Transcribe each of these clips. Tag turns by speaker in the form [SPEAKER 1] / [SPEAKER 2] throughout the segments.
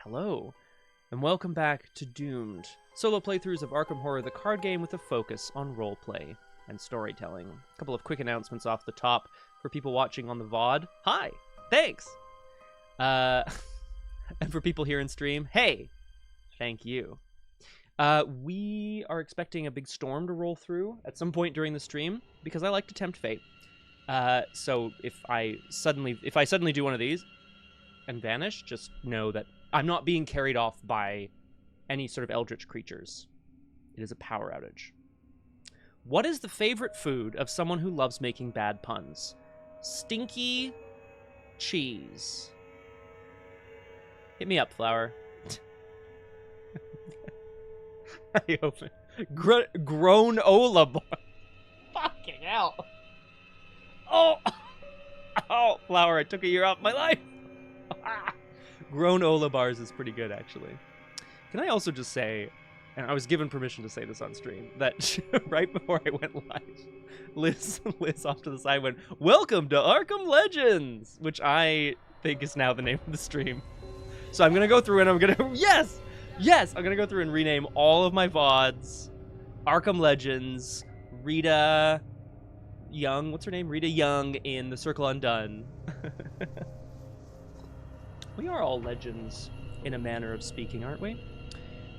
[SPEAKER 1] Hello, and welcome back to Doomed, solo playthroughs of Arkham Horror, the card game with a focus on roleplay and storytelling. A couple of quick announcements off the top for people watching on the VOD. Hi, thanks! And for people here in stream, hey, thank you. We are expecting a big storm to roll through at some point during the stream, because I like to tempt fate. So if I suddenly do one of these and vanish, just know that I'm not being carried off by any sort of eldritch creatures. It is a power outage. What is the favorite food of someone who loves making bad puns? Stinky cheese. Hit me up, Flower. I open. Grown-ola bar. Fucking hell. Oh! Oh, Flower, I took a year off my life. Grown-ola bars is pretty good, actually. Can I also just say, and I was given permission to say this on stream, that right before I went live, Liz off to the side went, "Welcome to Arkham Legends," which I think is now the name of the stream. So I'm going to go through and I'm going to, yes, I'm going to go through and rename all of my VODs, Arkham Legends, Rita Young, what's her name? Rita Young in The Circle Undone. We are all legends in a manner of speaking, aren't we?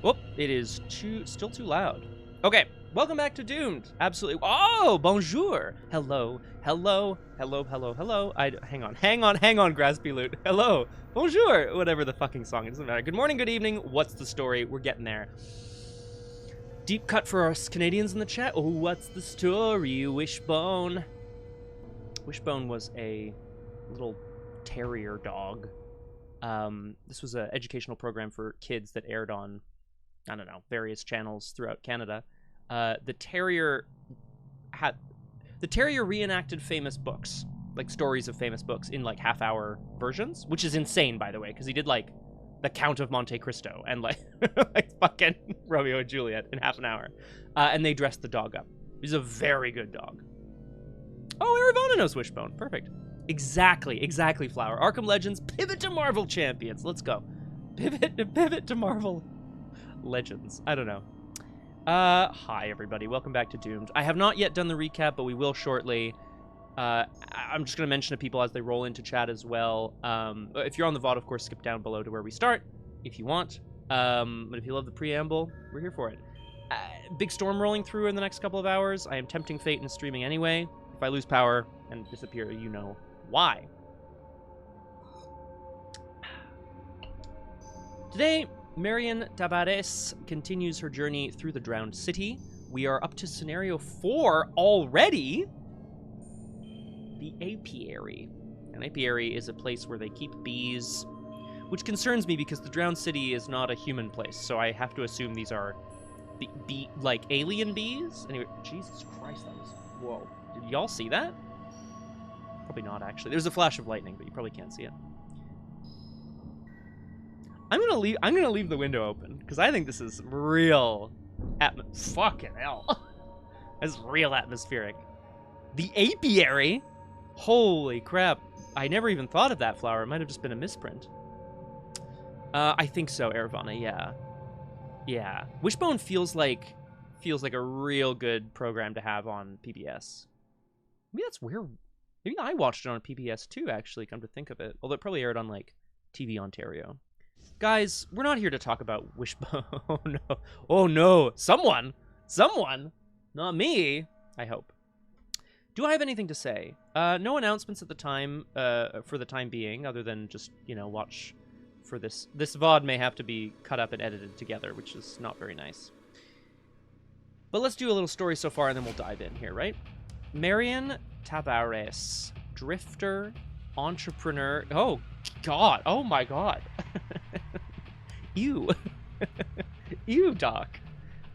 [SPEAKER 1] Whoop, it is still too loud. Okay, welcome back to Doomed. Absolutely. Oh, bonjour. Hello. Hang on, Graspy Loot. Hello. Bonjour. Whatever the fucking song, it doesn't matter. Good morning, good evening. What's the story? We're getting there. Deep cut for us Canadians in the chat. Oh, what's the story, Wishbone? Wishbone was a little terrier dog. This was an educational program for kids that aired on, I don't know, various channels throughout Canada. The terrier reenacted famous books, like stories of famous books in like half-hour versions, which is insane, by the way, because he did like The Count of Monte Cristo and like like fucking Romeo and Juliet in half an hour. And they dressed the dog up. He's a very good dog. Oh, Aravona knows Wishbone. Perfect. Exactly, Flower. Arkham Legends, pivot to Marvel Champions. Let's go. Pivot to Marvel Legends. I don't know. Hi, everybody. Welcome back to Doomed. I have not yet done the recap, but we will shortly. I'm just going to mention to people as they roll into chat as well. If you're on the VOD, of course, skip down below to where we start, if you want. But if you love the preamble, we're here for it. Big storm rolling through in the next couple of hours. I am tempting fate and streaming anyway. If I lose power and disappear, you know why. Today, Marion Tavares continues her journey through the drowned city. We are up to scenario 4 already. The Apiary. An apiary is a place where they keep bees, which concerns me because the drowned city is not a human place, so I have to assume these are like alien bees. Anyway, Jesus Christ, that was, whoa. Did y'all see that? Probably not, actually. There's a flash of lightning, but you probably can't see it. I'm gonna leave the window open because I think this is real fucking hell. This is real atmospheric. The Apiary? Holy crap. I never even thought of that, Flower. It might have just been a misprint. I think so, Aravana, yeah. Yeah. Wishbone feels like a real good program to have on PBS. Maybe that's where... Maybe I watched it on PBS too, actually, come to think of it. Although it probably aired on, like, TV Ontario. Guys, we're not here to talk about Wishbone. Oh, no. Oh, no. Someone! Not me, I hope. Do I have anything to say? No announcements at the time, for the time being, other than just, you know, watch for this. This VOD may have to be cut up and edited together, which is not very nice. But let's do a little story so far, and then we'll dive in here, right? Marion Tavares, drifter, entrepreneur. Oh, God. Oh, my God. Ew. Ew, Doc.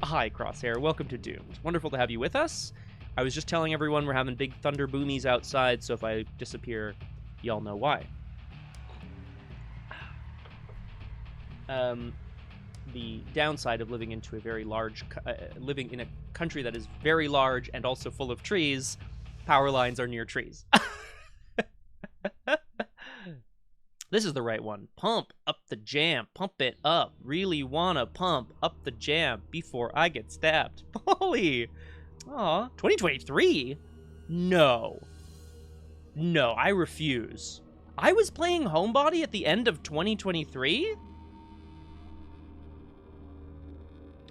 [SPEAKER 1] Hi, Crosshair. Welcome to Doomed. Wonderful to have you with us. I was just telling everyone we're having big thunder boomies outside, so if I disappear, y'all know why. The downside of living into a very large, living in a country that is very large and also full of trees, power lines are near trees. This is the right one. Pump up the jam. Pump it up. Really wanna pump up the jam before I get stabbed. Holy. Aw. 2023? No. No, I refuse. I was playing Homebody at the end of 2023?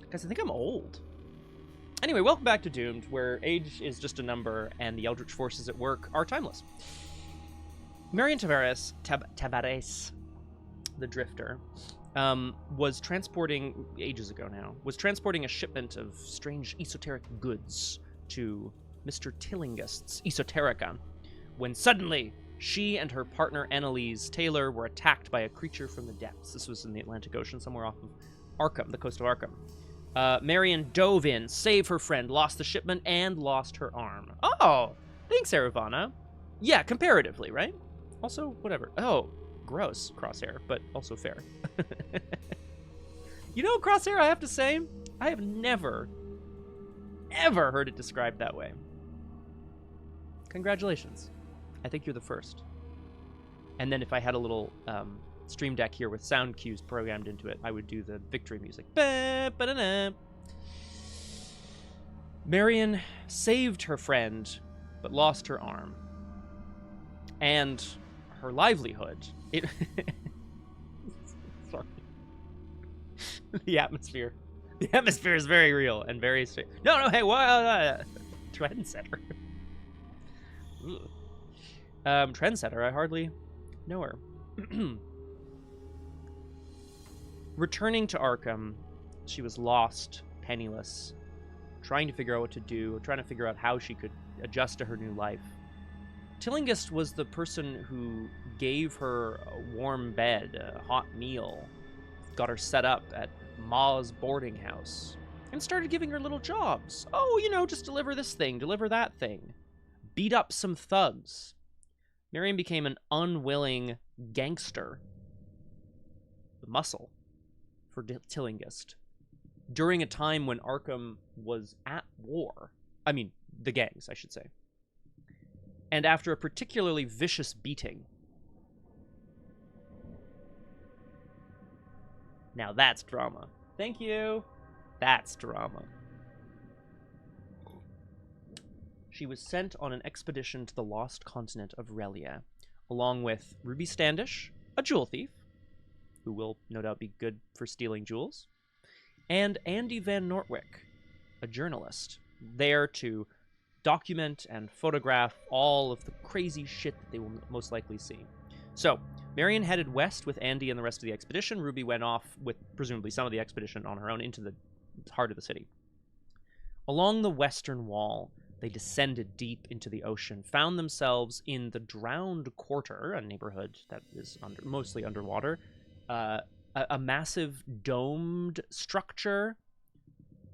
[SPEAKER 1] Guys, I think I'm old. Anyway, welcome back to Doomed, where age is just a number and the eldritch forces at work are timeless. Marion Tavares, the Drifter, was transporting, ages ago now, was transporting a shipment of strange esoteric goods to Mr. Tillingust's Esoterica, when suddenly she and her partner Annalise Taylor were attacked by a creature from the depths. This was in the Atlantic Ocean, somewhere off of Arkham, the coast of Arkham. Marion dove in, saved her friend, lost the shipment, and lost her arm. Oh, thanks, Aravana. Yeah, comparatively, right? Also, whatever. Oh, gross, Crosshair, but also fair. You know, Crosshair, I have to say, I have never, ever heard it described that way. Congratulations. I think you're the first. And then if I had a little stream deck here with sound cues programmed into it, I would do the victory music. Ba-ba-da-da. Marion saved her friend, but lost her arm. And her livelihood. Sorry. The atmosphere. The atmosphere is very real and very straight. No, hey, what? Trendsetter. Trendsetter, I hardly know her. Returning to Arkham, she was lost, penniless, trying to figure out what to do, trying to figure out how she could adjust to her new life. Tillingust was the person who gave her a warm bed, a hot meal, got her set up at Ma's boarding house, and started giving her little jobs. Oh, you know, just deliver this thing, deliver that thing. Beat up some thugs. Marion became an unwilling gangster. The muscle for Tillingust. During a time when Arkham was at war. I mean, the gangs, I should say. And after a particularly vicious beating. Now that's drama. Thank you. That's drama. She was sent on an expedition to the lost continent of Relia, along with Ruby Standish, a jewel thief, who will no doubt be good for stealing jewels, and Andy Van Nortwick, a journalist, there to document and photograph all of the crazy shit that they will most likely see. So, Marion headed west with Andy and the rest of the expedition. Ruby went off with presumably some of the expedition on her own into the heart of the city. Along the western wall, they descended deep into the ocean, found themselves in the Drowned Quarter, a neighborhood that is mostly underwater, a massive domed structure.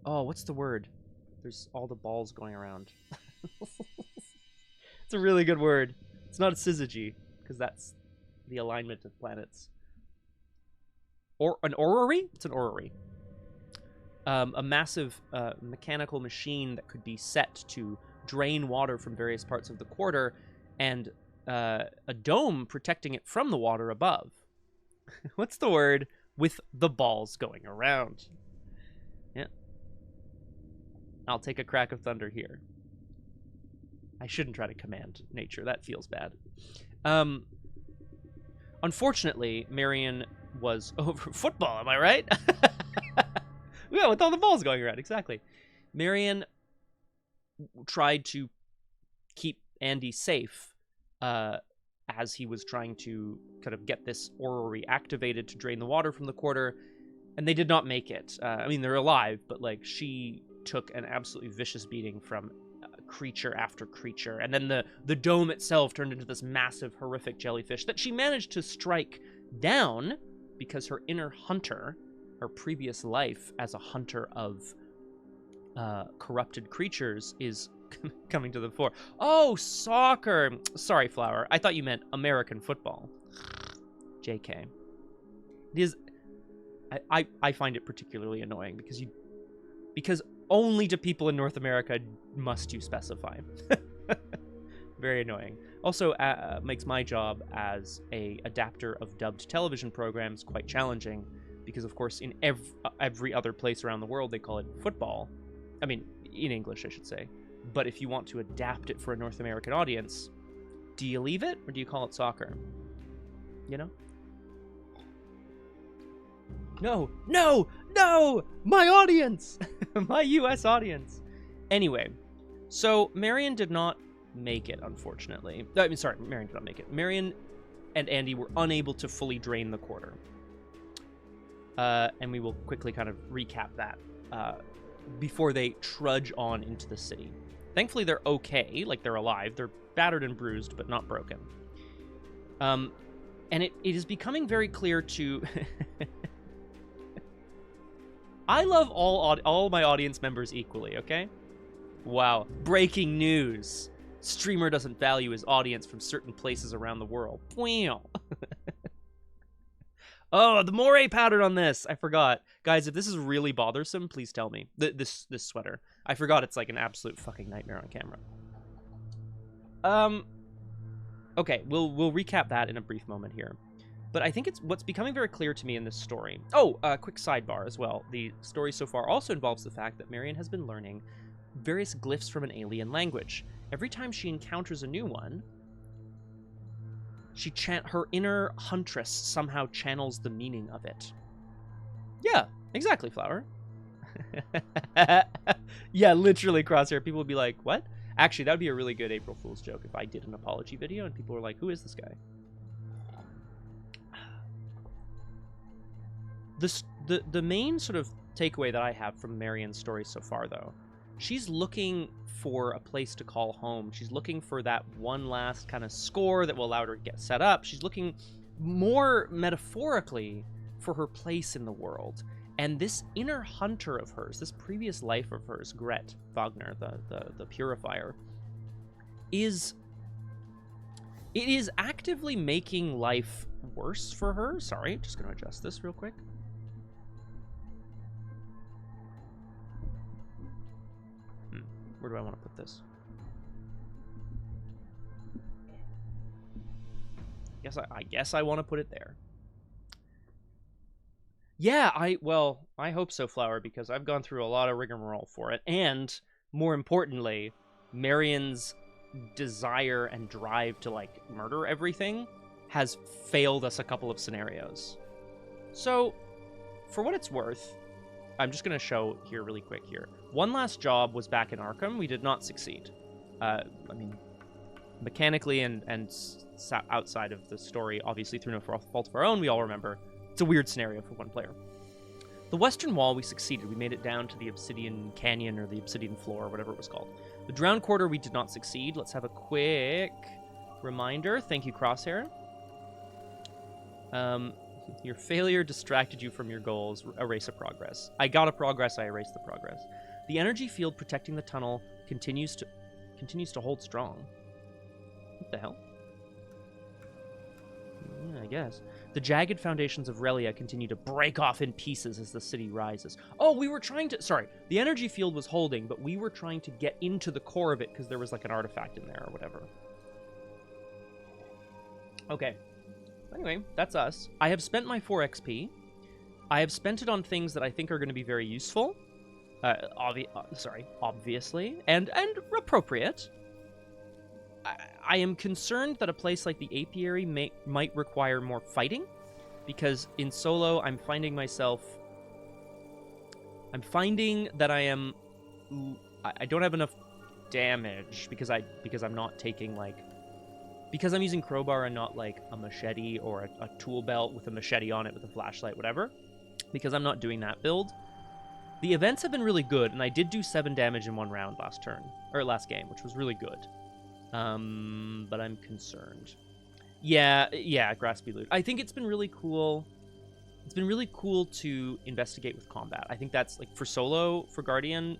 [SPEAKER 1] Oh, what's the word? There's all the balls going around. It's a really good word. It's not a syzygy, because that's the alignment of planets. Or an orrery? It's an orrery. A massive mechanical machine that could be set to drain water from various parts of the quarter, and a dome protecting it from the water above. What's the word? With the balls going around. Yeah. I'll take a crack of thunder here. I shouldn't try to command nature. That feels bad. Unfortunately, Marion was over football, am I right? Yeah, with all the balls going around, exactly. Marion tried to keep Andy safe as he was trying to kind of get this orrery activated to drain the water from the quarter, and they did not make it. I mean, they're alive, but like she took an absolutely vicious beating from creature after creature, and then the dome itself turned into this massive, horrific jellyfish that she managed to strike down because her inner hunter, her previous life as a hunter of corrupted creatures, is coming to the fore. Oh, soccer. Sorry, Flower. I thought you meant American football. JK. It is. I find it particularly annoying because only to people in North America must you specify. Very annoying. Also makes my job as a adapter of dubbed television programs quite challenging, because of course in every other place around the world they call it football. I mean, in English I should say. But if you want to adapt it for a North American audience, do you leave it or do you call it soccer? You know? No, no, no! My audience! My US audience! Anyway, so Marion did not make it, unfortunately. I mean, sorry, Marion did not make it. Marion and Andy were unable to fully drain the quarter. And we will quickly kind of recap that before they trudge on into the city. Thankfully, they're okay. Like, they're alive. They're battered and bruised, but not broken. And it is becoming very clear to... I love all my audience members equally, okay? Wow. Breaking news. Streamer doesn't value his audience from certain places around the world. Wow. Oh, the moray powder on this. I forgot. Guys, if this is really bothersome, please tell me. This sweater. I forgot it's like an absolute fucking nightmare on camera. Okay, we'll recap that in a brief moment here. But I think it's what's becoming very clear to me in this story. Oh, quick sidebar as well. The story so far also involves the fact that Marion has been learning various glyphs from an alien language. Every time she encounters a new one, her inner huntress somehow channels the meaning of it. Yeah, exactly, Flower. Yeah, literally, Crosshair. People would be like, what? Actually, that would be a really good April Fool's joke if I did an apology video and people were like, who is this guy? The main sort of takeaway that I have from Marion's story so far, though, she's looking for a place to call home. She's looking for that one last kind of score that will allow her to get set up. She's looking more metaphorically for her place in the world. And this inner hunter of hers, this previous life of hers, Gret Wagner, the purifier, is actively making life worse for her. Sorry, just going to adjust this real quick. Where do I want to put this? I guess I want to put it there. Yeah, I hope so, Flower, because I've gone through a lot of rigmarole for it. And, more importantly, Marion's desire and drive to, like, murder everything has failed us a couple of scenarios. So, for what it's worth, I'm just going to show here really quick here. One last job was back in Arkham. We did not succeed. I mean, mechanically and outside of the story, obviously through no fault of our own, we all remember. It's a weird scenario for one player. The Western Wall, we succeeded. We made it down to the Obsidian Canyon or the Obsidian Floor, or whatever it was called. The Drowned Quarter, we did not succeed. Let's have a quick reminder. Thank you, Crosshair. Your failure distracted you from your goals. Erase a progress. I got a progress. I erased the progress. The energy field protecting the tunnel continues to hold strong. What the hell? Yeah, I guess. The jagged foundations of Relia continue to break off in pieces as the city rises. Oh, we were trying to... Sorry. The energy field was holding, but we were trying to get into the core of it because there was like an artifact in there or whatever. Okay. Anyway, that's us. I have spent my 4 XP. I have spent it on things that I think are going to be very useful. Obviously. And appropriate. I am concerned that a place like the Apiary might require more fighting, because in solo I'm finding that I don't have enough damage because I'm not taking because I'm using crowbar and not like a machete or a tool belt with a machete on it with a flashlight, whatever, because I'm not doing that build. The events have been really good, and I did do 7 damage in 1 round last game, which was really good. But I'm concerned. Yeah, Graspy Loot. I think it's been really cool. It's been really cool to investigate with combat. I think that's, like, for solo, for Guardian,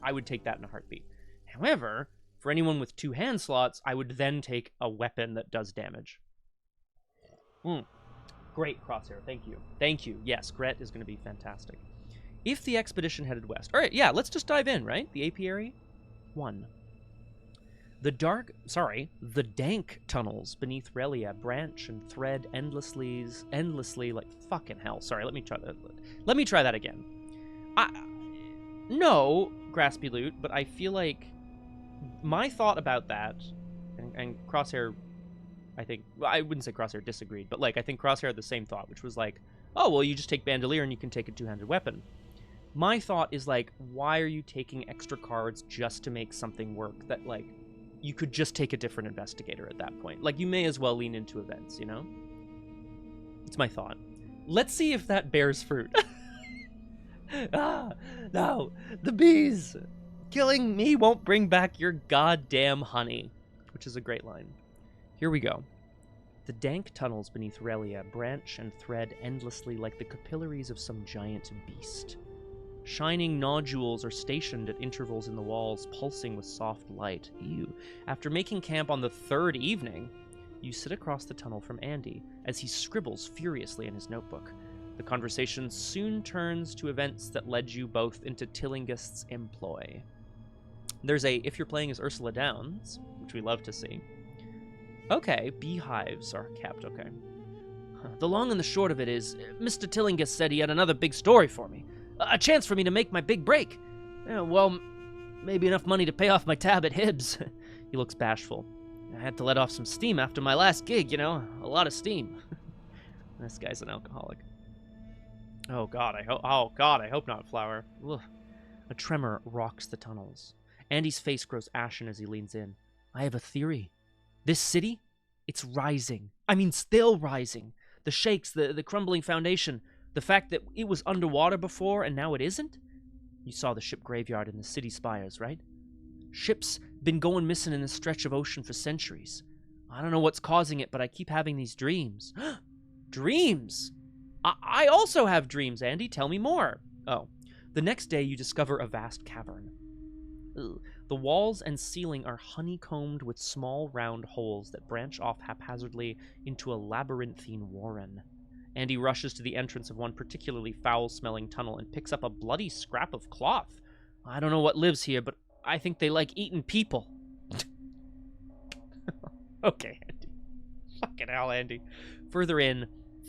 [SPEAKER 1] I would take that in a heartbeat. However, for anyone with 2 hand slots, I would then take a weapon that does damage. Great, Crosshair. Thank you. Thank you. Yes, Gret is going to be fantastic. If the expedition headed west... All right, yeah, let's just dive in, right? The Apiary 1. The dank tunnels beneath Relia branch and thread endlessly like fucking hell. Sorry, let me try that. Let me try that again. No, Graspy Loot, but I feel like my thought about that, and Crosshair, I think, well, I wouldn't say Crosshair disagreed, but like I think Crosshair had the same thought, which was like, oh, well, you just take Bandolier and you can take a two-handed weapon. My thought is like, why are you taking extra cards just to make something work that like, you could just take a different investigator at that point. Like, you may as well lean into events, you know? It's my thought. Let's see if that bears fruit. No, the bees! Killing me won't bring back your goddamn honey. Which is a great line. Here we go. The dank tunnels beneath Relia branch and thread endlessly like the capillaries of some giant beast. Shining nodules are stationed at intervals in the walls, pulsing with soft light. Ew. After making camp on the third evening, you sit across the tunnel from Andy as he scribbles furiously in his notebook. The conversation soon turns to events that led you both into Tillingist's employ. There's a, if you're playing as Ursula Downs, which we love to see. Okay, beehives are kept, okay. The long and the short of it is, Mr. Tillingist said he had another big story for me. A chance for me to make my big break. Well, maybe enough money to pay off my tab at Hibbs. He looks bashful. I had to let off some steam after my last gig, you know? A lot of steam. This guy's an alcoholic. Oh god, I hope not, Flower. Ugh. A tremor rocks the tunnels. Andy's face grows ashen as he leans in. I have a theory. This city, it's rising. I mean, still rising. The shakes, the crumbling foundation, the fact that it was underwater before and now it isn't? You saw the ship graveyard in the city spires, right? Ships been going missing in this stretch of ocean for centuries. I don't know what's causing it, but I keep having these dreams. Dreams? I also have dreams, Andy. Tell me more. Oh. The next day, you discover a vast cavern. Ugh. The walls and ceiling are honeycombed with small round holes that branch off haphazardly into a labyrinthine warren. Andy rushes to the entrance of one particularly foul-smelling tunnel and picks up a bloody scrap of cloth. I don't know what lives here, but I think they like eating people. Okay, Andy. Fucking hell, Andy. Further in,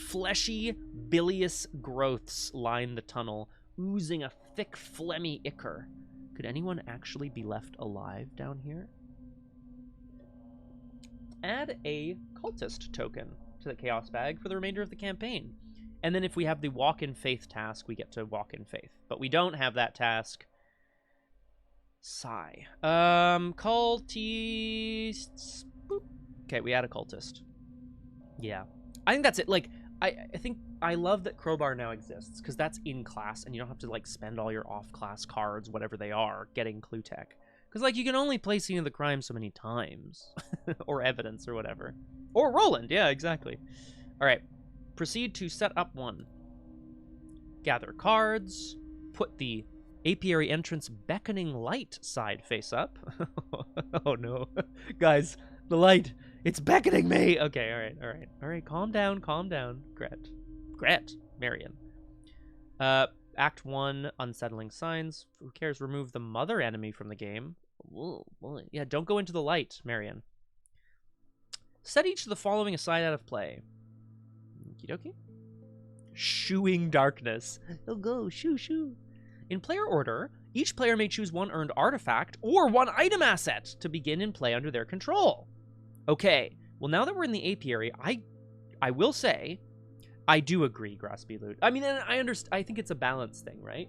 [SPEAKER 1] fleshy, bilious growths line the tunnel, oozing a thick, phlegmy ichor. Could anyone actually be left alive down here? Add a cultist token to the chaos bag for the remainder of the campaign. And then if we have the walk in faith task, we get to walk in faith. But we don't have that task. Sigh. Cultists. Boop. Okay, we add a cultist. Yeah. I think that's it. Like, I think I love that Crowbar now exists, because that's in class, and you don't have to, like, spend all your off-class cards, whatever they are, getting clue tech. Because, like, you can only play Scene of the Crime so many times. Or Evidence, or whatever. Or Roland, yeah, exactly. Alright, proceed to set up one. Gather cards, put the apiary entrance beckoning light side face up. Oh no. Guys, the light, it's beckoning me! Okay, alright, calm down. Gret, Marion. Act 1, Unsettling Signs. Who cares? Remove the mother enemy from the game. Whoa, boy. Yeah, don't go into the light, Marion. Set each of the following aside out of play. Okie dokie. Shooing Darkness. Oh, go, shoo. In player order, each player may choose one earned artifact or one item asset to begin and play under their control. Okay, well, now that we're in the apiary, I will say, I do agree, Graspy Loot. I mean, and I think it's a balance thing, right?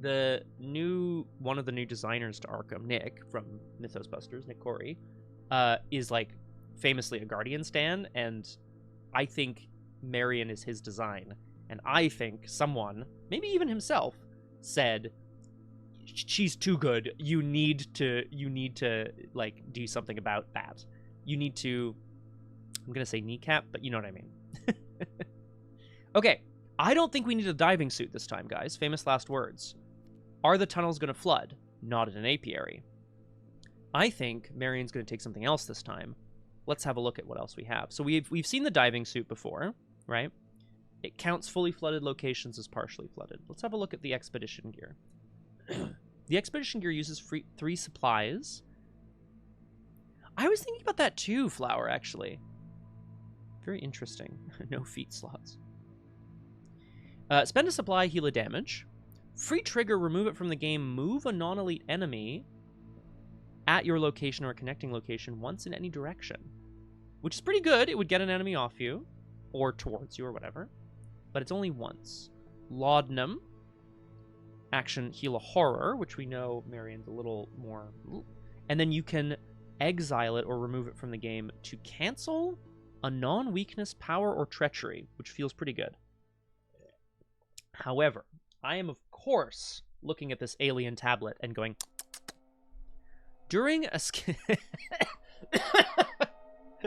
[SPEAKER 1] One of the new designers to Arkham, Nick, from Mythos Busters, Nick Corey, is, like, famously a Guardian stan, and I think Marion is his design. And I think someone, maybe even himself, said, she's too good. You need to like, do something about that. You need to, I'm gonna say kneecap, but you know what I mean. Okay, I don't think we need a diving suit this time, guys. Famous last words. Are the tunnels gonna flood? Not in an apiary. I think Marion's gonna take something else this time. Let's have a look at what else we have. So we've seen the diving suit before, right? It counts fully flooded locations as partially flooded. Let's have a look at the expedition gear. The expedition gear uses 3 supplies. I was thinking about that too, Flower, actually. Very interesting. No feat slots. Spend a supply, heal a damage. Free trigger, remove it from the game. Move a non-elite enemy at your location or a connecting location once in any direction. Which is pretty good. It would get an enemy off you. Or towards you or whatever. But it's only once. Laudanum. Action, heal a horror, which we know Marion's a little more... And then you can exile it or remove it from the game to cancel a non-weakness, power, or treachery, which feels pretty good. However, I am, of course, looking at this alien tablet and going... During a...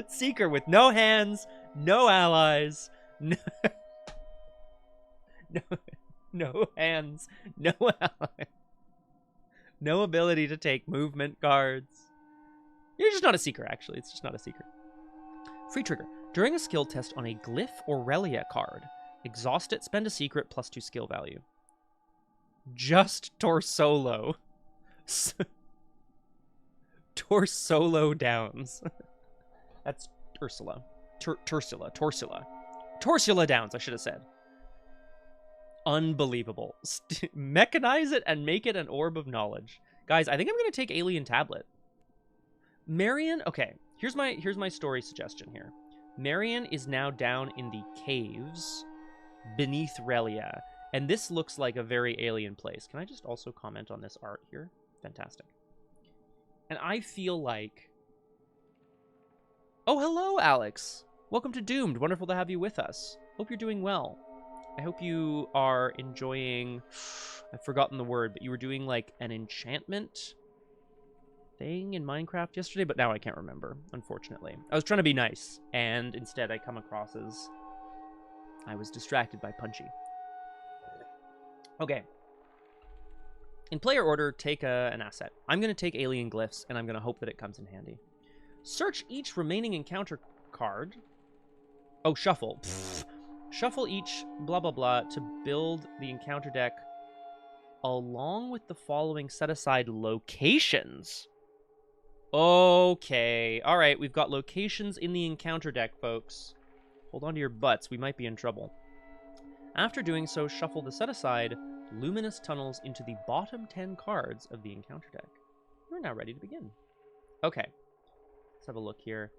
[SPEAKER 1] Seeker with no hands, no allies, no hands, no allies, no ability to take movement cards. You're just not a Seeker, actually. It's just not a Seeker. Free trigger. During a skill test on a Glyph or Relia card, exhaust it, spend a secret, +2 skill value. Just Torsolo. Torsolo Downs. That's Ursula. Torsula Downs, I should have said. Unbelievable. Mechanize it and make it an orb of knowledge. Guys, I think I'm going to take Alien Tablet. Marion, okay, here's my story suggestion here. Marion is now down in the caves beneath Relia, and this looks like a very alien place. Can I just also comment on this art here? Fantastic. And I feel like... Oh, hello, Alex. Welcome to Doomed. Wonderful to have you with us. Hope you're doing well. I hope you are enjoying... I've forgotten the word, but you were doing like an enchantment thing in Minecraft yesterday, but now I can't remember, unfortunately. I was trying to be nice, and instead I come across as I was distracted by Punchy. Okay. In player order, take an asset. I'm going to take Alien Glyphs, and I'm going to hope that it comes in handy. Search each remaining encounter card. Oh, shuffle. Pfft. Shuffle each blah blah blah to build the encounter deck along with the following set-aside locations. Okay. All right, we've got locations in the encounter deck, folks. Hold on to your butts. We might be in trouble. After doing so, shuffle the set-aside luminous tunnels into the bottom 10 cards of the encounter deck. We're now ready to begin. Okay. Let's have a look here.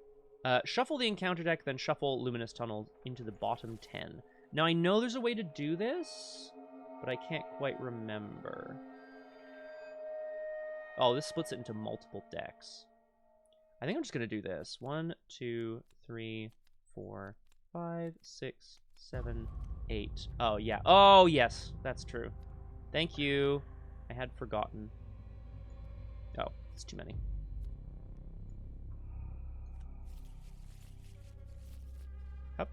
[SPEAKER 1] Shuffle the encounter deck, then shuffle luminous tunnels into the bottom 10. Now, I know there's a way to do this, but I can't quite remember. Oh, this splits it into multiple decks. I think I'm just going to do this. 1, 2, 3, 4, 5, 6, 7, 8. Oh, yeah. Oh, yes. That's true. Thank you. I had forgotten. Oh, it's too many. Up.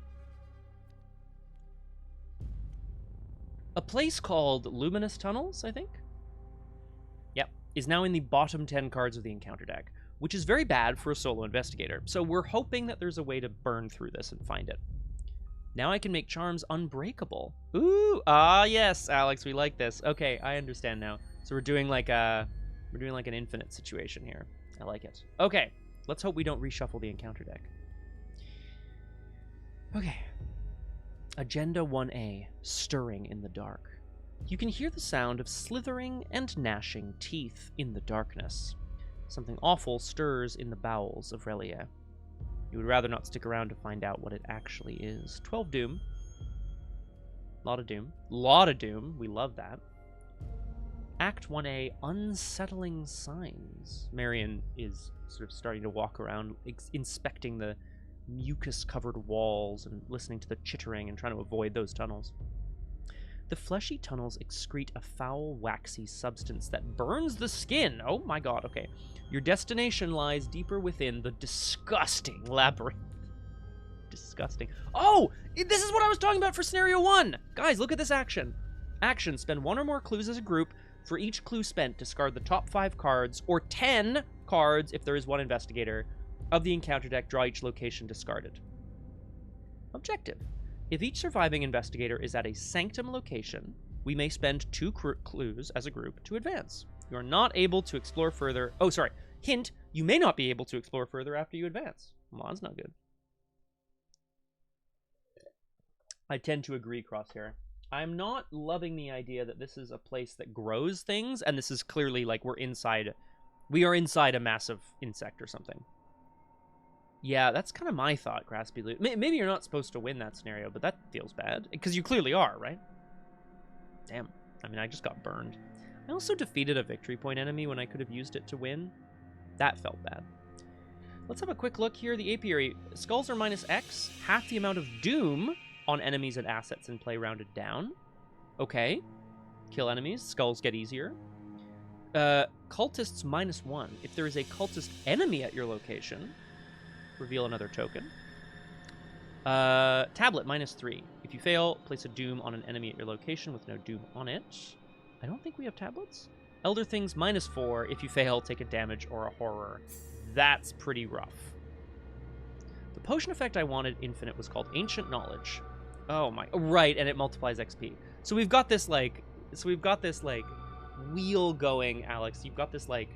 [SPEAKER 1] A place called Luminous Tunnels, I think? Yep. Is now in the bottom 10 cards of the encounter deck, which is very bad for a solo investigator. So we're hoping that there's a way to burn through this and find it. Now I can make charms unbreakable. Ooh, ah, yes, Alex, we like this. Okay, I understand now. So we're doing like an infinite situation here. I like it. Okay, let's hope we don't reshuffle the encounter deck. Okay. Agenda 1A, stirring in the dark. You can hear the sound of slithering and gnashing teeth in the darkness. Something awful stirs in the bowels of Relia. You would rather not stick around to find out what it actually is. 12 Doom. Lot of Doom. Lot of Doom. We love that. Act 1A, unsettling signs. Marion is sort of starting to walk around, inspecting the mucus-covered walls and listening to the chittering and trying to avoid those tunnels. The fleshy tunnels excrete a foul, waxy substance that burns the skin. Oh my god, okay. Your destination lies deeper within the disgusting labyrinth. Disgusting. Oh! This is what I was talking about for scenario 1! Guys, look at this action. Action, spend 1 or more clues as a group. For each clue spent, discard the top 5 cards, or 10 cards if there is 1 investigator, of the encounter deck. Draw each location discarded. Objective. If each surviving investigator is at a sanctum location, we may spend 2 clues as a group to advance. You are not able to explore further. Oh, sorry. Hint, You may not be able to explore further after you advance. Well, that's not good. I tend to agree, Crosshair. I'm not loving the idea that this is a place that grows things, and this is clearly like we are inside a massive insect or something. Yeah, that's kind of my thought, Graspy Loot. Maybe you're not supposed to win that scenario, but that feels bad. Because you clearly are, right? Damn. I mean, I just got burned. I also defeated a victory point enemy when I could have used it to win. That felt bad. Let's have a quick look here. The Apiary. Skulls are -X. Half the amount of doom on enemies and assets in play rounded down. Okay. Kill enemies. Skulls get easier. Cultists -1. If there is a cultist enemy at your location, reveal another token. Tablet -3. If you fail, place a doom on an enemy at your location with no doom on it. I don't think we have tablets. Elder Things -4. If you fail, take a damage or a horror. That's pretty rough. The potion effect I wanted infinite was called Ancient Knowledge. Oh my, right, and it multiplies XP. So we've got this like wheel going, Alex. You've got this like,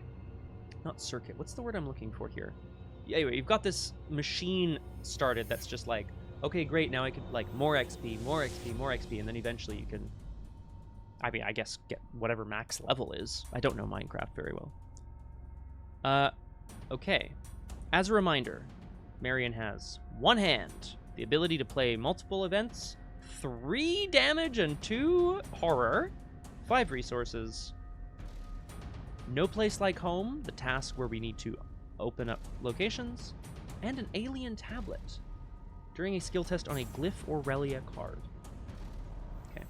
[SPEAKER 1] not circuit. What's the word I'm looking for here? Anyway, you've got this machine started that's just like, okay, great, now I can like more XP, more XP, more XP, and then eventually you can, I mean, I guess get whatever max level is. I don't know Minecraft very well. Okay. As a reminder, Marion has 1 hand, the ability to play multiple events, 3 damage and 2 horror, 5 resources, no place like home, the task where we need to open up locations, and an alien tablet during a skill test on a glyph or relia card. Okay.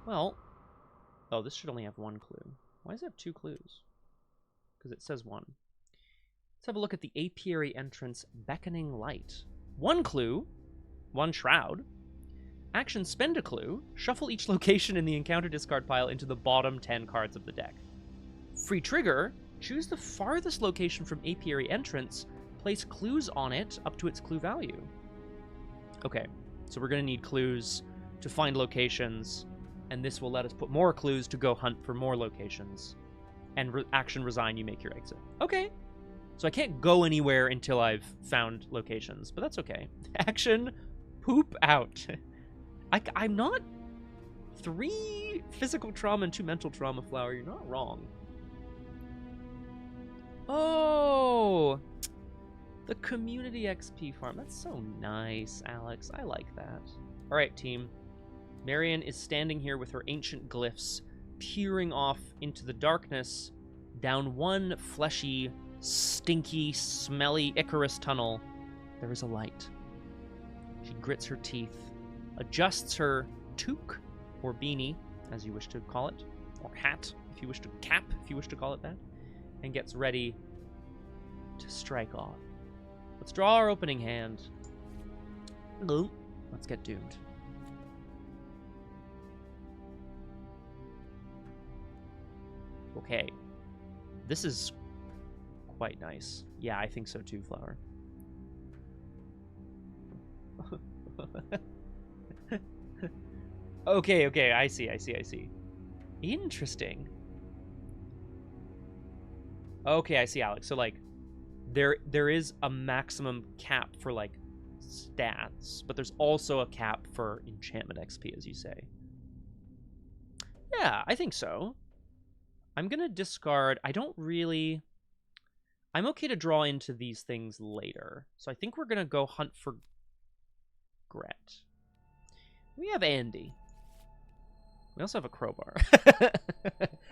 [SPEAKER 1] Well, oh, this should only have 1 clue. Why does it have 2 clues? Because it says 1. Let's have a look at the Apiary entrance beckoning light. 1 clue, 1 shroud. Action, spend a clue. Shuffle each location in the encounter discard pile into the bottom 10 cards of the deck. Free trigger, choose the farthest location from Apiary entrance. Place clues on it up to its clue value. Okay, so we're going to need clues to find locations, and this will let us put more clues to go hunt for more locations. And action resign, you make your exit. Okay. So I can't go anywhere until I've found locations, but that's okay. Action, poop out. I'm not 3 physical trauma and 2 mental trauma, Flower. You're not wrong. Oh, the community XP farm. That's so nice, Alex. I like that. All right, team. Marion is standing here with her ancient glyphs, peering off into the darkness down one fleshy, stinky, smelly Icarus tunnel. There is a light. She grits her teeth, adjusts her toque, or beanie, as you wish to call it, or hat, if you wish to cap, if you wish to call it that, and gets ready to strike off. Let's draw our opening hand. Let's get doomed. Okay. This is quite nice. Yeah, I think so too, Flower. Okay, I see. Interesting. Okay, I see, Alex. So, like, there is a maximum cap for, like, stats, but there's also a cap for enchantment XP, as you say. Yeah, I think so. I'm gonna discard... I'm okay to draw into these things later. So I think we're gonna go hunt for Gret. We have Andy. We also have a crowbar.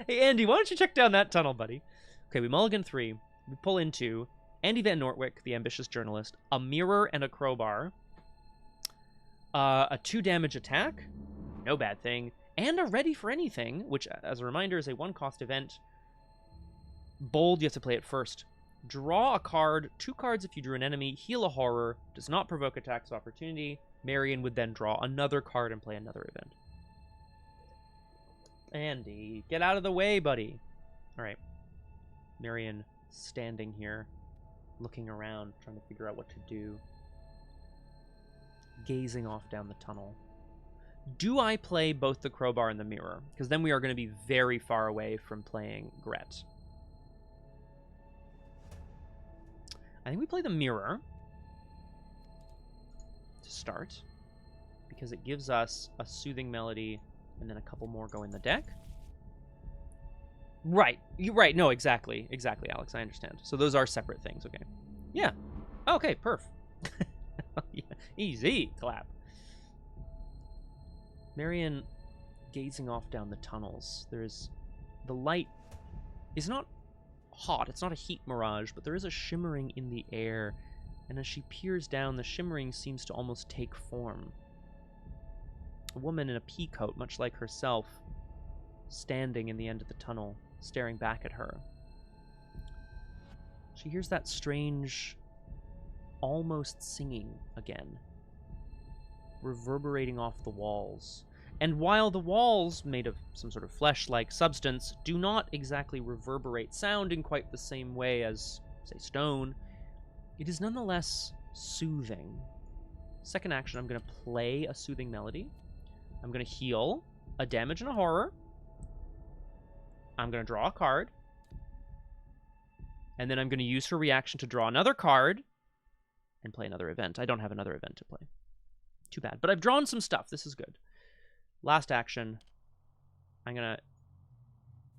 [SPEAKER 1] Hey, Andy, why don't you check down that tunnel, buddy? Okay, we mulligan 3. We pull into Andy Van Nortwick, the ambitious journalist, a mirror and a crowbar, a 2 damage attack, no bad thing, and a ready for anything, which, as a reminder, is a 1-cost event. Bold, you have to play it first. Draw a card, 2 cards if you drew an enemy, heal a horror, does not provoke attacks of opportunity. Marion would then draw another card and play another event. Andy, get out of the way, buddy. All right. Marion standing here, looking around, trying to figure out what to do. Gazing off down the tunnel. Do I play both the crowbar and the mirror? Because then we are going to be very far away from playing Gret. I think we play the mirror to start, because it gives us a soothing melody, and then a couple more go in the deck. Right. You're right. No, exactly. Exactly, Alex. I understand. So those are separate things. Okay. Yeah. Okay, perf. Yeah. Easy. Clap. Marion gazing off down the tunnels. There's... The light is not hot. It's not a heat mirage, but there is a shimmering in the air. And as she peers down, the shimmering seems to almost take form. A woman in a pea coat, much like herself, standing in the end of the tunnel, staring back at her. She hears that strange, almost singing again, reverberating off the walls. And while the walls, made of some sort of flesh-like substance, do not exactly reverberate sound in quite the same way as, say, stone, it is nonetheless soothing. Second action, I'm going to play a soothing melody. I'm going to heal a damage and a horror. I'm going to draw a card. And then I'm going to use her reaction to draw another card and play another event. I don't have another event to play. Too bad. But I've drawn some stuff. This is good. Last action, I'm going to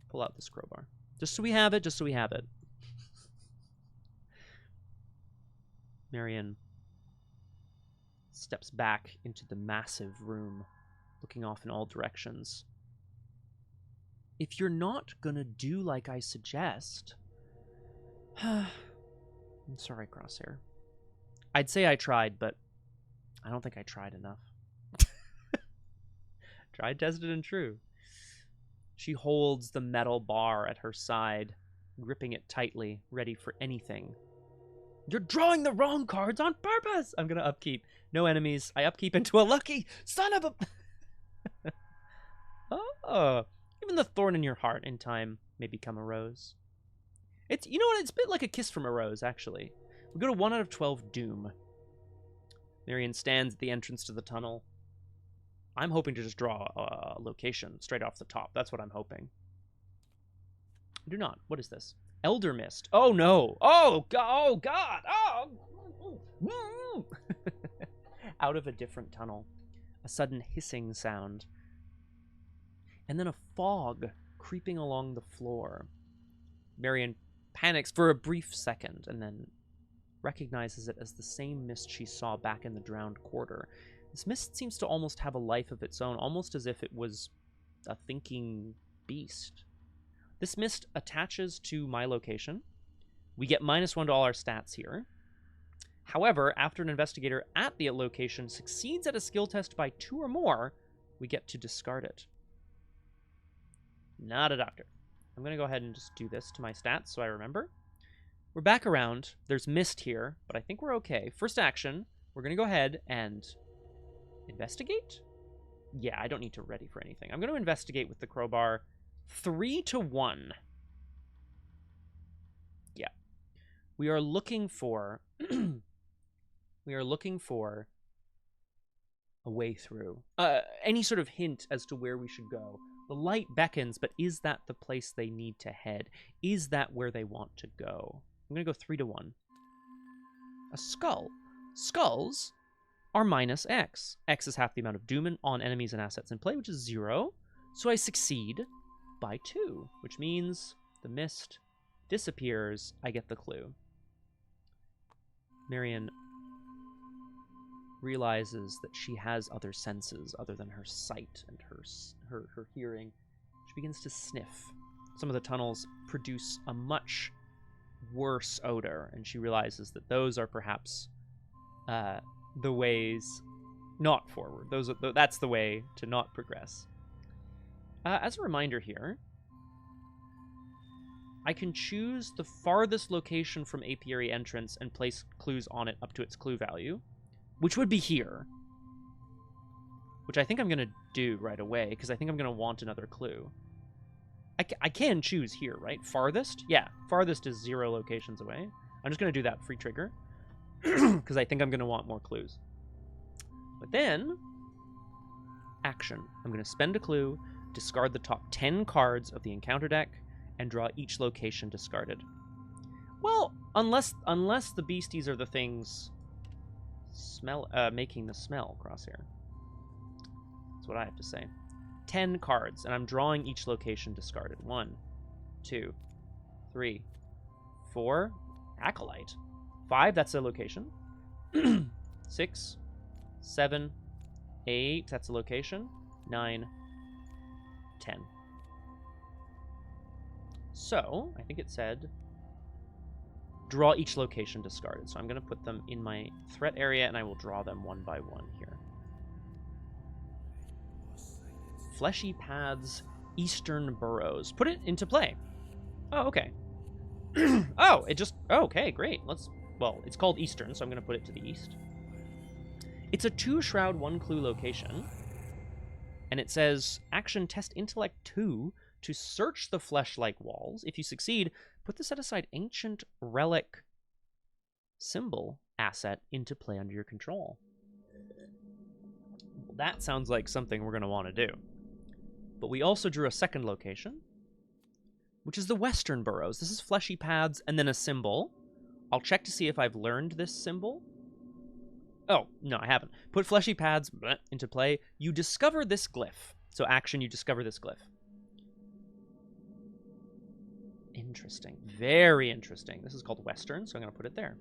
[SPEAKER 1] pull out this crowbar. Just so we have it, just so we have it. Marion steps back into the massive room, looking off in all directions. If you're not going to do like I suggest... I'm sorry, Crosshair. I'd say I tried, but I don't think I tried enough. Tried, tested, and true. She holds the metal bar at her side, gripping it tightly, ready for anything. You're drawing the wrong cards on purpose! I'm gonna upkeep. No enemies. I upkeep into a lucky son of a... Oh, even the thorn in your heart in time may become a rose. It's, you know what, it's a bit like a kiss from a rose, actually. We go to 1 out of 12 Doom. Marion stands at the entrance to the tunnel. I'm hoping to just draw a location straight off the top. That's what I'm hoping. Do not. What is this? Elder Mist. Oh, no. Oh, God. Oh, God. Oh. Out of a different tunnel. A sudden hissing sound. And then a fog creeping along the floor. Marion panics for a brief second and then recognizes it as the same mist she saw back in the drowned quarter. This mist seems to almost have a life of its own, almost as if it was a thinking beast. This mist attaches to my location. We get -1 to all our stats here. However, after an investigator at the location succeeds at a skill test by 2 or more, we get to discard it. Not a doctor. I'm going to go ahead and just do this to my stats so I remember. We're back around. There's mist here, but I think we're okay. First action, we're going to go ahead and investigate? Yeah, I don't need to ready for anything. I'm going to investigate with the crowbar. 3 to 1. Yeah. We are looking for... we are looking for a way through. Any sort of hint as to where we should go. The light beckons, but is that the place they need to head? Is that where they want to go? I'm going to go 3 to 1. A skull. Skulls are -X. X is half the amount of doom on enemies and assets in play, which is 0. So I succeed by 2, which means the mist disappears. I get the clue. Marion realizes that she has other senses other than her sight and her hearing. She begins to sniff. Some of the tunnels produce a much worse odor, and she realizes that those are perhaps the ways not forward. That's the way to not progress. As a reminder here, I can choose the farthest location from Apiary entrance and place clues on it up to its clue value, which would be here. Which I think I'm going to do right away, because I think I'm going to want another clue. I can choose here, right? Farthest? Yeah, farthest is 0 locations away. I'm just going to do that free trigger, because I think I'm going to want more clues. But then, action. I'm going to spend a clue, discard the top 10 cards of the encounter deck, and draw each location discarded. Well, Unless the beasties are the things making the smell, Crosshair. That's what I have to say. 10 cards, and I'm drawing each location discarded. 1, 2, 3, 4. Acolyte. 5, that's a location. 6, 7, 8, that's a location. 9, 10. So, I think it said draw each location discarded. So I'm going to put them in my threat area, and I will draw them one by one here. Fleshy Paths, Eastern Burrows. Put it into play. Oh, okay. Oh, it just... Oh, okay, great. Well, it's called Eastern, so I'm going to put it to the east. It's a 2-shroud, 1-clue location. And it says, action test intellect 2 to search the flesh-like walls. If you succeed, put the set-aside ancient relic symbol asset into play under your control. Well, that sounds like something we're going to want to do. But we also drew a second location, which is the Western Burrows. This is Fleshy Paths and then a symbol. I'll check to see if I've learned this symbol. Oh, no, I haven't. Put Fleshy Paths into play. You discover this glyph. So action, you discover this glyph. Interesting. Very interesting. This is called Western, so I'm going to put it there.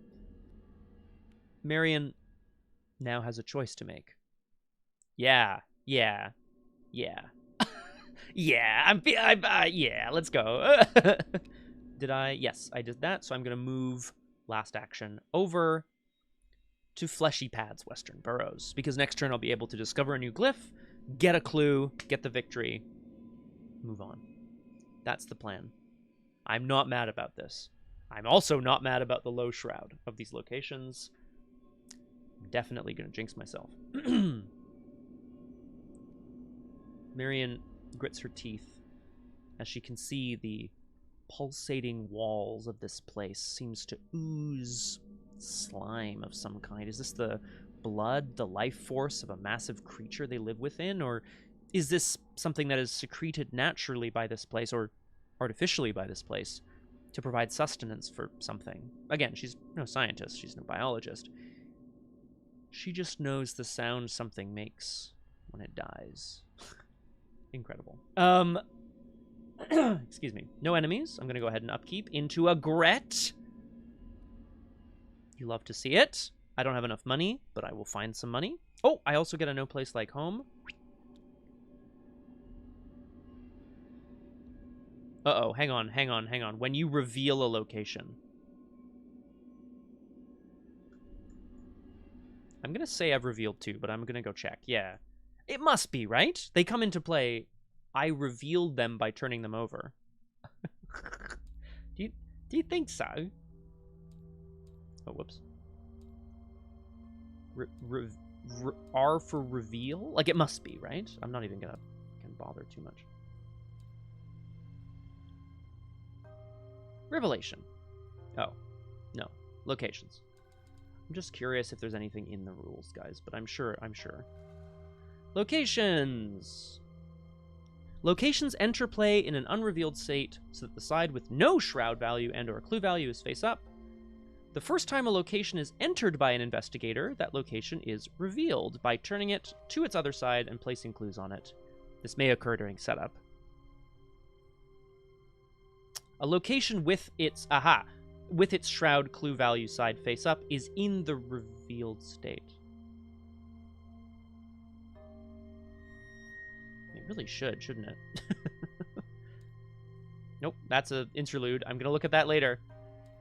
[SPEAKER 1] Marion now has a choice to make. Yeah. Yeah, let's go. Did I? Yes, I did that. So I'm going to move last action over to Fleshy Paths, Western Burrows. Because next turn I'll be able to discover a new glyph, get a clue, get the victory, move on. That's the plan. I'm not mad about this. I'm also not mad about the low shroud of these locations. I'm definitely going to jinx myself. Marion grits her teeth as she can see the pulsating walls of this place seems to ooze slime of some kind. Is this the blood, the life force of a massive creature they live within? Or is this something that is secreted naturally by this place or artificially by this place to provide sustenance for something? Again, she's no scientist. She's no biologist. She just knows the sound something makes when it dies. Incredible. Excuse me. No enemies. I'm going to go ahead and upkeep into a Gret. You love to see it. I don't have enough money, but I will find some money. Oh, I also get a No Place Like Home. Uh-oh, hang on. When you reveal a location. I'm going to say I've revealed 2, but I'm going to go check. Yeah. It must be, right? They come into play. I revealed them by turning them over. Do you think so? Oh, whoops. R for reveal? Like, it must be, right? I'm not even gonna bother too much. Revelation. Oh, no. Locations. I'm just curious if there's anything in the rules, guys, but I'm sure. Locations. Locations enter play in an unrevealed state so that the side with no shroud value and or clue value is face up. The first time a location is entered by an investigator, that location is revealed by turning it to its other side and placing clues on it. This may occur during setup. A location with its shroud clue value side face up is in the revealed state. It really should, shouldn't it? Nope, that's an interlude. I'm going to look at that later.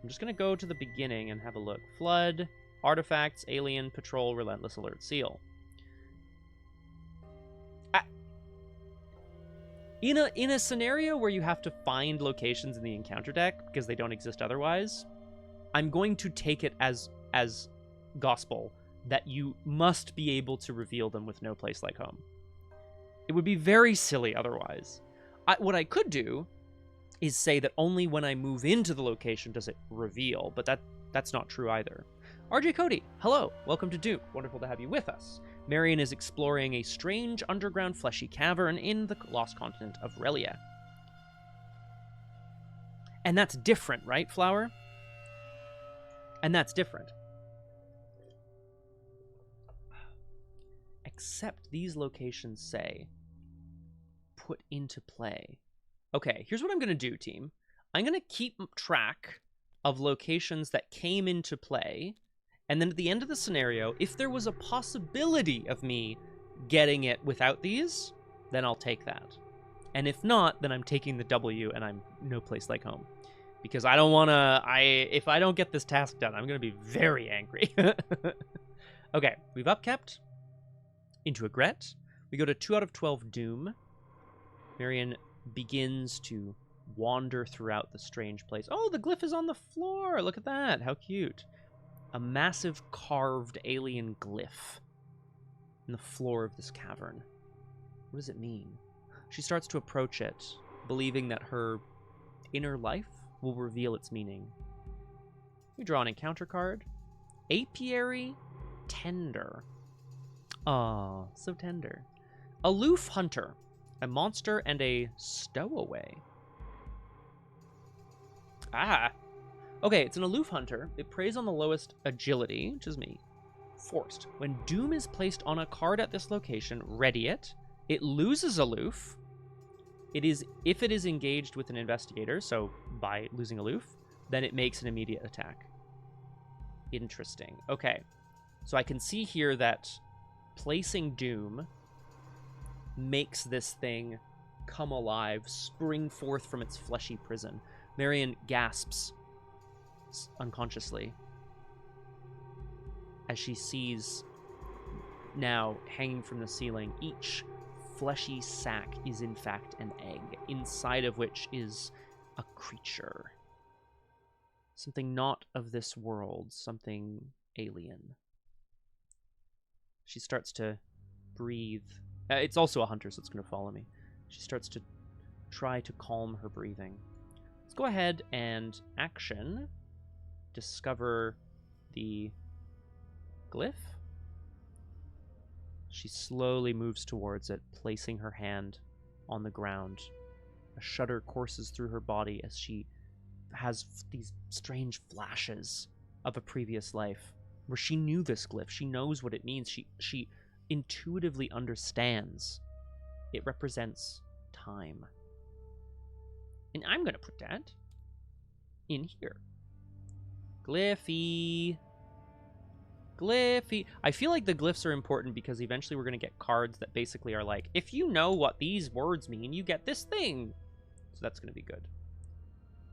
[SPEAKER 1] I'm just going to go to the beginning and have a look. Flood, artifacts, alien, patrol, relentless alert, seal. In a scenario where you have to find locations in the encounter deck because they don't exist otherwise, I'm going to take it as gospel that you must be able to reveal them with No Place Like Home. It would be very silly otherwise. What I could do is say that only when I move into the location does it reveal, but that's not true either. RJ Cody, hello, welcome to Duke. Wonderful to have you with us. Marion is exploring a strange underground fleshy cavern in the lost continent of Relia. And that's different, right, Flower? And that's different. Except these locations say, put into play. Okay, here's what I'm going to do, team. I'm going to keep track of locations that came into play, and then at the end of the scenario, if there was a possibility of me getting it without these, then I'll take that. And if not, then I'm taking the W, and I'm no place like home. Because I don't want to... If I don't get this task done, I'm going to be very angry. Okay, we've upkept into Regret. We go to 2 out of 12 Doom. Marion begins to wander throughout the strange place. Oh, the glyph is on the floor. Look at that. How cute. A massive carved alien glyph in the floor of this cavern. What does it mean? She starts to approach it, believing that her inner life will reveal its meaning. We draw an encounter card. Apiary Tender. Aw, so tender. Aloof Hunter. A monster and a stowaway. Ah. Okay, it's an aloof hunter. It preys on the lowest agility, which is me. Forced. When Doom is placed on a card at this location, ready it. It loses aloof. If it is engaged with an investigator, so by losing aloof, then it makes an immediate attack. Interesting. Okay. So I can see here that placing Doom makes this thing come alive, spring forth from its fleshy prison. Marion gasps unconsciously as she sees now hanging from the ceiling. Each fleshy sack is in fact an egg, inside of which is a creature. Something not of this world, something alien. She starts to breathe. It's also a hunter, so it's going to follow me. She starts to try to calm her breathing. Let's go ahead and action. Discover the glyph. She slowly moves towards it, placing her hand on the ground. A shudder courses through her body as she has these strange flashes of a previous life where she knew this glyph. She knows what it means. She intuitively understands. It represents time. And I'm going to put that in here. Glyphy. Glyphy. I feel like the glyphs are important because eventually we're going to get cards that basically are like, if you know what these words mean, you get this thing. So that's going to be good.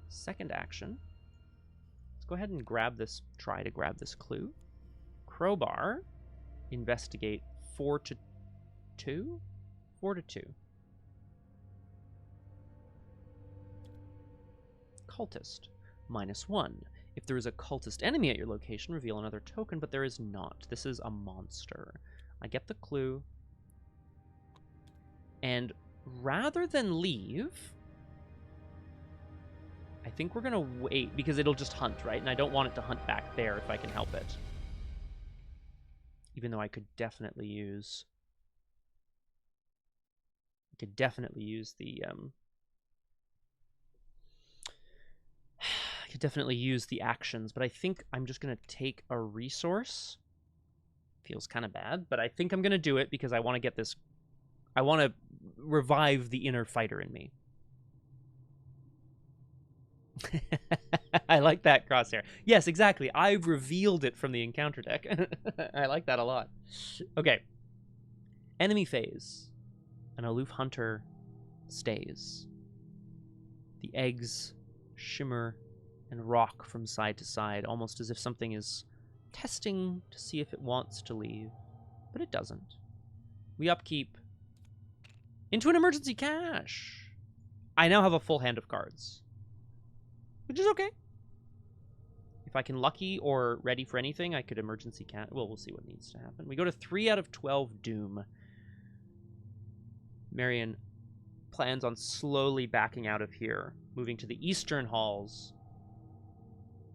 [SPEAKER 1] Second action. Let's go ahead and try to grab this clue. Crowbar. Investigate 4 to 2? 4 to 2. Cultist. -1. If there is a cultist enemy at your location, reveal another token, but there is not. This is a monster. I get the clue. And rather than leave, I think we're going to wait, because it'll just hunt, right? And I don't want it to hunt back there if I can help it. Even though I could definitely use... I could definitely use the actions, but I think I'm just going to take a resource. Feels kind of bad, but I think I'm going to do it because I want to get this... I want to revive the inner fighter in me. I like that crosshair. Yes, exactly. I've revealed it from the encounter deck. I like that a lot. Okay. Enemy phase. An aloof hunter stays. The eggs shimmer and rock from side to side, almost as if something is testing to see if it wants to leave. But it doesn't. We upkeep into an emergency cache. I now have a full hand of cards, which is okay. If I can lucky or ready for anything, I could emergency cache. Well, we'll see what needs to happen. We go to 3 out of 12 Doom. Marion plans on slowly backing out of here, moving to the eastern halls,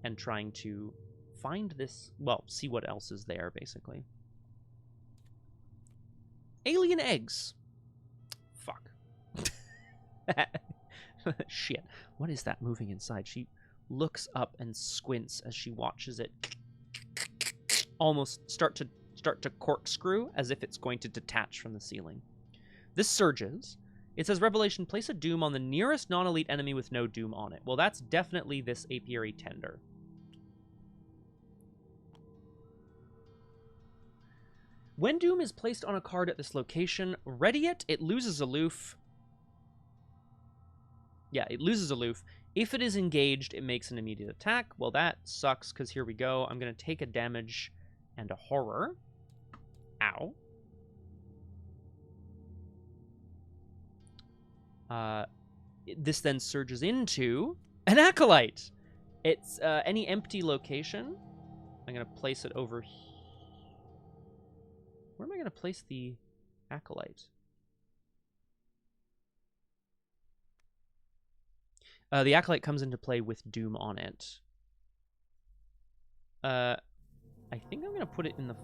[SPEAKER 1] and trying to find this, well, see what else is there, basically. Alien eggs. Fuck. Shit. What is that moving inside? She looks up and squints as she watches it almost start to corkscrew as if it's going to detach from the ceiling. This surges. It says, Revelation, place a doom on the nearest non-elite enemy with no doom on it. Well, that's definitely this Apiary tender. When doom is placed on a card at this location, ready it loses aloof. Yeah, it loses aloof. If it is engaged, it makes an immediate attack. Well, that sucks, because here we go. I'm going to take a damage and a horror. Ow. This then surges into an acolyte. It's any empty location. I'm going to place it over here. Where am I going to place the acolyte? The acolyte comes into play with doom on it. I think I'm going to put it in the...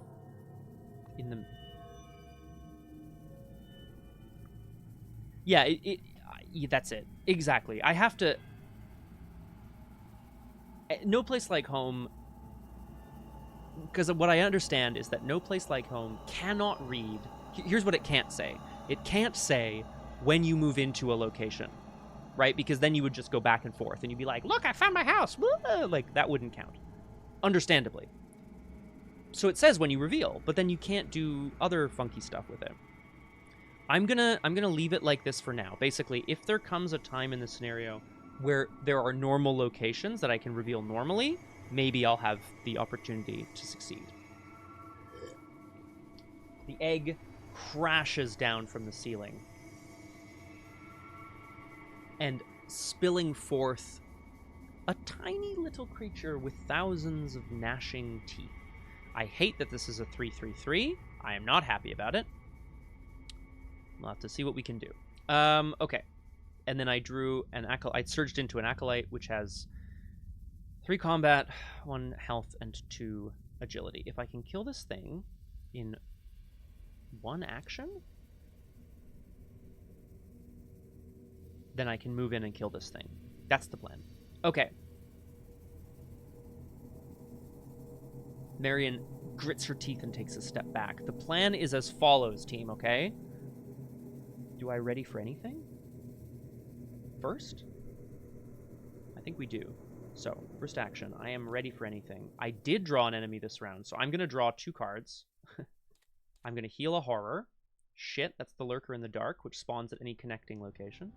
[SPEAKER 1] Yeah, that's it. Exactly. I have to... No Place Like Home... Because what I understand is that No Place Like Home cannot read... Here's what it can't say. It can't say when you move into a location, right? Because then you would just go back and forth, and you'd be like, look, I found my house! Like, that wouldn't count. Understandably. So it says when you reveal, but then you can't do other funky stuff with it. I'm gonna leave it like this for now. Basically, if there comes a time in the scenario where there are normal locations that I can reveal normally, maybe I'll have the opportunity to succeed. The egg crashes down from the ceiling, and spilling forth a tiny little creature with thousands of gnashing teeth. I hate that this is a 3/3/3. I am not happy about it. We'll have to see what we can do. Okay. And then I drew an acolyte. I surged into an acolyte, which has 3 combat, 1 health, and 2 agility. If I can kill this thing in 1 action, then I can move in and kill this thing. That's the plan. Okay. Marion grits her teeth and takes a step back. The plan is as follows, team, okay? Do I ready for anything? First? I think we do. So, first action. I am ready for anything. I did draw an enemy this round, so I'm going to draw 2 cards. I'm going to heal a horror. Shit, that's the lurker in the dark, which spawns at any connecting location.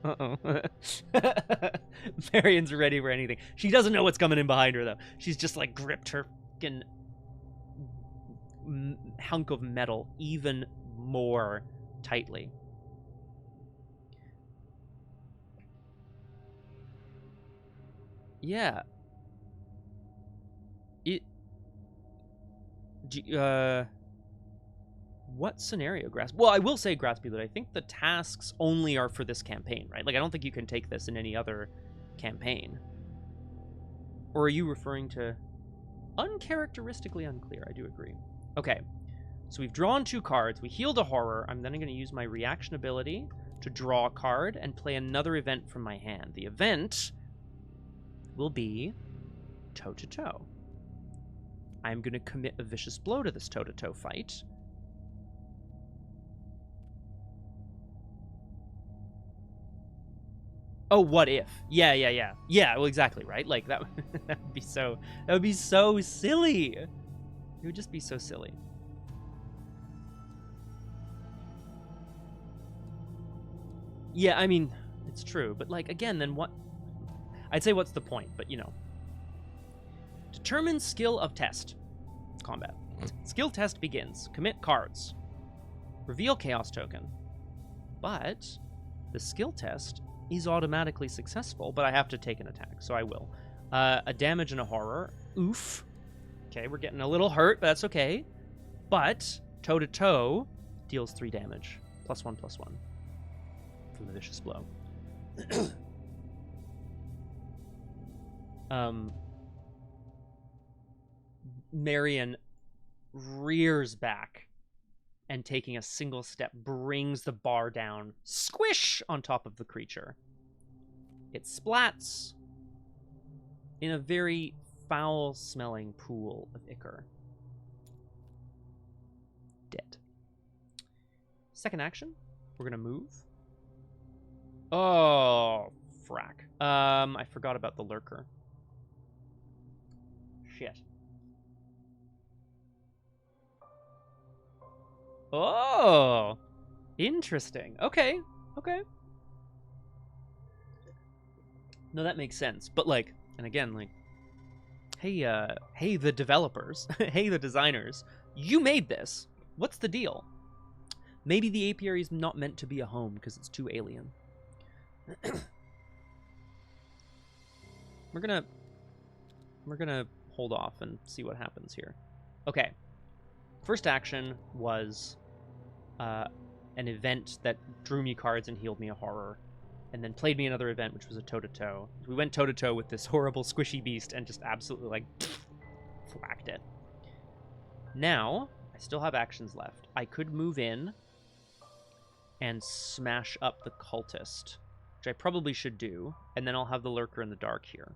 [SPEAKER 1] Uh-oh. Marion's ready for anything. She doesn't know what's coming in behind her, though. She's just, like, gripped her fucking hunk of metal even more tightly. Yeah. What scenario, Grasp? Well, I will say, Graspy, that I think the tasks only are for this campaign, right? Like, I don't think you can take this in any other campaign. Or are you referring to... Uncharacteristically unclear, I do agree. Okay, so we've drawn 2 cards. We healed a horror. I'm then going to use my reaction ability to draw a card and play another event from my hand. The event will be toe-to-toe. I'm going to commit a vicious blow to this toe-to-toe fight. Oh, what if? Yeah. Yeah, well, exactly, right? Like, that would be so silly. It would just be so silly. Yeah, I mean, it's true. But, like, again, then what? I'd say what's the point, but, you know. Determine skill of test. Combat. Skill test begins. Commit cards. Reveal chaos token. But the skill test is automatically successful, but I have to take an attack, so I will. A damage and a horror. Oof. Okay, we're getting a little hurt, but that's okay. But toe-to-toe deals 3 damage. +1/+1 from the vicious blow. Marion rears back and, taking a single step, brings the bar down, squish, on top of the creature. It splats, in a very foul-smelling pool of ichor. Dead. Second action, we're gonna move. Oh, frack. I forgot about the lurker. Shit. Oh, interesting. Okay, okay. No, that makes sense. But like, and again, like, hey, the developers, hey, the designers, you made this. What's the deal? Maybe the apiary is not meant to be a home because it's too alien. We're gonna hold off and see what happens here. Okay. First action was an event that drew me cards and healed me a horror, and then played me another event, which was a toe-to-toe. We went toe-to-toe with this horrible squishy beast and just absolutely, like, whacked it. Now, I still have actions left. I could move in and smash up the cultist, which I probably should do, and then I'll have the lurker in the dark here.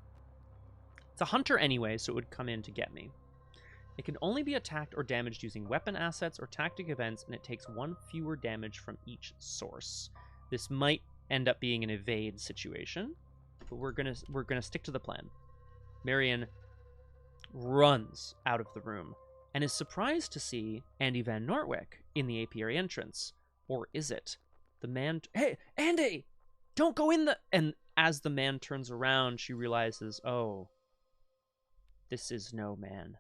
[SPEAKER 1] It's a hunter anyway, so it would come in to get me. It can only be attacked or damaged using weapon assets or tactic events, and it takes 1 fewer damage from each source. This might end up being an evade situation, but we're gonna stick to the plan. Marion runs out of the room and is surprised to see Andy Van Nortwick in the apiary entrance. Or is it the man? Hey, Andy, don't go in the... And as the man turns around, she realizes, oh, this is no man.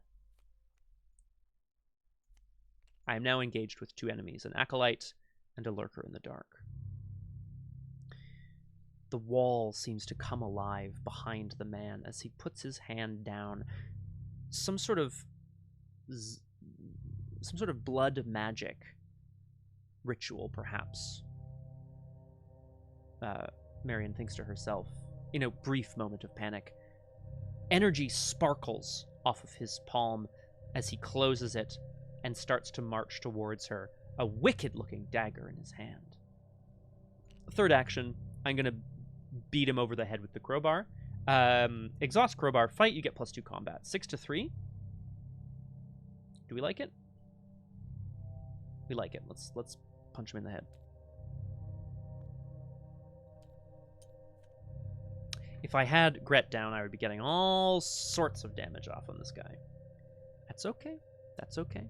[SPEAKER 1] I am now engaged with 2 enemies, an acolyte and a lurker in the dark. The wall seems to come alive behind the man as he puts his hand down. Some sort of blood magic ritual, perhaps. Marion thinks to herself in a brief moment of panic. Energy sparkles off of his palm as he closes it and starts to march towards her, a wicked-looking dagger in his hand. Third action, I'm going to beat him over the head with the crowbar. Exhaust crowbar, fight, you get +2 combat. 6 to 3. Do we like it? We like it. Let's punch him in the head. If I had Gret down, I would be getting all sorts of damage off on this guy. That's okay. That's okay.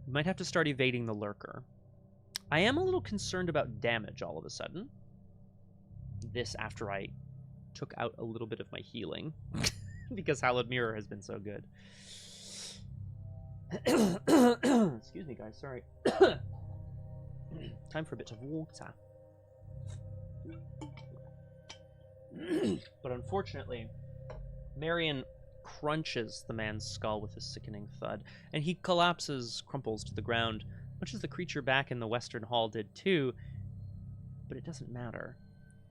[SPEAKER 1] We might have to start evading the lurker. I am a little concerned about damage all of a sudden. This after I took out a little bit of my healing. Because Hallowed Mirror has been so good. Excuse me, guys. Sorry. Time for a bit of water. But unfortunately, Marion crunches the man's skull with a sickening thud, and he collapses, crumples to the ground, much as the creature back in the Western Hall did too. But it doesn't matter.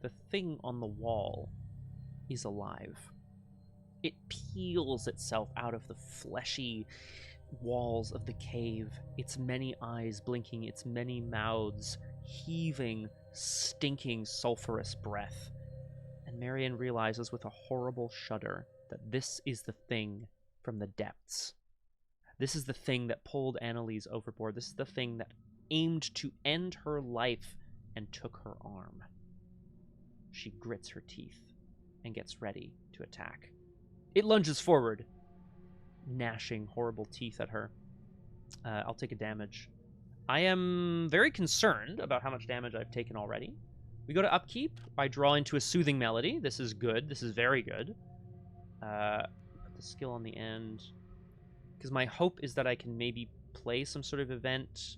[SPEAKER 1] The thing on the wall is alive. It peels itself out of the fleshy walls of the cave, its many eyes blinking, its many mouths heaving, stinking, sulphurous breath. And Marion realizes with a horrible shudder that this is the thing from the depths. This is the thing that pulled Annalise overboard. This is the thing that aimed to end her life and took her arm. She grits her teeth and gets ready to attack. It lunges forward, gnashing horrible teeth at her. I'll take a damage. I am very concerned about how much damage I've taken already. We go to upkeep. I draw into a soothing melody. This is good. This is very good. Put the skill on the end. Because my hope is that I can maybe play some sort of event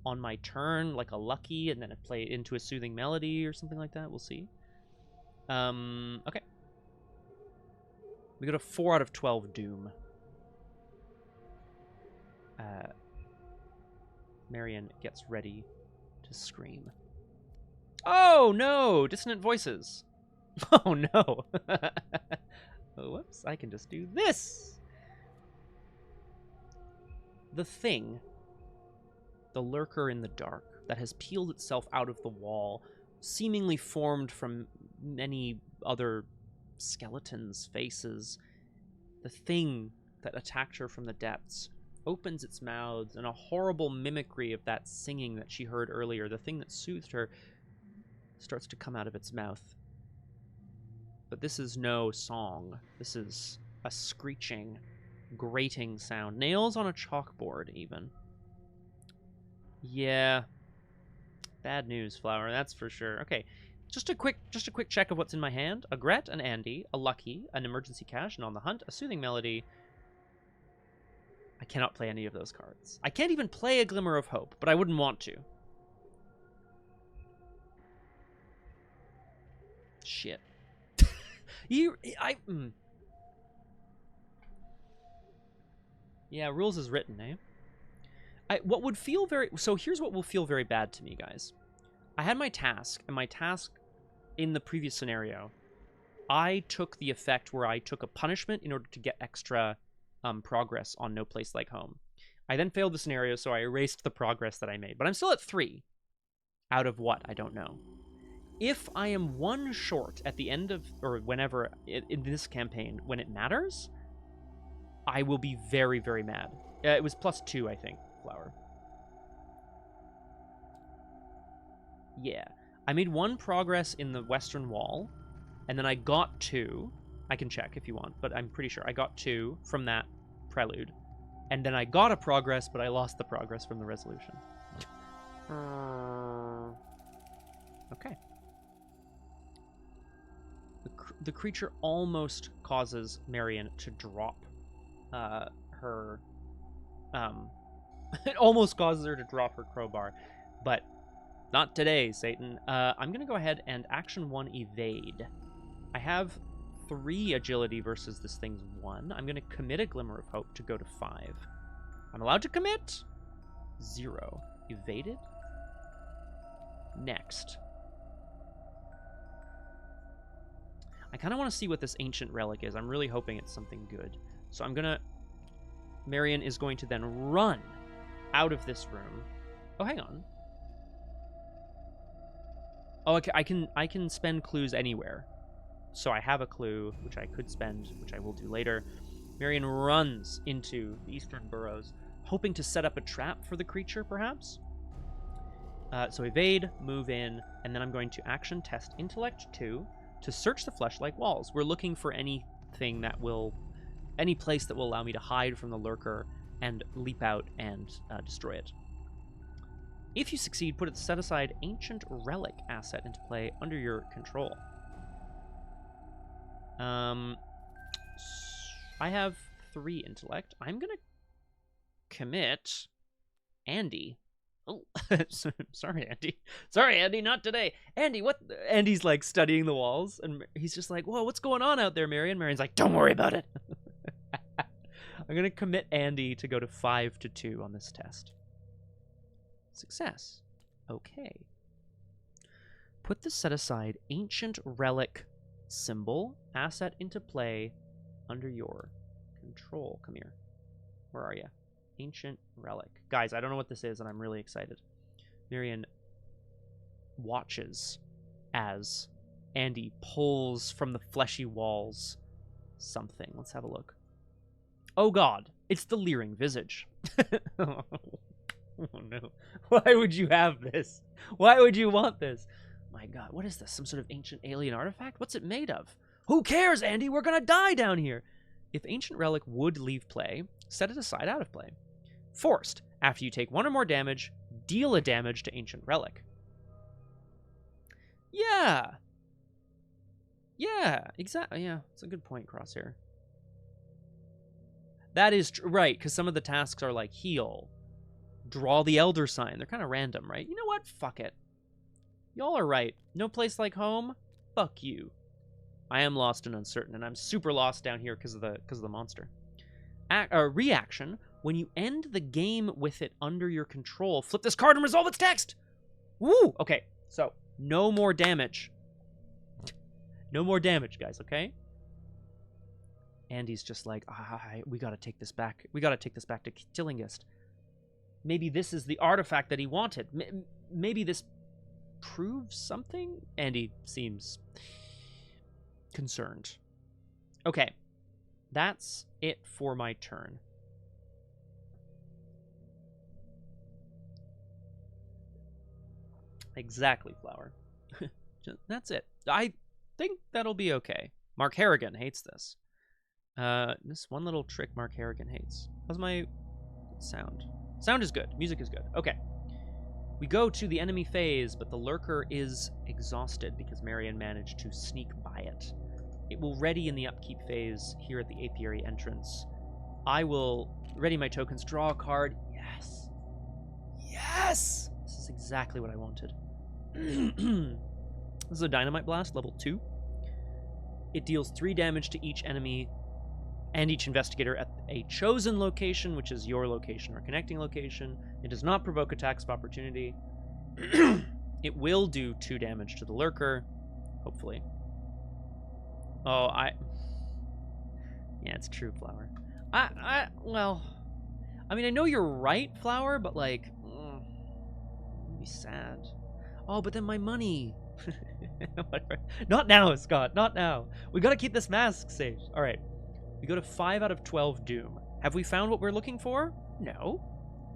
[SPEAKER 1] on my turn, like a lucky, and then I play it into a soothing melody or something like that. We'll see. Okay. We go to 4 out of 12 Doom. Marion gets ready to scream. Oh, no! Dissonant voices. Oh, no. Oh, whoops. I can just do this. The thing, the lurker in the dark, that has peeled itself out of the wall, seemingly formed from many other skeletons' faces, the thing that attacked her from the depths, opens its mouths, and a horrible mimicry of that singing that she heard earlier, the thing that soothed her, starts to come out of its mouth. But this is no song. This is a screeching, grating sound. Nails on a chalkboard, even. Yeah. Bad news, Flower, that's for sure. Okay, just a quick check of what's in my hand. A Gret, an Andy, a Lucky, an Emergency Cash, and On the Hunt, a Soothing Melody. I cannot play any of those cards. I can't even play a Glimmer of Hope, but I wouldn't want to. Shit. Yeah, rules is written, eh? So here's what will feel very bad to me, guys. I had my task, and my task in the previous scenario, I took the effect where I took a punishment in order to get extra progress on No Place Like Home. I then failed the scenario, so I erased the progress that I made. But I'm still at 3. Out of what? I don't know. If I am 1 short at the end of, or whenever, in this campaign, when it matters, I will be very, very mad. It was +2, I think, Flower. Yeah. I made 1 progress in the western wall, and then I got 2. I can check if you want, but I'm pretty sure I got 2 from that prelude. And then I got a progress, but I lost the progress from the resolution. Okay. The creature almost causes Marion to drop her... it almost causes her to drop her crowbar, but not today, Satan. I'm going to go ahead and action 1 evade. I have 3 agility versus this thing's 1. I'm going to commit a Glimmer of Hope to go to 5. I'm allowed to commit? 0. Evaded? Next. I kind of want to see what this ancient relic is. I'm really hoping it's something good. So I'm going to... Marion is going to then run out of this room. Oh, hang on. Oh, okay, I can spend clues anywhere. So I have a clue, which I could spend, which I will do later. Marion runs into the eastern burrows, hoping to set up a trap for the creature, perhaps? So evade, move in, and then I'm going to action test intellect 2 to search the flesh-like walls. We're looking for anything that will... any place that will allow me to hide from the lurker and leap out and destroy it. If you succeed, put a set-aside Ancient Relic asset into play under your control. I have 3 intellect. I'm going to commit Andy. Oh, sorry, Andy. Sorry, Andy, not today. Andy, what? Andy's, like, studying the walls, and he's just like, whoa, what's going on out there, Marion? Marion's like, don't worry about it. I'm going to commit Andy to go to 5-2 on this test. Success. Okay. Put the set-aside Ancient Relic symbol asset into play under your control. Come here. Where are you? Ancient Relic. Guys, I don't know what this is, and I'm really excited. Marion watches as Andy pulls from the fleshy walls something. Let's have a look. Oh god, it's the Leering Visage. Oh no. Why would you have this? Why would you want this? My god, what is this? Some sort of ancient alien artifact? What's it made of? Who cares, Andy? We're gonna die down here. If Ancient Relic would leave play, set it aside out of play. Forced. After you take 1 or more damage, deal a damage to Ancient Relic. Yeah. Yeah, exactly. Yeah, it's a good point, Crosshair. That is right, because some of the tasks are like heal, draw the Elder Sign. They're kind of random, right? You know what? Fuck it. Y'all are right. No Place Like Home? Fuck you. I am lost and uncertain, and I'm super lost down here because of the monster. Reaction. When you end the game with it under your control, flip this card and resolve its text! Woo! Okay, so no more damage. No more damage, guys, okay? Andy's just like, we gotta take this back. We gotta take this back to Tillingist. Maybe this is the artifact that he wanted. Maybe this proves something? Andy seems concerned. Okay. That's it for my turn. Exactly, Flower. That's it. I think that'll be okay. Mark Harrigan hates this. This one little trick Mark Harrigan hates. How's my sound? Sound is good. Music is good. Okay. We go to the enemy phase, but the lurker is exhausted because Marion managed to sneak by it. It will ready in the upkeep phase here at the apiary entrance. I will ready my tokens, draw a card. Yes. Yes! This is exactly what I wanted. This is a Dynamite Blast, level 2. It deals 3 damage to each enemy and each investigator at a chosen location, which is your location or connecting location. It does not provoke attacks of opportunity. It will do 2 damage to the lurker, hopefully. Oh, yeah, it's true, Flower. Well, I mean, I know you're right, Flower, but, like, it'd be sad. Oh, but then my money. Whatever. Not now, Scott, not now. We gotta keep this mask safe. All right. We go to 5 out of 12 Doom. Have we found what we're looking for? No.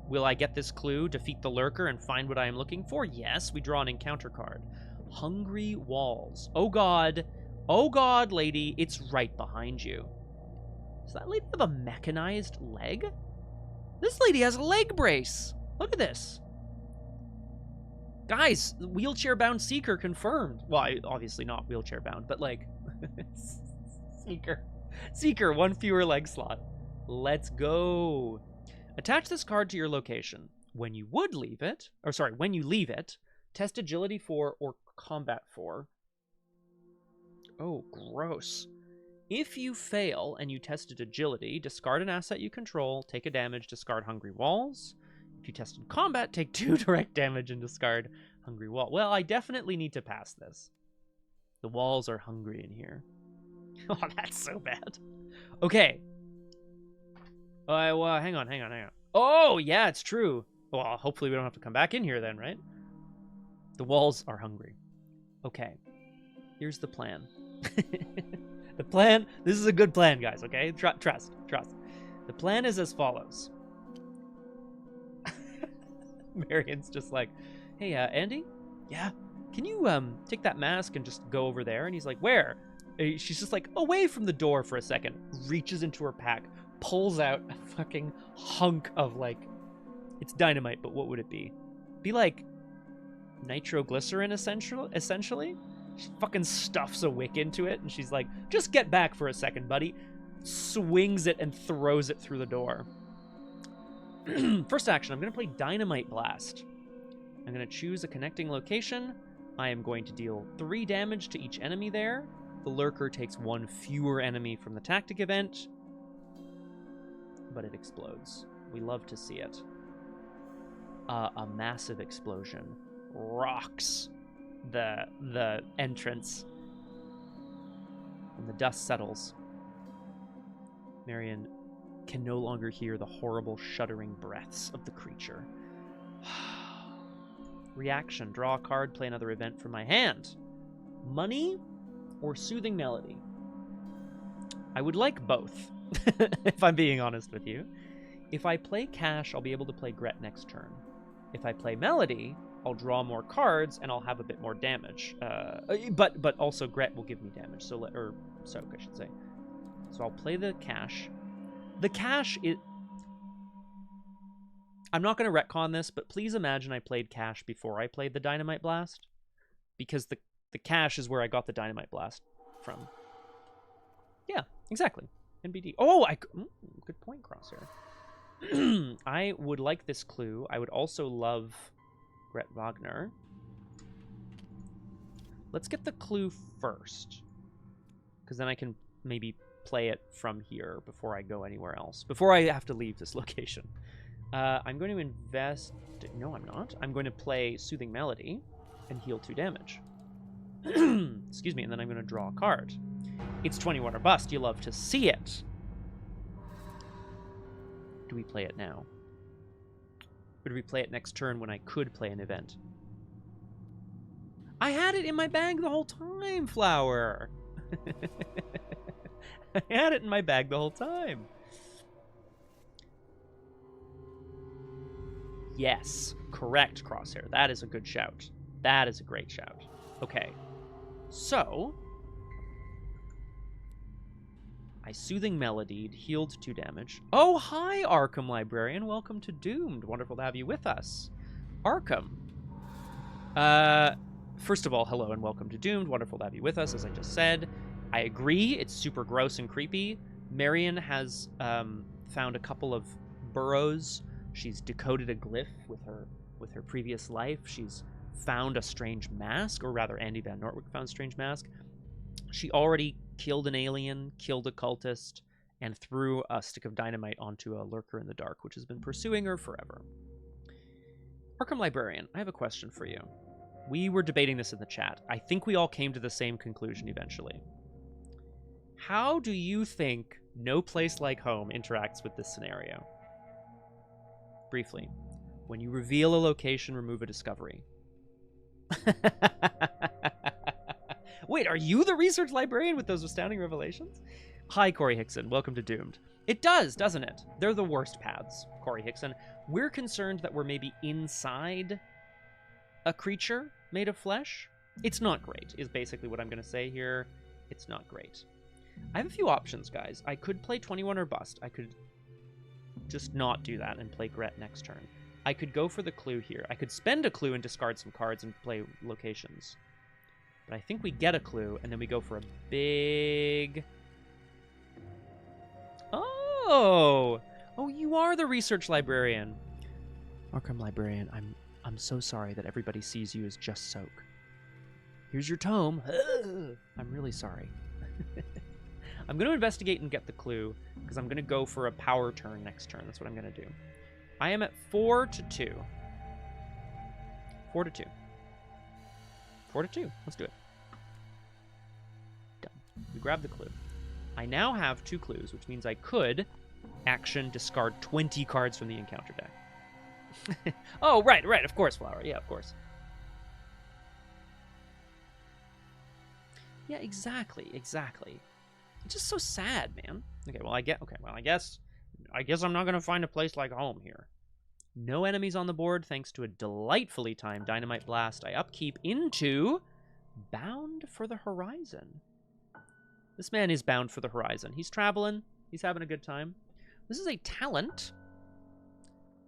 [SPEAKER 1] Will I get this clue, defeat the lurker, and find what I am looking for? Yes. We draw an encounter card. Hungry Walls. Oh, God. Oh, God, lady. It's right behind you. Does that lady have a mechanized leg? This lady has a leg brace. Look at this. Guys, wheelchair-bound Seeker confirmed. Well, obviously not wheelchair-bound, but, like, Seeker, 1 fewer leg slot. Let's go. Attach this card to your location. When you leave it, test agility 4 or combat 4. Oh, gross. If you fail and you tested agility, discard an asset you control, take a damage, discard Hungry Walls. If you tested combat, take 2 direct damage and discard Hungry Wall. Well, I definitely need to pass this. The walls are hungry in here. Oh, that's so bad. Okay. Well, hang on. Oh, yeah, it's true. Well, hopefully we don't have to come back in here then, right? The walls are hungry. Okay. Here's the plan. The plan, this is a good plan, guys, okay? Trust. The plan is as follows. Marion's just like, hey, Andy? Yeah? Can you take that mask and just go over there? And he's like, where? And she's just like, away from the door for a second. Reaches into her pack, pulls out a fucking hunk of, like, it's dynamite, but what would it be? Be like nitroglycerin, essentially? She fucking stuffs a wick into it, and she's like, just get back for a second, buddy. Swings it and throws it through the door. First action, I'm going to play Dynamite Blast. I'm going to choose a connecting location. I am going to deal 3 damage to each enemy there. The lurker takes 1 fewer enemy from the tactic event. But it explodes. We love to see it. A massive explosion rocks the entrance. And the dust settles. Marion can no longer hear the horrible shuddering breaths of the creature. Reaction. Draw a card, play another event from my hand. Money or Soothing Melody? I would like both, if I'm being honest with you. If I play cash, I'll be able to play Gret next turn. If I play Melody, I'll draw more cards and I'll have a bit more damage. But also Gret will give me damage, or Soak, I should say. So I'll play the cash. The cash is... I'm not going to retcon this, but please imagine I played cash before I played the Dynamite Blast. Because the cash is where I got the Dynamite Blast from. Yeah, exactly. NBD. Oh, good point, Crosshair. I would like this clue. I would also love Gret Wagner. Let's get the clue first. Because then I can maybe play it from here before I go anywhere else. Before I have to leave this location. I'm going to invest... No, I'm not. I'm going to play Soothing Melody and heal 2 damage. Excuse me, and then I'm going to draw a card. It's 21 or bust. You love to see it. Do we play it now? Or do we play it next turn when I could play an event? I had it in my bag the whole time, Flower! I had it in my bag the whole time. Yes, correct, Crosshair. That is a good shout. That is a great shout. Okay, so I Soothing Melodied, healed 2 damage. Oh, hi, Arkham Librarian. Welcome to Doomed. Wonderful to have you with us. Arkham. First of all, hello and welcome to Doomed. Wonderful to have you with us, as I just said. I agree, it's super gross and creepy. Marion has found a couple of burrows. She's decoded a glyph with her previous life. She's found a strange mask, or rather Andy Van Nortwick found a strange mask. She already killed an alien, killed a cultist, and threw a stick of dynamite onto a lurker in the dark, which has been pursuing her forever. Arkham Librarian, I have a question for you. We were debating this in the chat. I think we all came to the same conclusion eventually. How do you think No Place Like Home interacts with this scenario? Briefly. When you reveal a location, remove a discovery. Wait, are you the research librarian with those astounding revelations? Hi, Corey Hickson. Welcome to Doomed. It does, doesn't it? They're the worst paths, Corey Hickson. We're concerned that we're maybe inside a creature made of flesh. It's not great, is basically what I'm going to say here. It's not great. I have a few options, guys. I could play 21 or Bust. I could just not do that and play Gret next turn. I could go for the clue here. I could spend a clue and discard some cards and play locations. But I think we get a clue, and then we go for a big... Oh! Oh, you are the research librarian. Arkham Librarian, I'm so sorry that everybody sees you as just Soak. Here's your tome. I'm really sorry. I'm going to investigate and get the clue, because I'm going to go for a power turn next turn. That's what I'm going to do. I am at 4-2. 4-2. 4-2. Let's do it. Done. We grab the clue. I now have 2 clues, which means I could action discard 20 cards from the encounter deck. Oh, right, of course, Flower. Yeah, of course. Yeah, exactly. It's just so sad, man. Okay, well, I guess I'm not gonna find a place like home here. No enemies on the board, thanks to a delightfully timed Dynamite Blast. I upkeep into Bound for the Horizon. This man is bound for the horizon. He's traveling. He's having a good time. This is a talent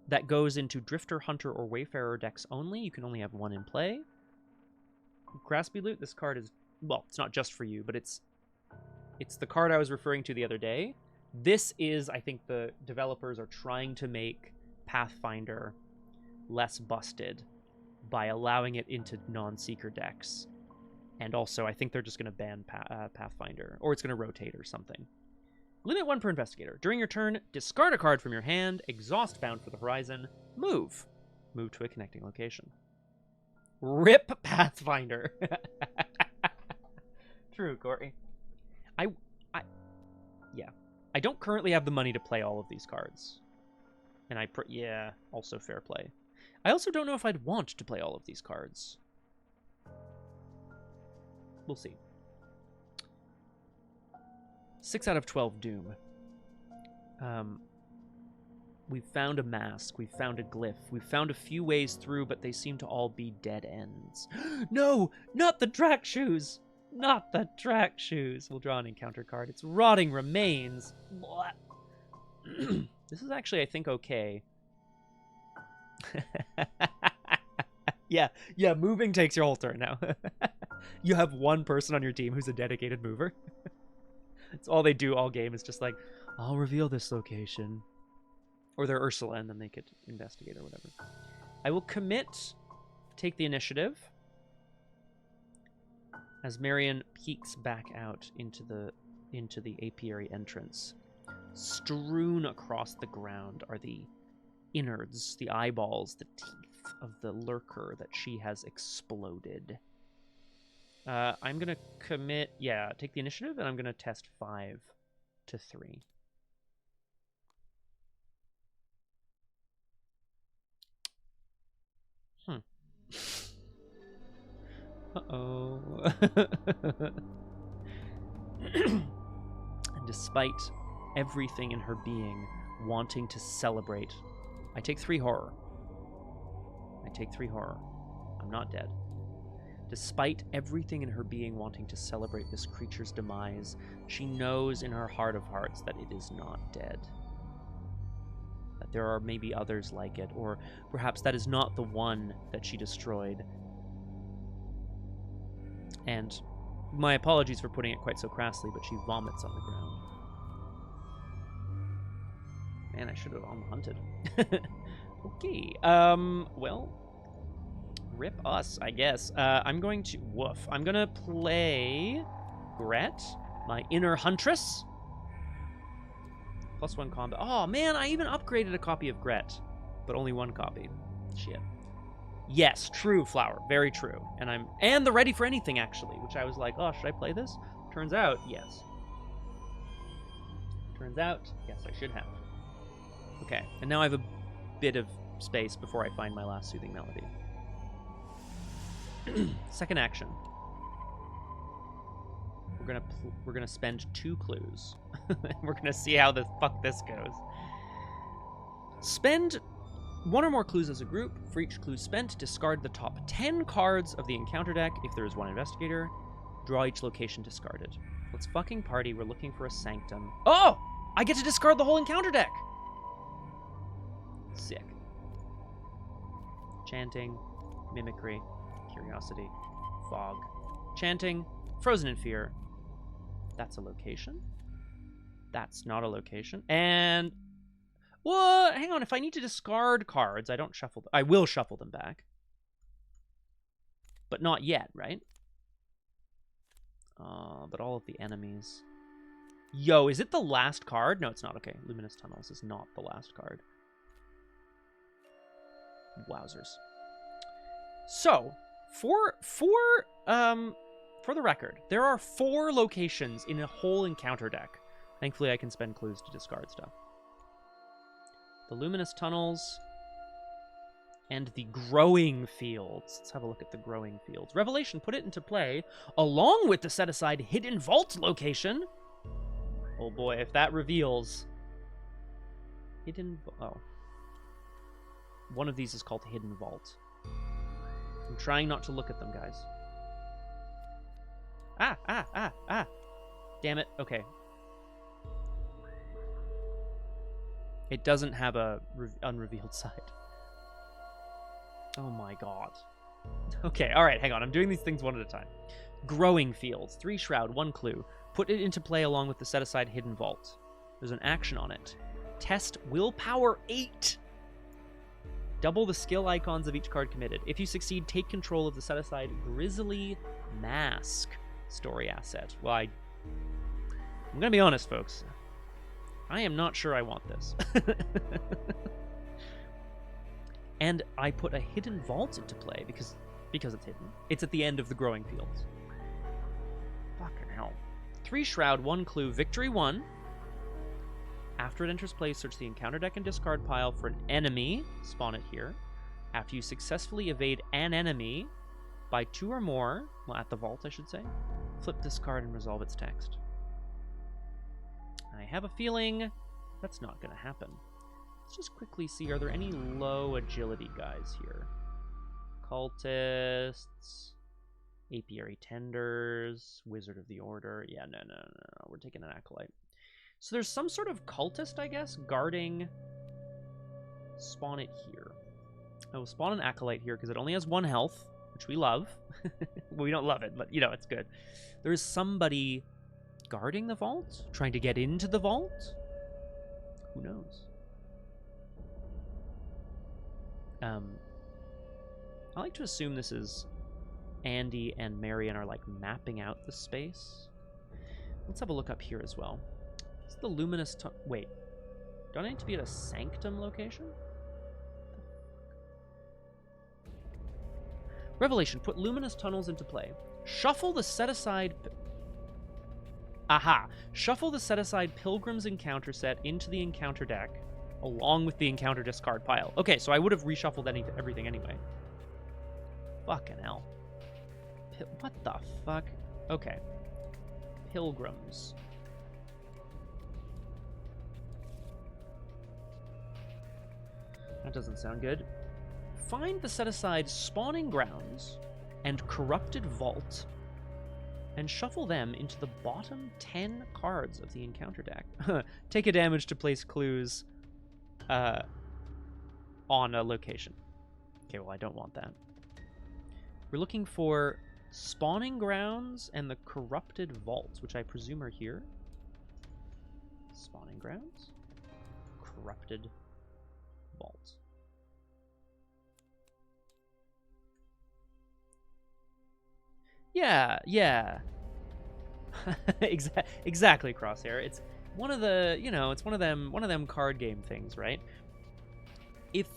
[SPEAKER 1] that goes into Drifter, Hunter, or Wayfarer decks only. You can only have 1 in play. Graspy Loot, this card is... Well, it's not just for you, but it's the card I was referring to the other day. This is, I think, the developers are trying to make Pathfinder less busted by allowing it into non-seeker decks. And also, I think they're just going to ban Pathfinder, or it's going to rotate or something. Limit 1 per investigator. During your turn, discard a card from your hand, exhaust Bound for the Horizon, move. Move to a connecting location. RIP Pathfinder. True, Corey. Yeah. I don't currently have the money to play all of these cards. And yeah, also fair play. I also don't know if I'd want to play all of these cards. We'll see. 6 out of 12 Doom. We've found a mask. We've found a glyph. We've found a few ways through, but they seem to all be dead ends. No! Not the track shoes! Not the track shoes! We'll draw an encounter card. It's Rotting Remains. This is actually, I think, okay. Yeah, moving takes your whole turn now. You have 1 person on your team who's a dedicated mover. It's all they do all game is just like, I'll reveal this location. Or they're Ursula, and then they could investigate or whatever. I will commit, take the initiative, as Marion peeks back out into the apiary entrance. Strewn across the ground are the innards, the eyeballs, the teeth of the lurker that she has exploded. I'm going to commit, take the initiative, and I'm going to test 5 to 3. Uh-oh. despite everything in her being wanting to celebrate. I take 3 horror. I take 3 horror. I'm not dead. Despite everything in her being wanting to celebrate this creature's demise, she knows in her heart of hearts that it is not dead. That there are maybe others like it, or perhaps that is not the one that she destroyed. And my apologies for putting it quite so crassly, but she vomits on the ground. Man, I should have hunted. Okay, well, rip us, I guess. I'm going to, I'm gonna play Gret, my inner huntress. +1 combat. Oh, man, I even upgraded a copy of Gret, but only 1 copy. Shit. Yes, true, Flower. Very true. And the Ready for Anything, actually, which I was like, oh, should I play this? Turns out, yes. Turns out, yes, I should have. Okay, and now I have a bit of space before I find my last soothing melody. Second action. We're gonna spend 2 clues. We're gonna see how the fuck this goes. Spend 1 or more clues as a group. For each clue spent, discard the top 10 cards of the encounter deck if there is 1 investigator. Draw each location discarded. Let's fucking party. We're looking for a sanctum. Oh! I get to discard the whole encounter deck! Sick. Chanting, mimicry, curiosity, fog. Chanting, frozen in fear. That's a location. That's not a location. And... well, hang on. If I need to discard cards, I don't shuffle them. I will shuffle them back. But not yet, right? But all of the enemies. Yo, is it the last card? No, it's not. Okay, Luminous Tunnels is not the last card. Wowzers. So, for the record, there are 4 locations in a whole encounter deck. Thankfully, I can spend clues to discard stuff. The Luminous Tunnels and the Growing Fields. Let's have a look at the Growing Fields. Revelation, put it into play along with the set-aside Hidden Vault location. Oh boy, if that reveals... Oh. One of these is called Hidden Vault. I'm trying not to look at them, guys. Ah! Damn it. Okay. It doesn't have a unrevealed side. Oh my god. Okay, alright, hang on. I'm doing these things one at a time. Growing Fields. 3 Shroud, 1 clue. Put it into play along with the set-aside Hidden Vault. There's an action on it. Test Willpower 8. Double the skill icons of each card committed. If you succeed, take control of the set-aside Grisly Mask story asset. Well, I'm gonna be honest, folks. I am not sure I want this. And I put a Hidden Vault into play because it's hidden. It's at the end of the Growing Fields. Fucking hell. 3 Shroud, 1 clue, Victory 1. After it enters play, search the encounter deck and discard pile for an enemy. Spawn it here. After you successfully evade an enemy by 2 or more, well, at the vault, I should say, flip this card and resolve its text. I have a feeling that's not going to happen. Let's just quickly see, are there any low agility guys here? Cultists, Apiary Tenders, Wizard of the Order. Yeah, no. We're taking an Acolyte. So there's some sort of cultist, I guess, guarding... Spawn it here. I will spawn an Acolyte here because it only has 1 health, which we love. Well, we don't love it, but, you know, it's good. There's somebody guarding the vault? Trying to get into the vault? Who knows? I like to assume this is Andy and Marion are, like, mapping out the space. Let's have a look up here as well. It's the Luminous wait. Don't I need to be at a Sanctum location? Revelation. Put Luminous Tunnels into play. Shuffle the set-aside... Aha! Shuffle the set-aside Pilgrim's Encounter set into the encounter deck, along with the encounter discard pile. Okay, so I would have reshuffled everything anyway. Fucking hell. What the fuck? Okay. Pilgrims. That doesn't sound good. Find the set-aside spawning grounds and corrupted vault and shuffle them into the bottom 10 cards of the encounter deck. Take a damage to place clues on a location. Okay, well, I don't want that. We're looking for spawning grounds and the corrupted vaults, which I presume are here. Spawning grounds, corrupted vault. Yeah. Exactly, Crosshair. It's one of the, it's one of them card game things, right? If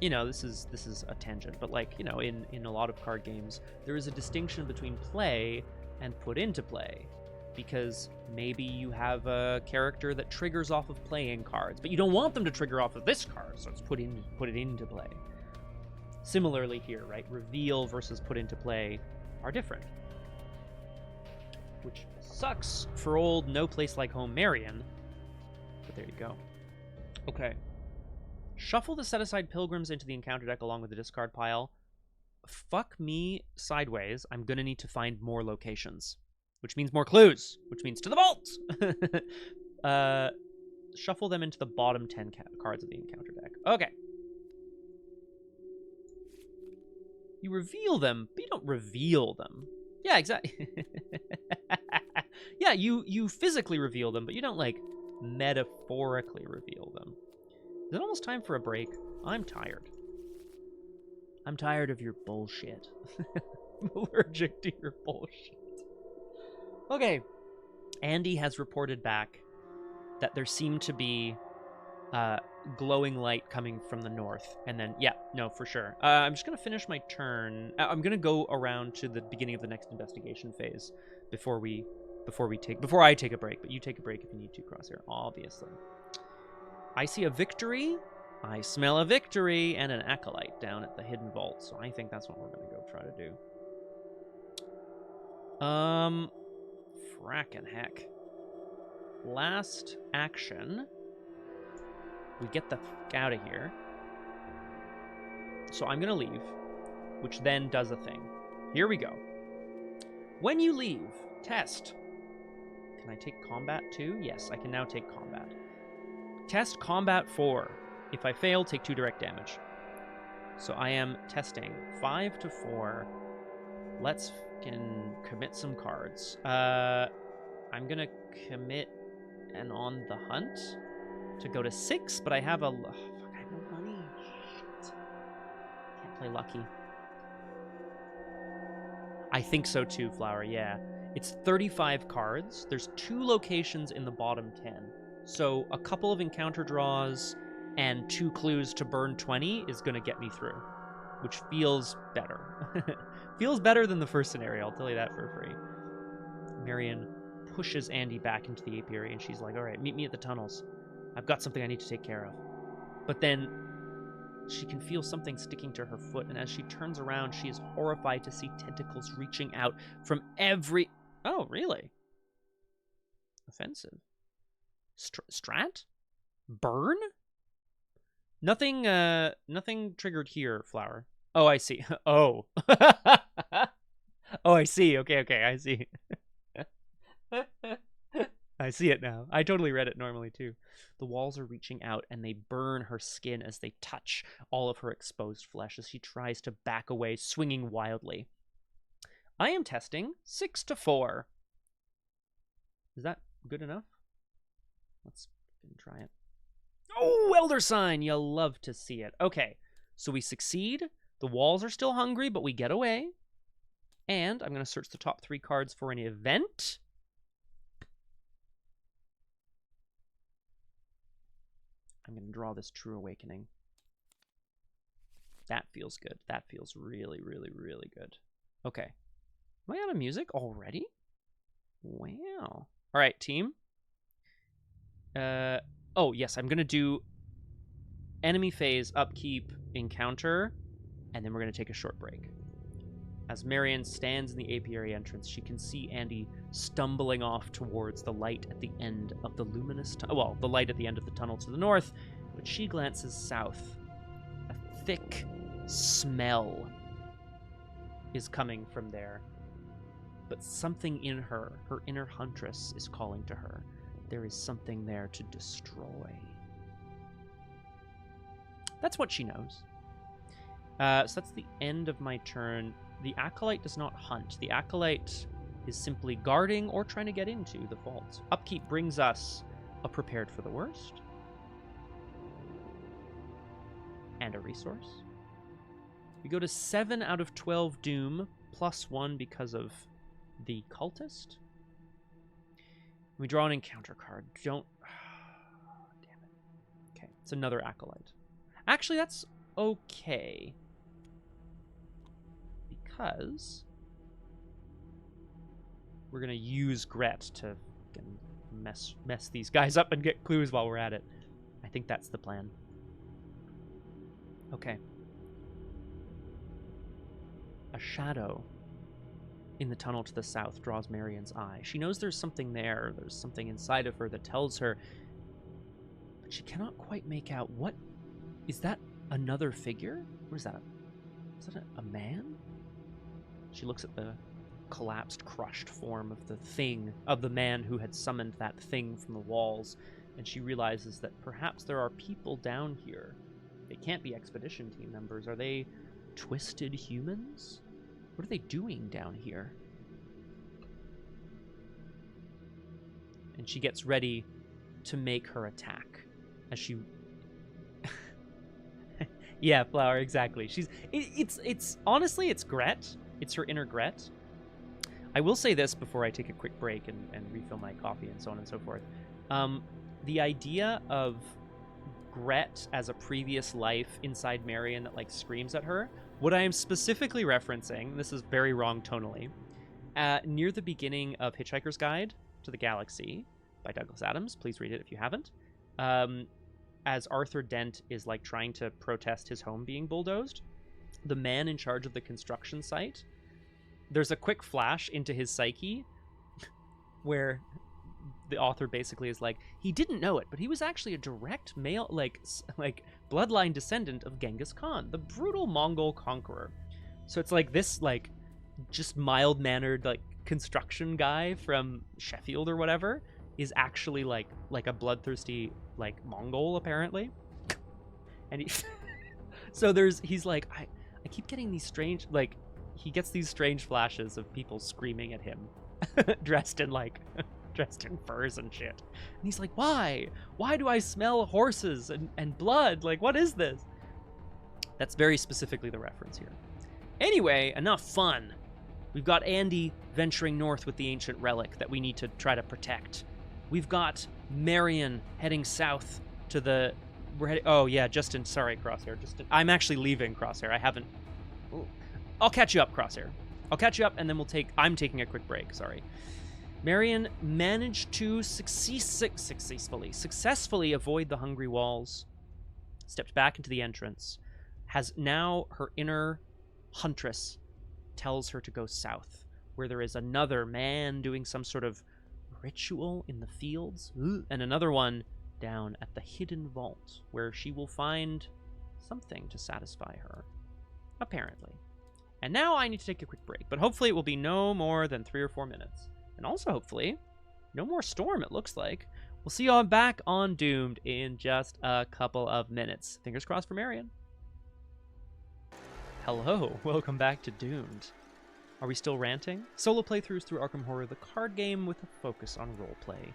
[SPEAKER 1] this is a tangent, but like, in a lot of card games, there is a distinction between play and put into play, because maybe you have a character that triggers off of playing cards, but you don't want them to trigger off of this card, so it's put it into play. Similarly here, right? Reveal versus put into play are different, which sucks for old no place like home Marion, but there you go. Okay. Shuffle the set-aside pilgrims into the encounter deck along with the discard pile. Fuck me sideways. I'm going to need to find more locations, which means more clues, which means to the vault. Shuffle them into the bottom 10 cards of the encounter deck. Okay. You reveal them, but you don't reveal them. Yeah, exactly. Yeah, you physically reveal them, but you don't, like, metaphorically reveal them. Is it almost time for a break? I'm tired. I'm tired of your bullshit. I'm allergic to your bullshit. Okay. Andy has reported back that there seemed to be glowing light coming from the north. And then, yeah, no, for sure. I'm just going to finish my turn. I'm going to go around to the beginning of the next investigation phase before I take a break. But you take a break if you need to, Crosshair, obviously. I see a victory, I smell a victory, and an acolyte down at the hidden vault, so I think that's what we're going to go try to do. Frackin' heck. Last action, we get the fuck out of here. So I'm going to leave, which then does a thing. Here we go. When you leave, test. Can I take combat too? Yes, I can now take combat. Test combat 4. If I fail, take 2 direct damage. So I am testing 5 to 4. Let's fucking commit some cards. I'm gonna commit an on the hunt to go to 6, but I have a... Fuck, I have no money. Shit. Can't play lucky. I think so too, Flower, yeah. It's 35 cards. There's 2 locations in the bottom 10. So a couple of encounter draws and 2 clues to burn 20 is going to get me through, which feels better. Feels better than the first scenario, I'll tell you that for free. Marion pushes Andy back into the apiary, and she's like, all right, meet me at the tunnels. I've got something I need to take care of. But then she can feel something sticking to her foot, and as she turns around, she is horrified to see tentacles reaching out from every... Oh, really? Offensive. Strat? Burn? Nothing triggered here, Flower. Oh, I see. Oh. Oh, I see. Okay, I see. I see it now. I totally read it normally, too. The walls are reaching out, and they burn her skin as they touch all of her exposed flesh as she tries to back away, swinging wildly. I am testing 6 to 4. Is that good enough? Let's try it. Oh, Elder Sign! You'll love to see it. Okay, so we succeed. The walls are still hungry, but we get away. And I'm going to search the top 3 cards for an event. I'm going to draw this True Awakening. That feels good. That feels really, really, really good. Okay. Am I out of music already? Wow. All right, team. Oh, yes, I'm going to do enemy phase, upkeep, encounter, and then we're going to take a short break. As Marion stands in the apiary entrance, she can see Andy stumbling off towards the light at the end of the luminous... the light at the end of the tunnel to the north, but she glances south thick smell is coming from there. But something in her inner huntress, is calling to her. There is something there to destroy. That's what she knows. So that's the end of my turn. The Acolyte does not hunt. The Acolyte is simply guarding or trying to get into the vault. Upkeep brings us a prepared for the worst. And a resource. We go to 7 out of 12 doom, +1 because of the cultist. We draw an encounter card. Don't... damn it. Okay, it's another Acolyte. Actually, that's okay. Because we're going to use Gret to mess these guys up and get clues while we're at it. I think that's the plan. Okay. A shadow in the tunnel to the south draws Marion's eye. She knows there's something there. There's something inside of her that tells her, but she cannot quite make out what... Is that another figure? What is that? Is that a man? She looks at the collapsed, crushed form of the thing, of the man who had summoned that thing from the walls, and she realizes that perhaps there are people down here. They can't be expedition team members. Are they twisted humans? What are they doing down here? And she gets ready to make her attack as she... Yeah, Flower, exactly. It's honestly, it's Gret. It's her inner Gret. I will say this before I take a quick break and refill my coffee and so on and so forth. The idea of Gret as a previous life inside Marion that like screams at her, what I am specifically referencing, this is very wrong tonally, near the beginning of Hitchhiker's Guide to the Galaxy by Douglas Adams, please read it if you haven't, as Arthur Dent is like trying to protest his home being bulldozed, the man in charge of the construction site, there's a quick flash into his psyche where the author basically is like, he didn't know it, but he was actually a direct male, like bloodline descendant of Genghis Khan, the brutal Mongol conqueror. So it's like this, like, just mild-mannered, like, construction guy from Sheffield or whatever is actually like a bloodthirsty, like, Mongol, apparently. And he... So he's like, I keep getting these strange, like, he gets these strange flashes of people screaming at him, dressed in furs and shit. And he's like, why? Why do I smell horses and blood? Like, what is this? That's very specifically the reference here. Anyway, enough fun. We've got Andy venturing north with the ancient relic that we need to try to protect. We've got Marion heading south to the... Oh, yeah, Justin. Sorry, Crosshair. Justin. I'm actually leaving, Crosshair. I haven't... Ooh. I'll catch you up, Crosshair. I'll catch you up, and then I'm taking a quick break. Sorry. Marion managed to successfully avoid the hungry walls, stepped back into the entrance, has now her inner huntress tells her to go south, where there is another man doing some sort of ritual in the fields, and another one down at the hidden vault, where she will find something to satisfy her, apparently. And now I need to take a quick break, but hopefully it will be no more than 3 or 4 minutes. And also, hopefully, no more storm, it looks like. We'll see you all back on Doomed in just a couple of minutes. Fingers crossed for Marion. Hello, welcome back to Doomed. Are we still ranting? Solo playthroughs through Arkham Horror, the card game with a focus on roleplay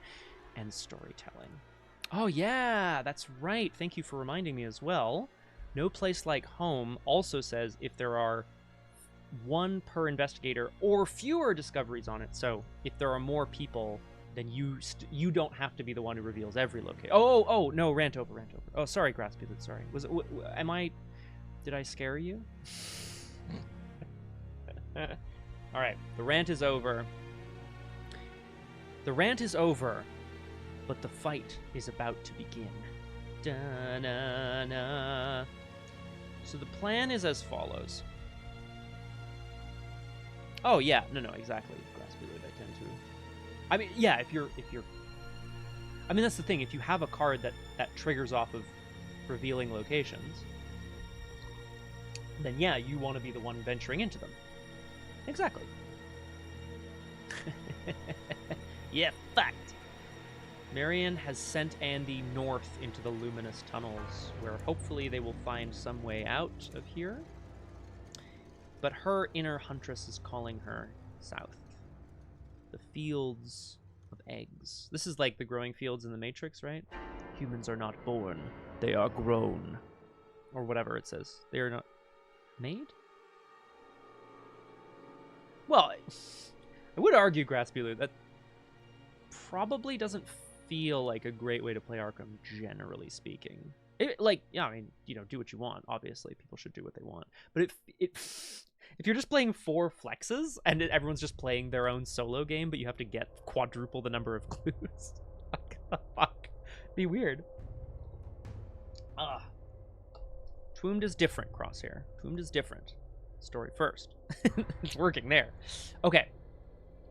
[SPEAKER 1] and storytelling. Oh yeah, that's right. Thank you for reminding me as well. No Place Like Home also says if there are 1 per investigator or fewer discoveries on it. So if there are more people, then you don't have to be the one who reveals every location. Oh no, rant over. Oh, sorry, Grassbeard. Sorry. Did I scare you? All right, the rant is over. The rant is over, but the fight is about to begin. Da-na-na. So the plan is as follows. Oh yeah, no, exactly. Grassbeard, I tend to. I mean, yeah, if you're. I mean, that's the thing. If you have a card that triggers off of revealing locations, then yeah, you want to be the one venturing into them. Exactly. Yeah, fact. Marion has sent Andy north into the luminous tunnels, where hopefully they will find some way out of here. But her inner huntress is calling her south. The fields of eggs. This is like the growing fields in the Matrix, right? Humans are not born, they are grown. Or whatever it says. They are not made? Well, I would argue, Graspieler, that probably doesn't feel like a great way to play Arkham, generally speaking. Yeah, I mean, do what you want. Obviously, people should do what they want. But if you're just playing 4 flexes and everyone's just playing their own solo game, but you have to get quadruple the number of clues, fuck, be weird. Twombed is different, Crosshair. Twombed is different. Story first. It's working there. Okay,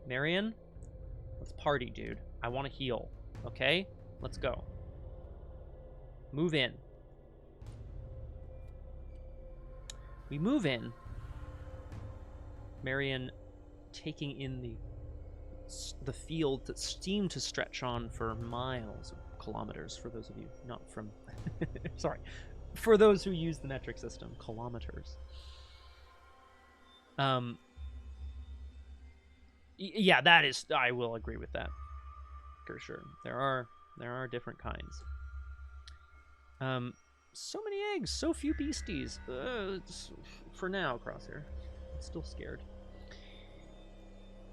[SPEAKER 1] Marion, let's party, dude. I want to heal. Okay? Let's go. Move in. We move in. Marion taking in the field that seemed to stretch on for miles, or kilometers, for those of you not from... Sorry. For those who use the metric system, kilometers. Yeah, that is... I will agree with that. For sure. There are different kinds. So many eggs, so few beasties. For now, Crosshair. I'm still scared.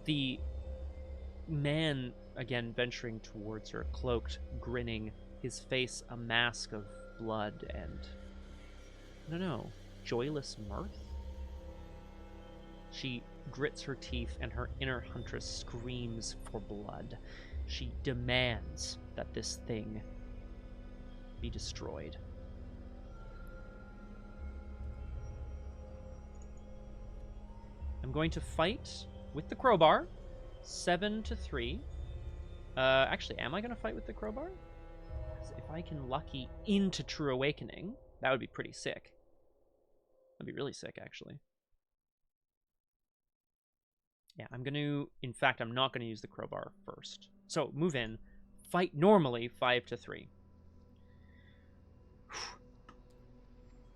[SPEAKER 1] The man, again, venturing towards her, cloaked, grinning, his face a mask of blood and, I don't know, joyless mirth? She grits her teeth and her inner huntress screams for blood. She demands that this thing be destroyed. I'm going to fight with the crowbar, 7-3. Actually, am I going to fight with the crowbar? If I can lucky into True Awakening, that would be pretty sick. That'd be really sick, actually. Yeah, I'm going to... In fact, I'm not going to use the crowbar first. So, move in. Fight normally, 5-3.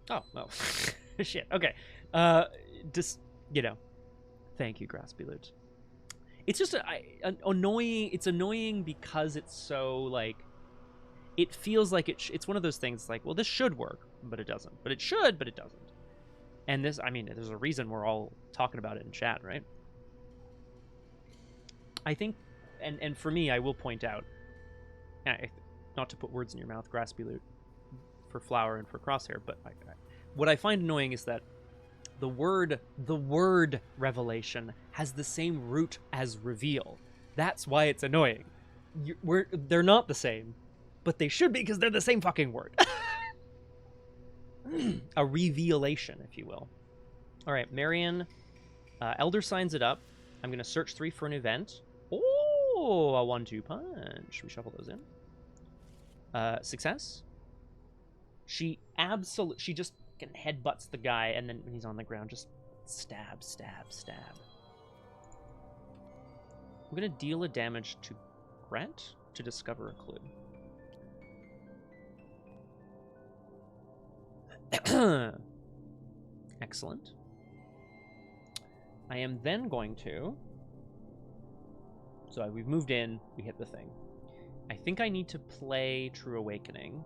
[SPEAKER 1] Oh, well. Shit, okay. Just, thank you, Graspielut. It's just annoying. It's annoying because it's so, like... It feels like it's one of those things like, well, this should work, but it doesn't. But it should, but it doesn't. And this, I mean, there's a reason we're all talking about it in chat, right? I think, and for me, I will point out, not to put words in your mouth, Graspielut, for Flower and for Crosshair, but what I find annoying is that the word revelation has the same root as reveal. That's why it's annoying. They're not the same, but they should be because they're the same fucking word. A revelation, if you will. All right, Marion, Elder signs it up. I'm going to search 3 for an event. Oh, a 1-2 punch. We shuffle those in. Success. She just headbutts the guy, and then when he's on the ground, just stab, stab, stab. I'm going to deal a damage to Brent to discover a clue. Excellent. I am then going to... So we've moved in, we hit the thing. I think I need to play True Awakening.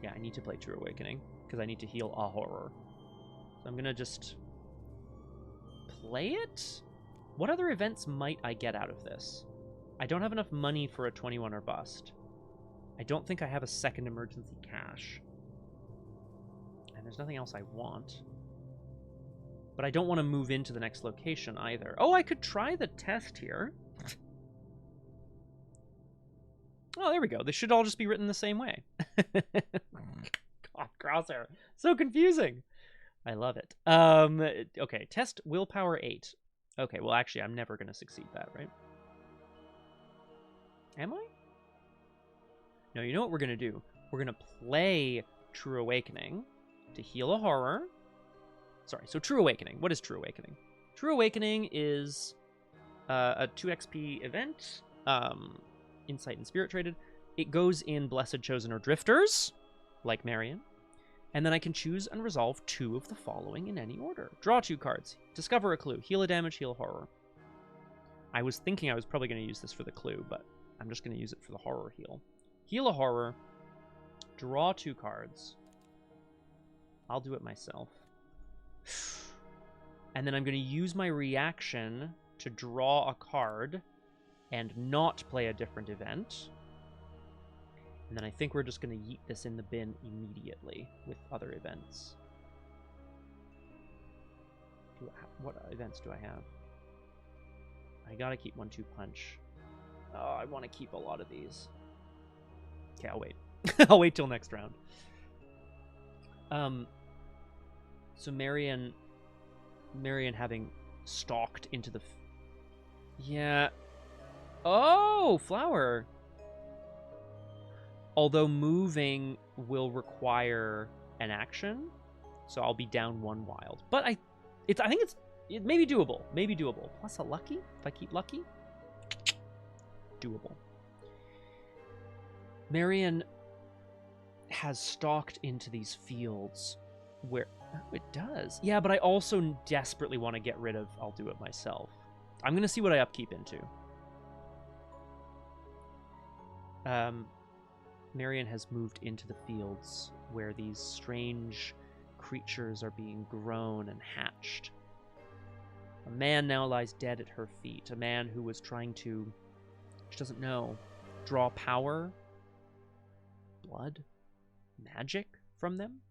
[SPEAKER 1] Yeah, I need to play True Awakening, because I need to heal a horror. So I'm going to just play it? What other events might I get out of this? I don't have enough money for a 21 or bust. I don't think I have a second emergency cash. And there's nothing else I want. But I don't want to move into the next location either. Oh, I could try the test here. Oh, there we go. They should all just be written the same way. God, Crosshair. So confusing. I love it. Okay, test willpower 8. Okay, well, actually, I'm never going to succeed that, right? Am I? No, you know what we're going to do? We're going to play True Awakening to heal a horror. Sorry, so True Awakening. What is True Awakening? True Awakening is a 2 XP event, Insight and Spirit traded. It goes in Blessed, Chosen, or Drifters, like Marion. And then I can choose and resolve 2 of the following in any order. Draw 2 cards. Discover a clue. Heal a damage, heal a horror. I was thinking I was probably going to use this for the clue, but I'm just going to use it for the horror heal. Heal a horror. Draw 2 cards. I'll do it myself. And then I'm going to use my reaction to draw a card and not play a different event. And then I think we're just going to yeet this in the bin immediately with other events. What events do I have? I gotta keep 1-2 punch. Oh, I want to keep a lot of these. Okay, I'll wait. I'll wait till next round. So Marion having stalked into the... Yeah. Oh, flower. Although moving will require an action, so I'll be down 1 wild. But I think it may be doable. Maybe doable. Plus a lucky, if I keep lucky. Doable. Marion has stalked into these fields where... Oh, it does. Yeah, but I also desperately want to get rid of I'll do it myself. I'm going to see what I upkeep into. Marion has moved into the fields where these strange creatures are being grown and hatched. A man now lies dead at her feet. A man who was trying to, she doesn't know, draw power, blood, magic from them.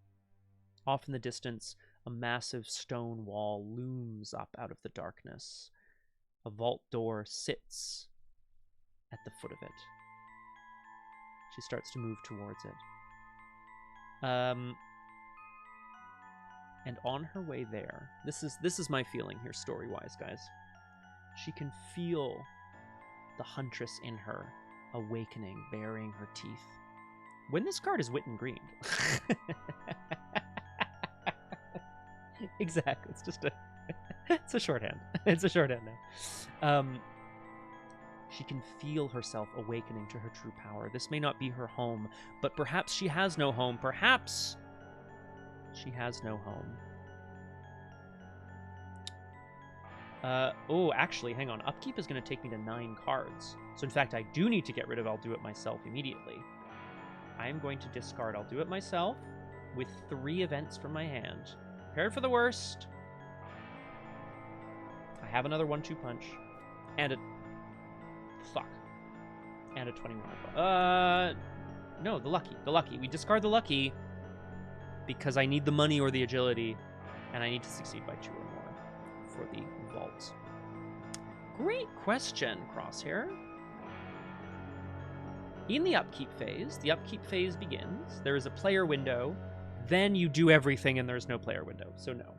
[SPEAKER 1] Off in the distance, a massive stone wall looms up out of the darkness. A vault door sits at the foot of it. She starts to move towards it. And on her way there, this is my feeling here story-wise, guys. She can feel the huntress in her awakening, baring her teeth. When this card is Witten green. Exactly. It's just it's a shorthand. It's a shorthand now. She can feel herself awakening to her true power. This may not be her home, but perhaps she has no home. Perhaps she has no home. Oh, actually, hang on. Upkeep is going to take me to 9 cards. So, in fact, I do need to get rid of I'll do it myself immediately. I am going to discard I'll do it myself with 3 events from my hand. Prepared for the worst. I have another 1-2 punch. And a... Fuck. And a 21. No, the lucky. The lucky. We discard the lucky because I need the money or the agility, and I need to succeed by 2 or more for the vault. Great question, Crosshair. In the upkeep phase begins. There is a player window. Then you do everything, and there's no player window. So no.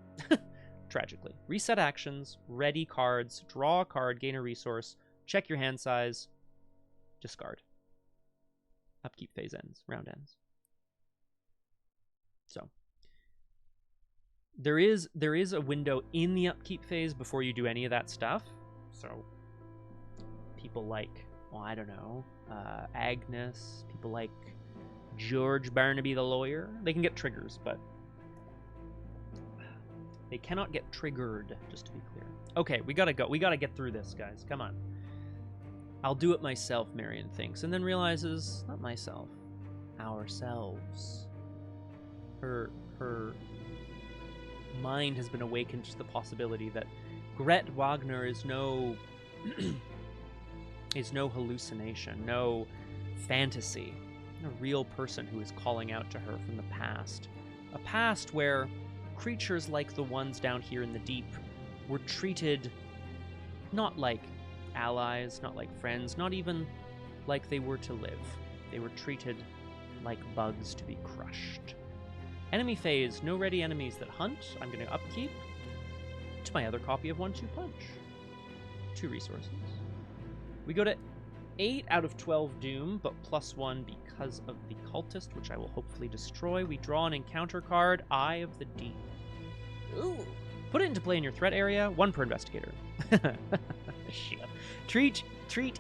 [SPEAKER 1] Tragically. Reset actions, ready cards, draw a card, gain a resource, check your hand size, discard. Upkeep phase ends. Round ends. So there is a window in the upkeep phase before you do any of that stuff. So people like, well, I don't know, Agnes, people like George Barnaby the lawyer, they can get triggers, but they cannot get triggered, just to be clear. Okay, we gotta go. We gotta get through this, guys. Come on. I'll do it myself, Marion thinks, and then realizes, not myself, ourselves. Her mind has been awakened to the possibility that Gret Wagner is no hallucination, no fantasy, a real person who is calling out to her from the past. A past where creatures like the ones down here in the deep were treated not like allies, not like friends, not even like they were to live. They were treated like bugs to be crushed. Enemy phase, no ready enemies that hunt. I'm going to upkeep to my other copy of 1-2 punch. 2 resources. We go to 8 out of 12 doom, but +1 because of the cultist, which I will hopefully destroy. We draw an encounter card, Eye of the Deep. Ooh. Put it into play in your threat area, 1 per investigator. Shit. Treat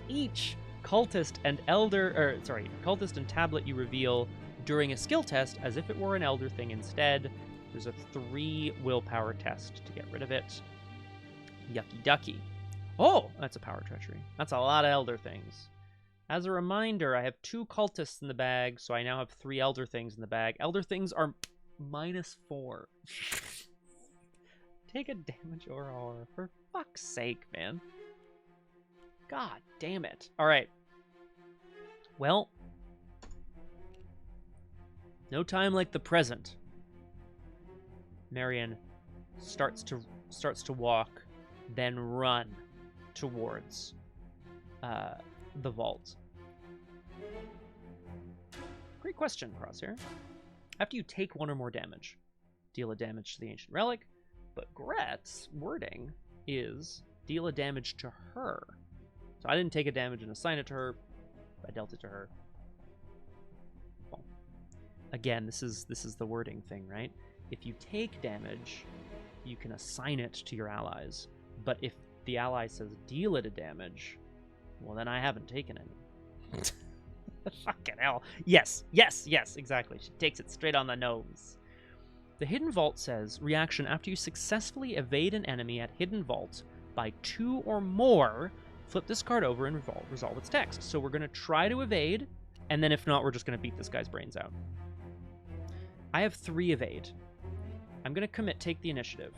[SPEAKER 1] each cultist and cultist and tablet you reveal during a skill test as if it were an elder thing instead. There's a 3 willpower test to get rid of it. Yucky ducky. Oh, that's a power treachery. That's a lot of elder things. As a reminder, I have 2 cultists in the bag, so I now have 3 elder things in the bag. Elder things are -4. Take a damage or horror. For fuck's sake, man. God damn it. Alright. Well. No time like the present. Marion starts to walk, then run towards the vault. Great question, Crosshair. After you take 1 or more damage, deal a damage to the ancient relic, but Gret's wording is deal a damage to her. So I didn't take a damage and assign it to her. I dealt it to her. Well, again, this is the wording thing, right? If you take damage, you can assign it to your allies. But if the ally says deal it a damage, well, then I haven't taken any. Fucking hell. Yes, exactly. She takes it straight on the nose. The Hidden Vault says, reaction after you successfully evade an enemy at Hidden Vault by 2 or more, flip this card over and resolve its text. So we're going to try to evade, and then if not, we're just going to beat this guy's brains out. I have 3 evade. I'm going to commit take the initiative.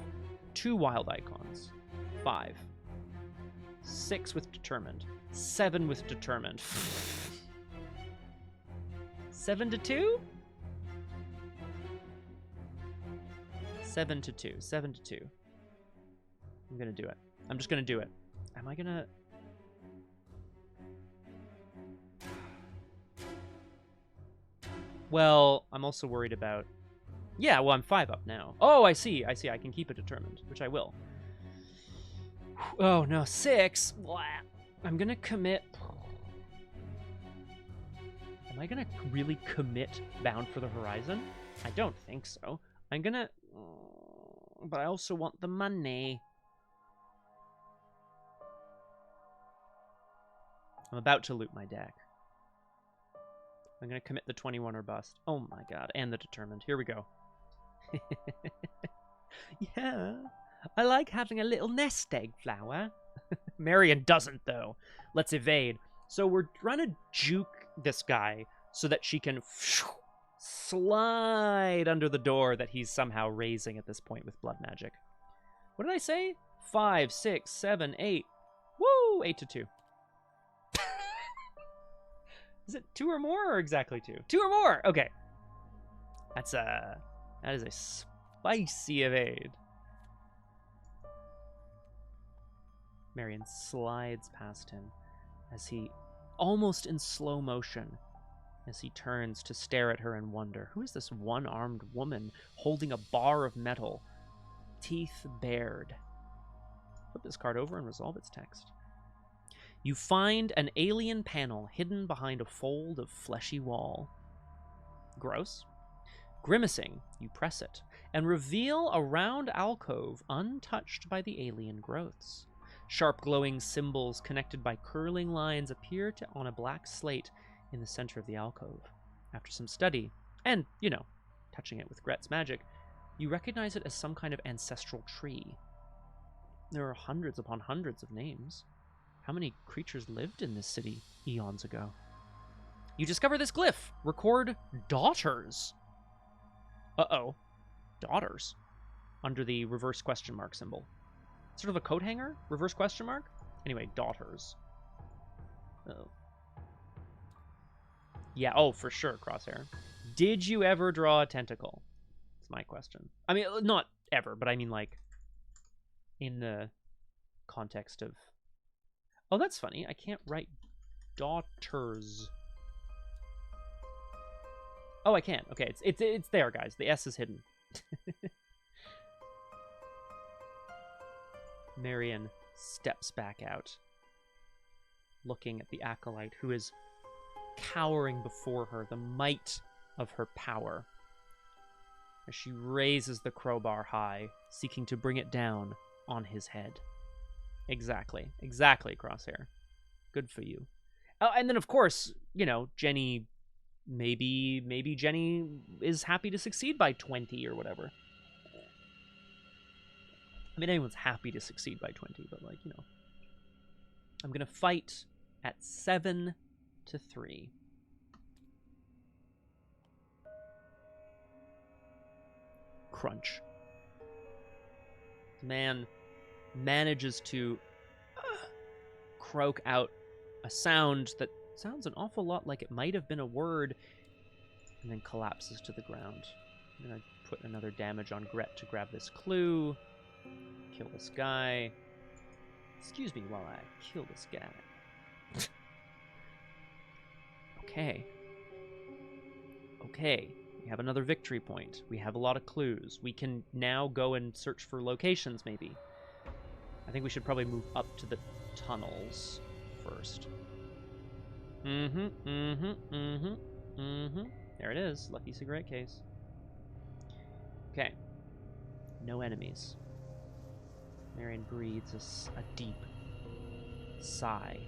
[SPEAKER 1] 2 wild icons. 5. 6 with determined. 7 with determined. 7 to 2? 7 to 2. 7 to 2. I'm going to do it. I'm just going to do it. Am I going to... Well, I'm also worried about... Yeah, well, I'm 5 up now. Oh, I see. I can keep it determined, which I will. Oh, no. 6? Blah. I'm going to commit... Am I going to really commit Bound for the Horizon? I don't think so. I'm going to... But I also want the money. I'm about to loot my deck. I'm going to commit the 21 or bust. Oh my god. And the determined. Here we go. Yeah. I like having a little nest egg flower. Marion doesn't, though. Let's evade. So we're trying to juke this guy so that she can slide under the door that he's somehow raising at this point with blood magic. What did I say? 5, 6, 7, 8. Woo! 8 to 2. Is it 2 or more or exactly 2? 2 or more! Okay. That is a spicy evade. Marion slides past him as he, almost in slow motion, as he turns to stare at her in wonder. Who is this one-armed woman holding a bar of metal, teeth bared? Flip this card over and resolve its text. You find an alien panel hidden behind a fold of fleshy wall. Gross. Grimacing, you press it, and reveal a round alcove untouched by the alien growths. Sharp glowing symbols connected by curling lines appear on a black slate in the center of the alcove. After some study, and, touching it with Gret's magic, you recognize it as some kind of ancestral tree. There are hundreds upon hundreds of names. How many creatures lived in this city eons ago? You discover this glyph. Record daughters. Uh-oh. Daughters. Under the reverse question mark symbol. Sort of a coat hanger? Reverse question mark? Anyway, daughters. Uh-oh. Yeah, oh, for sure, Crosshair. Did you ever draw a tentacle? That's my question. I mean, not ever, but I mean, like, in the context of... Oh, that's funny. I can't write daughters. Oh, I can. Okay, it's there, guys. The S is hidden. Marion steps back out. looking at the acolyte who is cowering before her, the might of her power, as she raises the crowbar high, seeking to bring it down on his head. Exactly, Crosshair. Good for you. Oh, and then, of course, you know, Jenny, maybe Jenny is happy to succeed by 20 or whatever. I mean, anyone's happy to succeed by 20, but, like, you know. I'm going to fight at 7-3. Crunch. Man manages to croak out a sound that sounds an awful lot like it might have been a word, and then collapses to the ground. I'm going to put another damage on Gret to grab this clue. Kill this guy. Excuse me while I kill this guy. Okay. We have another victory point. We have a lot of clues. We can now go and search for locations, maybe. I think we should probably move up to the tunnels first. There it is. Lucky cigarette case. Okay. No enemies. Marion breathes a deep sigh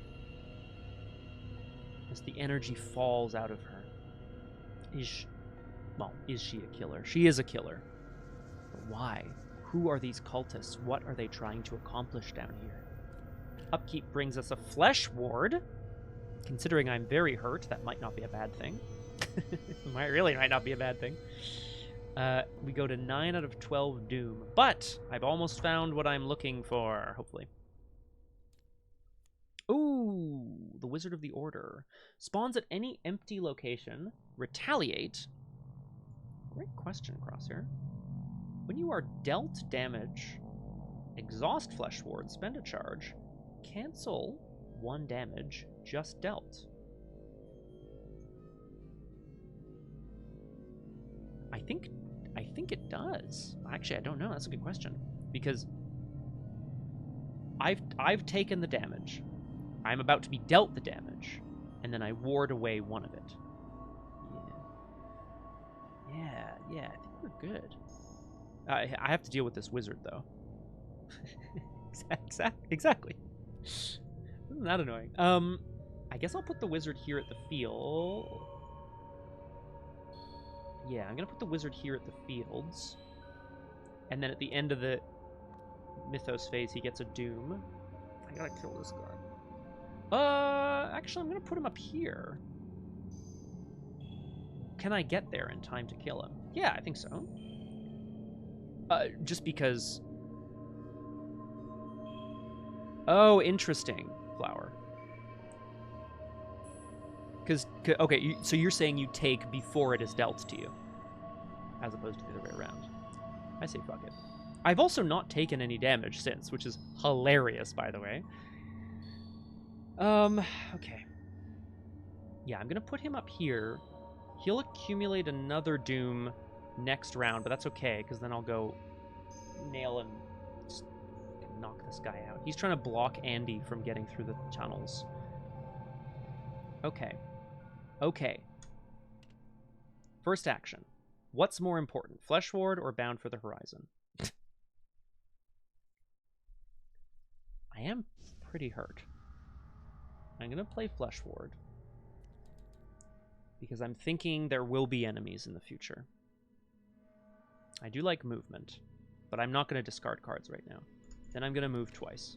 [SPEAKER 1] as the energy falls out of her. Is she a killer? She is a killer. But why? Who are these cultists? What are they trying to accomplish down here? Upkeep brings us a flesh ward. Considering I'm very hurt, that might not be a bad thing. might not be a bad thing. We go to 9 out of 12 doom, but I've almost found what I'm looking for, hopefully. Ooh, the Wizard of the Order. Spawns at any empty location. Retaliate. Great question, Crosshair. When you are dealt damage, exhaust Flesh Ward, spend a charge, cancel 1 damage just dealt. I think it does. Actually, I don't know. That's a good question. Because I've taken the damage. I'm about to be dealt the damage. And then I ward away 1 of it. Yeah, I think we're good. I have to deal with this wizard, though. Exactly. Isn't that annoying? I guess I'll put the wizard here at the field. Yeah, I'm going to put the wizard here at the fields. And then at the end of the mythos phase, he gets a doom. I gotta kill this guy. Actually, I'm going to put him up here. Can I get there in time to kill him? Yeah, I think so. Just because... Oh, interesting, Flower. Because, okay, so you're saying you take before it is dealt to you, as opposed to the other way around. I say fuck it. I've also not taken any damage since, which is hilarious, by the way. Okay. Yeah, I'm gonna put him up here. He'll accumulate another doom next round, but that's okay, because then I'll go nail him, just knock this guy out. He's trying to block Andy from getting through the tunnels. Okay. First action. What's more important, Flesh Ward or Bound for the Horizon? I am pretty hurt. I'm going to play Flesh Ward because I'm thinking there will be enemies in the future. I do like movement, but I'm not going to discard cards right now. Then I'm going to move twice.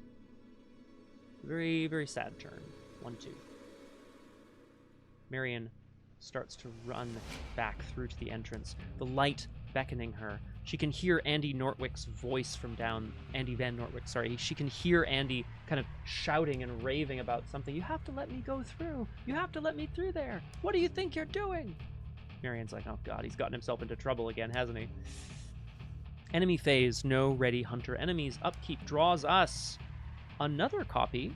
[SPEAKER 1] Very, very sad turn. 1-2. Marion starts to run back through to the entrance, the light beckoning her. She can hear Andy Nortwick's voice from down... Andy Van Nortwick, sorry. She can hear Andy kind of shouting and raving about something. You have to let me go through. You have to let me through there. What do you think you're doing? Marion's like, oh god, he's gotten himself into trouble again, hasn't he? Enemy phase, no ready hunter enemies. Upkeep draws us another copy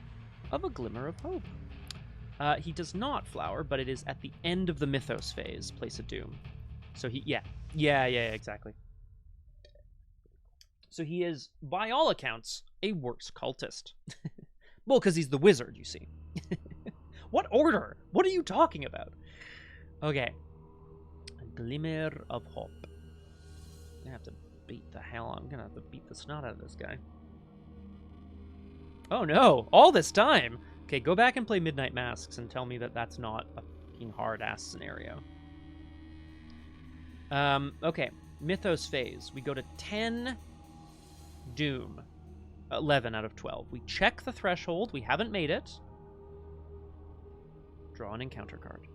[SPEAKER 1] of A Glimmer of Hope. He does not flower, but it is at the end of the mythos phase, Place of Doom. So he, yeah, exactly. So he is, by all accounts, a worse cultist. Well, because he's the wizard, you see. What order? What are you talking about? Okay. A glimmer of hope. I'm gonna have to beat the hell. I'm gonna have to beat the snot out of this guy. Oh no! All this time! Okay, go back and play Midnight Masks and tell me that that's not a fucking hard-ass scenario. Okay. Mythos phase. We go to 10 Doom. 11 out of 12. We check the threshold. We haven't made it. Draw an encounter card.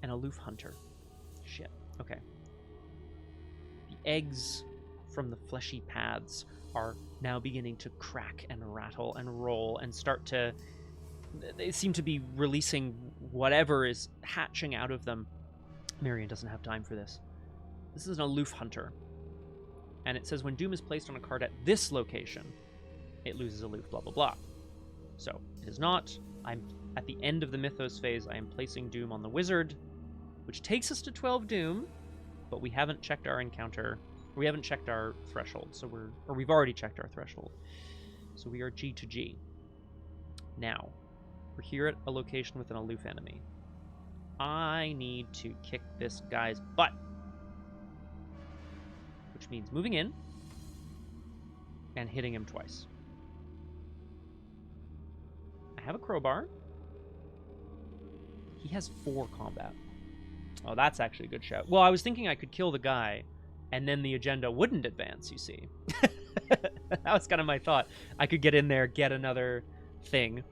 [SPEAKER 1] An aloof hunter. Shit. Okay. The eggs from the fleshy paths are now beginning to crack and rattle and roll and start to... They seem to be releasing whatever is hatching out of them. Marion doesn't have time for this. This is an aloof hunter. And it says when Doom is placed on a card at this location, it loses aloof, blah, blah, blah. So, it is not. I'm at the end of the Mythos phase, I am placing Doom on the wizard, which takes us to 12 Doom, but we haven't checked our encounter. We haven't checked our threshold, so we've already checked our threshold. So we are G to G. Now, we're here at a location with an aloof enemy. I need to kick this guy's butt. Which means moving in and hitting him twice. I have a crowbar. He has 4 combat. Oh, that's actually a good shout. Well, I was thinking I could kill the guy and then the agenda wouldn't advance, you see. That was kind of my thought. I could get in there, get another thing.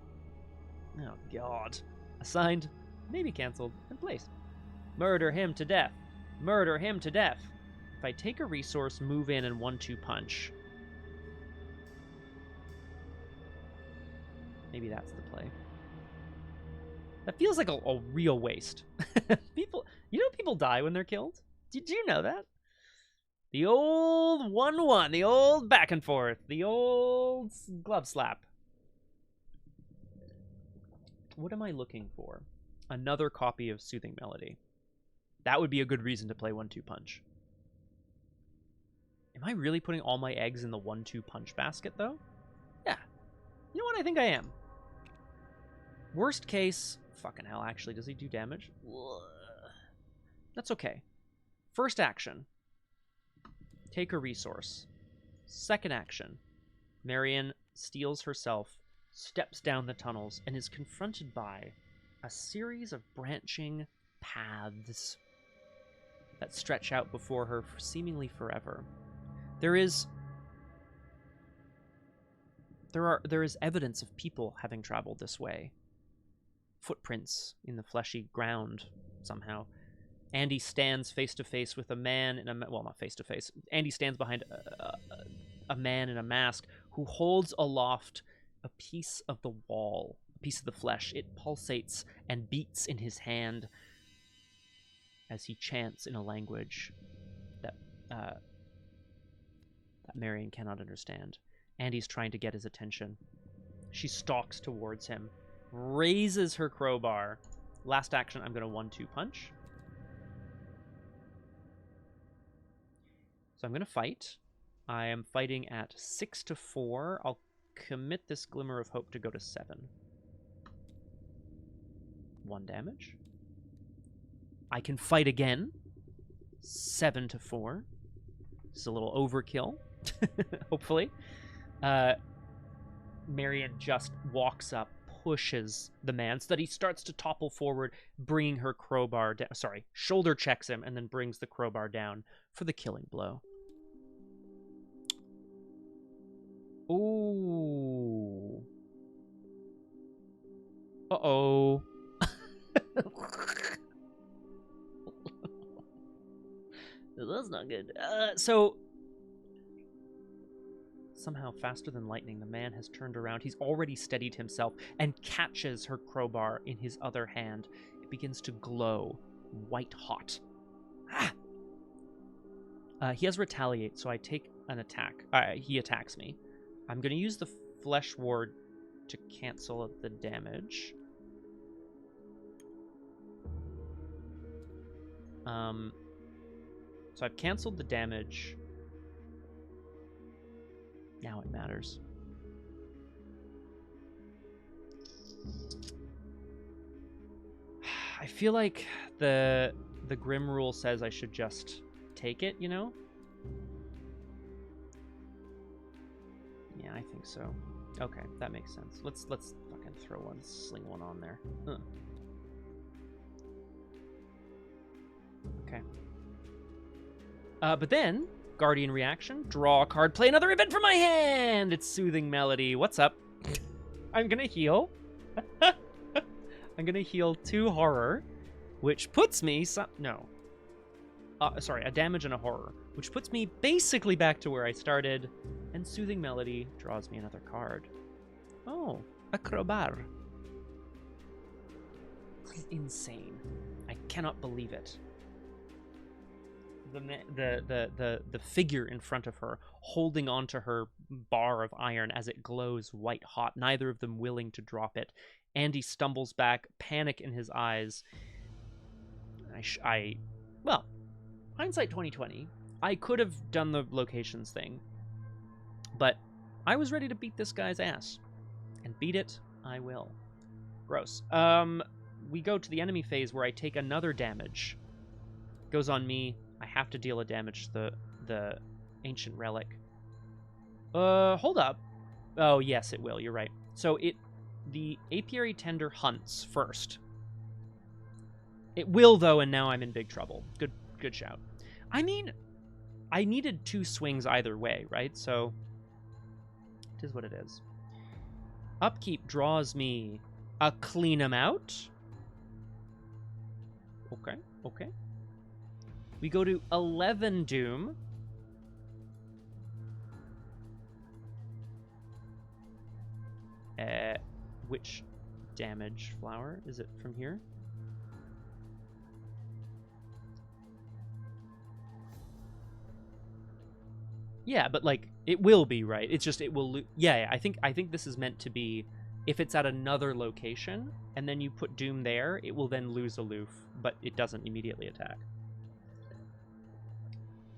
[SPEAKER 1] Oh, God. Assigned, maybe canceled, and placed. Murder him to death. Murder him to death. If I take a resource, move in, and 1-2 punch. Maybe that's the play. That feels like a real waste. People die when they're killed? Did you know that? The old 1-1, the old back and forth, the old glove slap. What am I looking for? Another copy of Soothing Melody. That would be a good reason to play 1-2 punch. Am I really putting all my eggs in the 1-2 punch basket, though? Yeah. You know what? I think I am. Worst case... Fucking hell, actually. Does he do damage? That's okay. First action. Take a resource. Second action. Marion steals herself, steps down the tunnels, and is confronted by a series of branching paths that stretch out before her seemingly forever. There is evidence of people having traveled this way. Footprints in the fleshy ground, somehow. Andy stands face to face with a man in a... Well, not face to face. Andy stands behind a man in a mask who holds aloft a piece of the wall, a piece of the flesh. It pulsates and beats in his hand as he chants in a language that Marion cannot understand. Andy's trying to get his attention. She stalks towards him, raises her crowbar. Last action, I'm going to 1-2 punch. So I'm going to fight. I am fighting at 6-4. I'll commit this Glimmer of Hope to go to 7. 1 damage. I can fight again. 7-4. This is a little overkill. Hopefully. Marion just walks up, pushes the man so that he starts to topple forward, bringing her crowbar down. Sorry, shoulder checks him and then brings the crowbar down for the killing blow. Ooh. Uh-oh. That's not good. So... Somehow, faster than lightning, the man has turned around. He's already steadied himself and catches her crowbar in his other hand. It begins to glow, white hot. Ah! He has retaliate, so I take an attack. He attacks me. I'm going to use the flesh ward to cancel the damage. So I've canceled the damage. Now it matters. I feel like the Grim rule says I should just take it, you know? Yeah, I think so. Okay, that makes sense. Let's fucking sling one on there. Okay. But then, Guardian reaction, draw a card, play another event from my hand! It's Soothing Melody. What's up? I'm gonna heal. I'm gonna heal 2 horror, which puts me a damage and a horror, which puts me basically back to where I started, and Soothing Melody draws me another card. Oh, a crowbar. Insane. I cannot believe it. The figure in front of her, holding onto her bar of iron as it glows white hot, neither of them willing to drop it. Andy stumbles back, panic in his eyes. Well, hindsight 2020, I could have done the locations thing, but I was ready to beat this guy's ass, and beat it I will. Gross. We go to the enemy phase where I take another damage. Goes on me. I have to deal a damage to the ancient relic. Hold up. Oh, yes, it will. You're right. So the Apiary Tender hunts first. It will, though, and now I'm in big trouble. Good shout. I mean, I needed 2 swings either way, right? So it is what it is. Upkeep draws me a Clean 'em Out. Okay. We go to 11 Doom. Which damage flower? Is it from here? Yeah, but like it will be, right? It's just it will. Yeah, I think this is meant to be. If it's at another location and then you put Doom there, it will then lose aloof, but it doesn't immediately attack.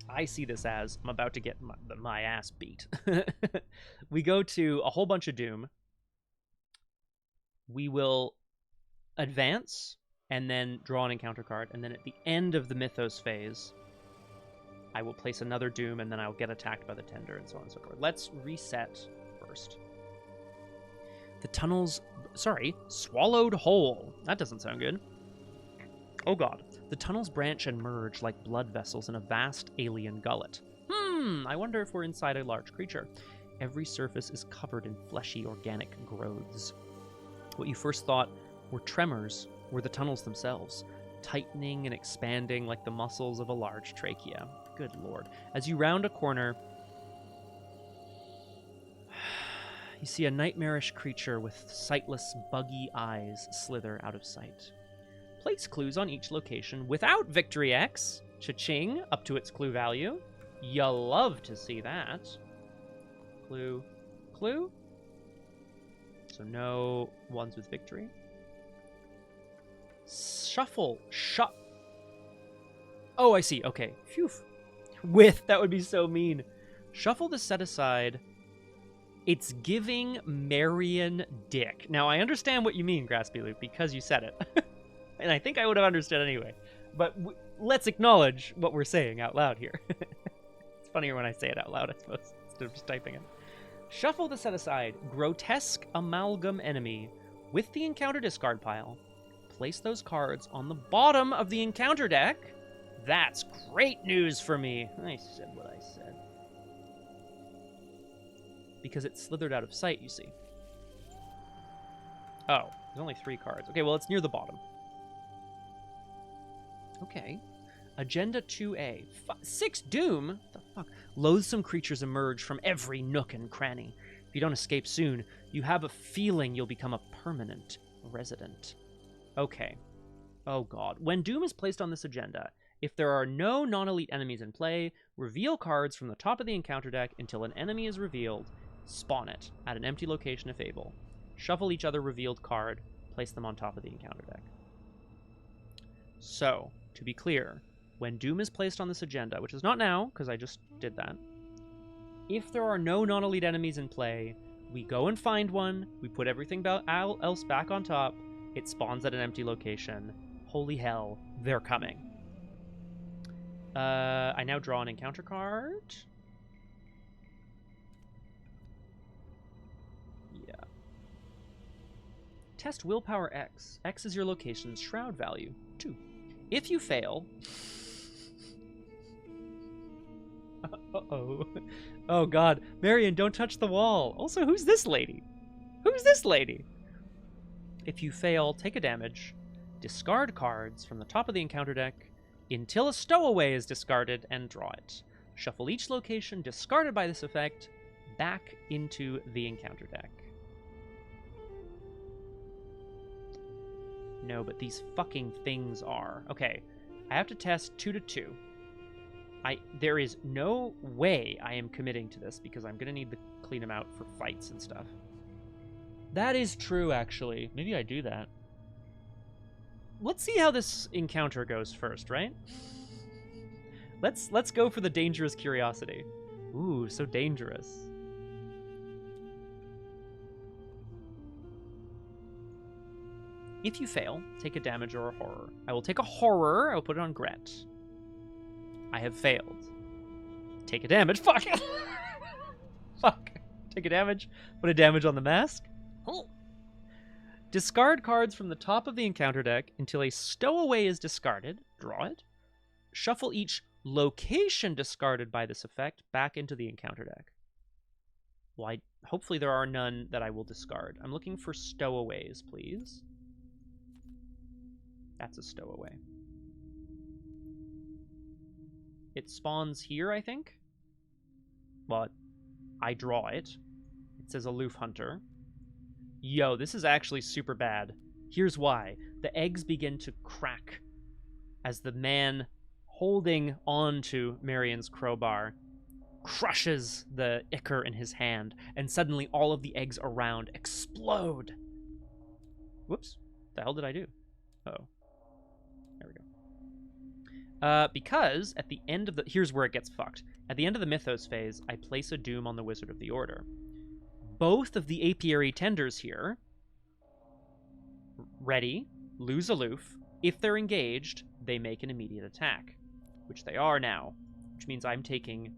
[SPEAKER 1] I see this as I'm about to get my ass beat. We go to a whole bunch of Doom. We will advance and then draw an encounter card, and then at the end of the Mythos phase, I will place another Doom, and then I'll get attacked by the Tender, and so on and so forth. Let's reset first. The tunnels... Sorry, swallowed whole. That doesn't sound good. Oh god. The tunnels branch and merge like blood vessels in a vast alien gullet. I wonder if we're inside a large creature. Every surface is covered in fleshy organic growths. What you first thought were tremors were the tunnels themselves, tightening and expanding like the muscles of a large trachea. Good lord. As you round a corner, you see a nightmarish creature with sightless, buggy eyes slither out of sight. Place clues on each location without Victory X. Cha-ching, up to its clue value. You'll love to see that. Clue. So no ones with victory. Shuffle. Oh, I see. Okay. Phew. That would be so mean. Shuffle the set aside. It's giving Marion dick. Now, I understand what you mean, Graspy Loop, because you said it. And I think I would have understood anyway. But let's acknowledge what we're saying out loud here. It's funnier when I say it out loud, I suppose, instead of just typing it. Shuffle the set aside. Grotesque amalgam enemy with the encounter discard pile. Place those cards on the bottom of the encounter deck. That's great news for me. I said what I said. Because it slithered out of sight, you see. Oh, there's only 3 cards. Okay, well, it's near the bottom. Okay. Agenda 2A. 6 Doom? What the fuck? Loathsome creatures emerge from every nook and cranny. If you don't escape soon, you have a feeling you'll become a permanent resident. Okay. Oh god. When Doom is placed on this agenda, if there are no non-elite enemies in play, reveal cards from the top of the encounter deck until an enemy is revealed. Spawn it at an empty location if able. Shuffle each other revealed card. Place them on top of the encounter deck. So, to be clear, when Doom is placed on this agenda, which is not now, because I just did that, if there are no non-elite enemies in play, We go and find one. We put everything else back on top. It spawns at an empty location. Holy hell, they're coming. I now draw an encounter card. Yeah. Test willpower X. X is your location's shroud value. 2. If you fail... Uh-oh. Oh, God. Marion, don't touch the wall. Also, who's this lady? Who's this lady? If you fail, take a damage. Discard cards from the top of the encounter deck until a stowaway is discarded and draw it. Shuffle each location discarded by this effect back into the encounter deck. No, but these fucking things are... Okay, I have to test 2 to 2. There is no way I am committing to this because I'm going to need to clean them out for fights and stuff. That is true, actually. Maybe I do that. Let's see how this encounter goes first, right? Let's go for the dangerous curiosity. Ooh, so dangerous. If you fail, take a damage or a horror. I will take a horror. I will put it on Gret. I have failed. Take a damage. Fuck. Fuck. Take a damage. Put a damage on the mask. Oh. Discard cards from the top of the encounter deck until a stowaway is discarded. Draw it. Shuffle each location discarded by this effect back into the encounter deck. Well, hopefully there are none that I will discard. I'm looking for stowaways, please. That's a stowaway. It spawns here, I think. But I draw it. It says Aloof Hunter. Yo, this is actually super bad. Here's why. The eggs begin to crack as the man holding on to Marion's crowbar crushes the ichor in his hand, and suddenly all of the eggs around explode. Whoops. The hell did I do? Uh-oh. There we go. Because at the end of the... Here's where it gets fucked. At the end of the Mythos phase, I place a Doom on the Wizard of the Order. Both of the Apiary tenders here, ready, lose aloof. If they're engaged, they make an immediate attack, which they are now, which means I'm taking...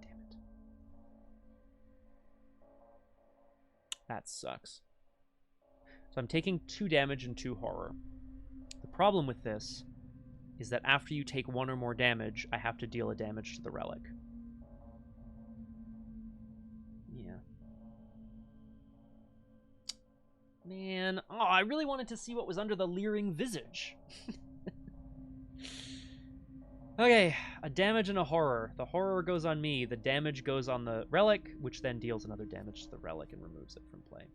[SPEAKER 1] Damn it. That sucks. So I'm taking 2 damage and 2 horror. The problem with this is that after you take 1 or more damage, I have to deal a damage to the relic. Yeah. Man, oh, I really wanted to see what was under the leering visage. Okay, a damage and a horror. The horror goes on me, the damage goes on the relic, which then deals another damage to the relic and removes it from play.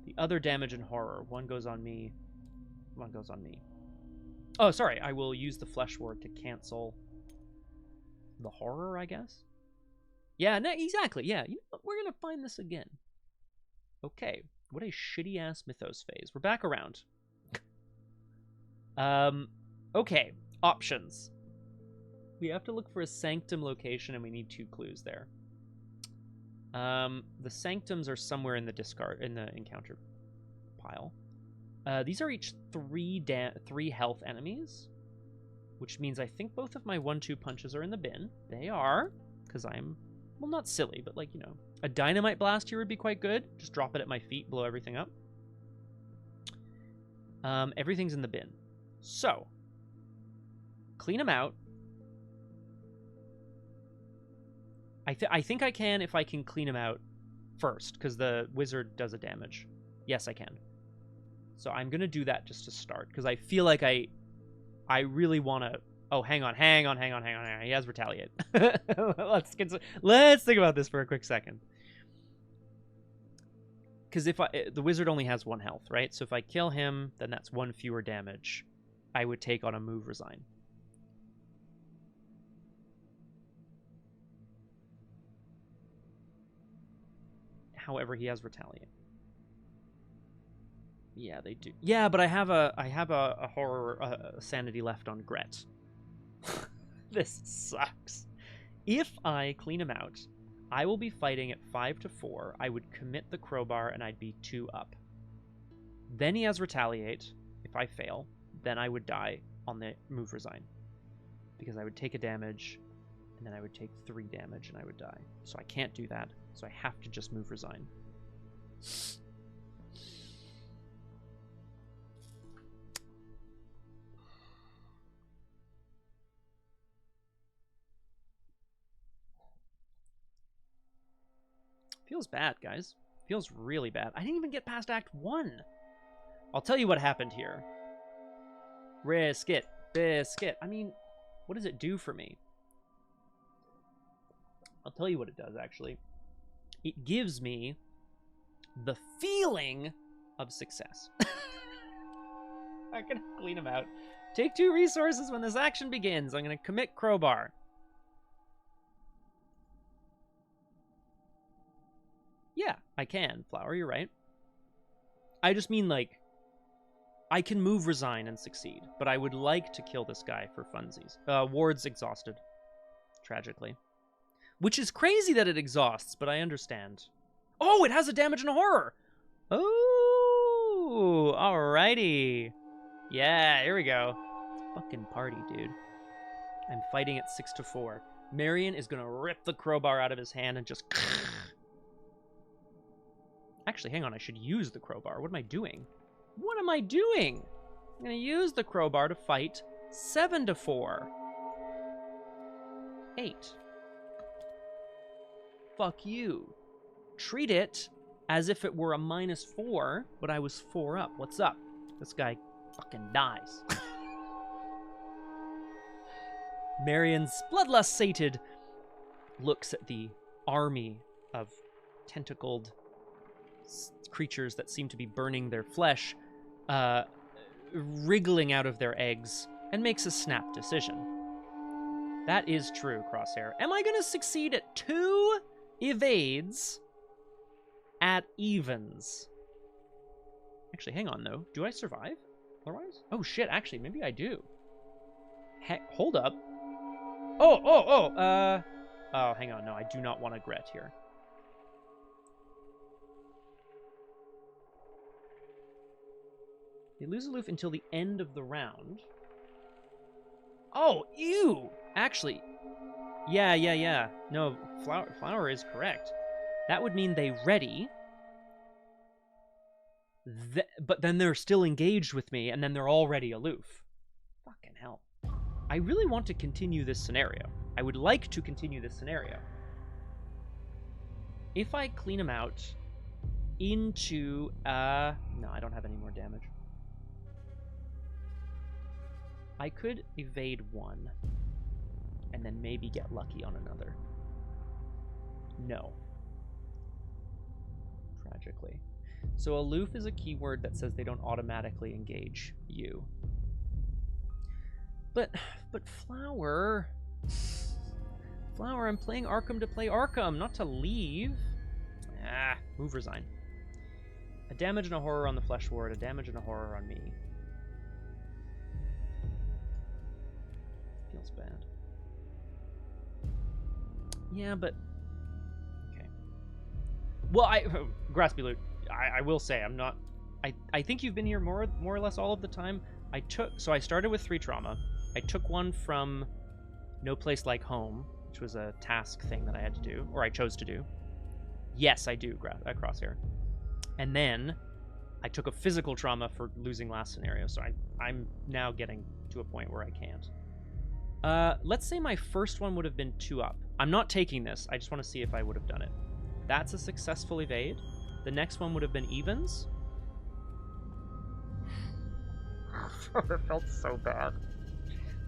[SPEAKER 1] The other damage and horror, 1 goes on me, 1 goes on me. Oh, sorry, I will use the Flesh Ward to cancel the horror, I guess? Yeah, no, exactly, yeah. You know, we're gonna find this again. Okay, what a shitty-ass Mythos phase. We're back around. Okay, options. We have to look for a Sanctum location, and we need 2 clues there. The Sanctums are somewhere in the encounter pile. These are each 3 health enemies, which means I think both of my 1-2 punches are in the bin. They are, because I'm, well, not silly, but like, you know, a Dynamite Blast here would be quite good. Just drop it at my feet, blow everything up. Everything's in the bin. So, clean them out. I think I can if I can clean them out first, because the wizard does a damage. Yes, I can. So I'm going to do that just to start, because I feel like I really want to... Oh, hang on. He has Retaliate. Let's think about this for a quick second. Because if the wizard only has 1 health, right? So if I kill him, then that's 1 fewer damage I would take on a move resign. However, he has Retaliate. Yeah, they do. Yeah, but I have a horror sanity left on Gret. This sucks. If I clean him out, I will be fighting at 5 to 4. I would commit the crowbar and I'd be 2 up. Then he has retaliate. If I fail, then I would die on the move resign. Because I would take a damage, and then I would take 3 damage and I would die. So I can't do that. So I have to just move resign. Feels bad, guys. Feels really bad. I didn't even get past Act 1. I'll tell you what happened here. Risk it. Biscuit. I mean, what does it do for me? I'll tell you what it does, actually. It gives me the feeling of success. I'm going to clean them out. Take 2 resources when this action begins. I'm going to commit crowbar. Yeah, I can, Flower, you're right. I just mean, like, I can move resign and succeed, but I would like to kill this guy for funsies. Ward's exhausted, tragically. Which is crazy that it exhausts, but I understand. Oh, it has a damage and a horror! Oh, alrighty. Yeah, here we go. Fucking party, dude. I'm fighting at 6 to 4. Marion is gonna rip the crowbar out of his hand and just... Actually, hang on, I should use the crowbar. What am I doing? What am I doing? I'm going to use the crowbar to fight 7 to 4. 8. Fuck you. Treat it as if it were a -4, but I was 4 up. What's up? This guy fucking dies. Marion's bloodlust-sated looks at the army of tentacled creatures that seem to be burning their flesh, wriggling out of their eggs, and makes a snap decision. That is true, Crosshair. Am I going to succeed at 2 evades at evens? Actually, hang on, though. Do I survive otherwise? Oh, shit, actually, maybe I do. Heck, hold up. Oh, hang on. No, I do not want to Gret here. They lose aloof until the end of the round. Oh, ew! Actually, yeah. No, Flower is correct. That would mean they ready. But then they're still engaged with me, and then they're already aloof. Fucking hell. I really want to continue this scenario. I would like to continue this scenario. If I clean them out into... no, I don't have any more damage. I could evade 1, and then maybe get lucky on another. No. Tragically. So aloof is a keyword that says they don't automatically engage you. But Flower... Flower, I'm playing Arkham to play Arkham, not to leave. Move resign. A damage and a horror on the flesh ward, a damage and a horror on me. Feels bad. Yeah, but... Okay. Well, Graspy Loot, I will say, I'm not... I think you've been here more or less all of the time. So I started with 3 trauma. I took 1 from No Place Like Home, which was a task thing that I had to do, or I chose to do. Yes, I do, Crosshair. And then I took a physical trauma for losing last scenario, so I'm now getting to a point where I can't. Let's say my first one would have been 2 up. I'm not taking this. I just want to see if I would have done it. That's a successful evade. The next one would have been evens. It felt so bad.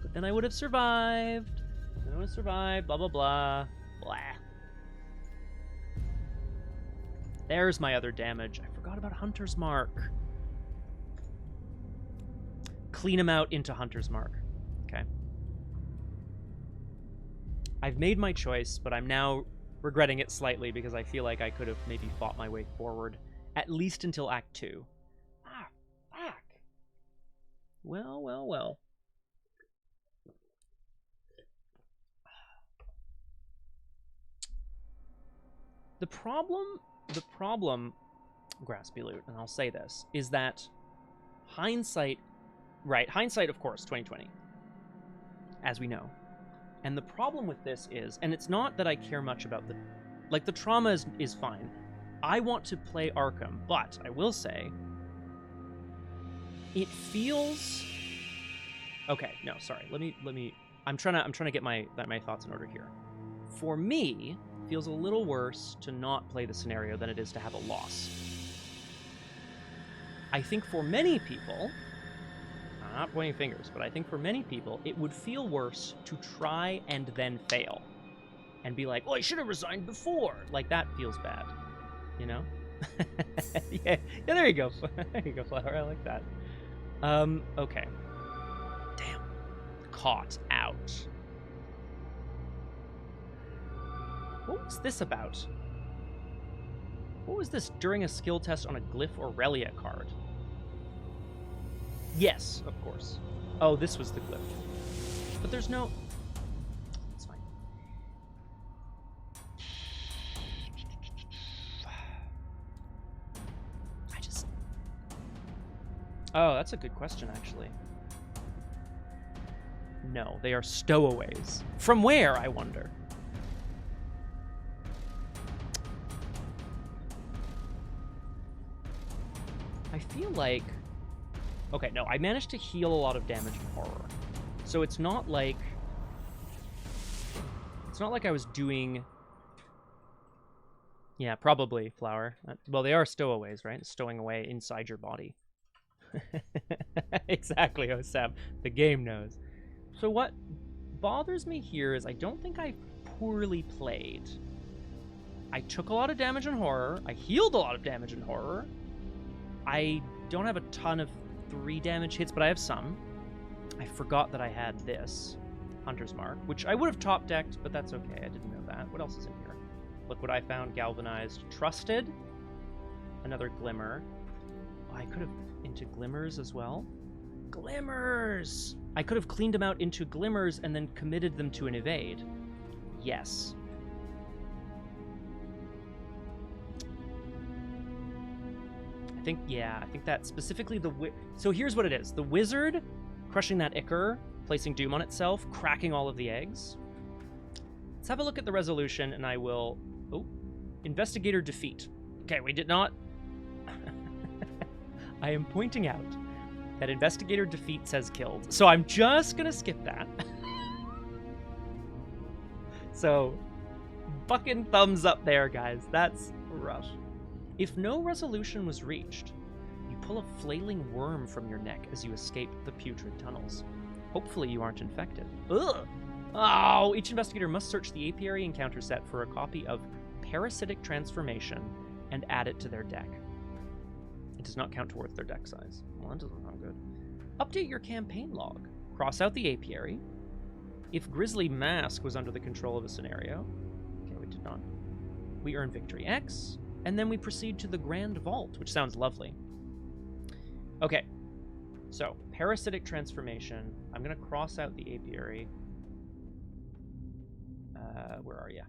[SPEAKER 1] But then I would have survived. Then I would have survived. Blah, blah, blah. Blah. There's my other damage. I forgot about Hunter's Mark. Clean him out into Hunter's Mark. Okay. I've made my choice, but I'm now regretting it slightly because I feel like I could have maybe fought my way forward, at least until Act 2. Ah, fuck. Well. The problem, Graspy Loot, and I'll say this, is that hindsight, of course, 2020, as we know. And the problem with this is, and it's not that I care much about the trauma is fine. I want to play Arkham, but I will say, it feels... Okay, no, sorry. Let me. I'm trying to get my thoughts in order here. For me, it feels a little worse to not play the scenario than it is to have a loss. I think for many people, I'm not pointing fingers, but I think for many people, it would feel worse to try and then fail, and be like, "Oh, I should have resigned before." Like that feels bad, you know? yeah. There you go. There you go, Flower. I like that. Okay. Damn. Caught out. What was this about? What was this during a skill test on a Glyph or Relia card? Yes, of course. Oh, this was the Glyph. But there's no... It's fine. Oh, that's a good question, actually. No, they are stowaways. From where, I wonder? I feel like... Okay, no, I managed to heal a lot of damage in horror. So it's not like... It's not like I was doing... Yeah, probably, Flower. Well, they are stowaways, right? Stowing away inside your body. Exactly, Osam. The game knows. So what bothers me here is I don't think I poorly played. I took a lot of damage in horror. I healed a lot of damage in horror. I don't have a ton of 3 damage hits, but I have some. I forgot that I had this Hunter's Mark, which I would have top decked, but that's okay. I didn't know that. What else is in here? Look what I found. Galvanized. Trusted. Another Glimmer. Oh, I could have into Glimmers as well. Glimmers! I could have cleaned them out into Glimmers and then committed them to an evade. Yes. I think that specifically so here's what it is. The Wizard crushing that Ichor, placing Doom on itself, cracking all of the eggs. Let's have a look at the resolution and I will... Oh, Investigator defeat. Okay, we did not... I am pointing out that Investigator defeat says killed. So I'm just going to skip that. So, fucking thumbs up there, guys. That's rough. If no resolution was reached, you pull a flailing worm from your neck as you escape the putrid tunnels. Hopefully you aren't infected. Ugh! Oh, each investigator must search the Apiary encounter set for a copy of Parasitic Transformation and add it to their deck. It does not count towards their deck size. Well, that doesn't sound good. Update your campaign log. Cross out the Apiary. If Grisly Mask was under the control of a scenario... Okay, we did not. We earn Victory X, and then we proceed to the Grand Vault, which sounds lovely. Okay, so, Parasitic Transformation. I'm going to cross out the Apiary. Where are you?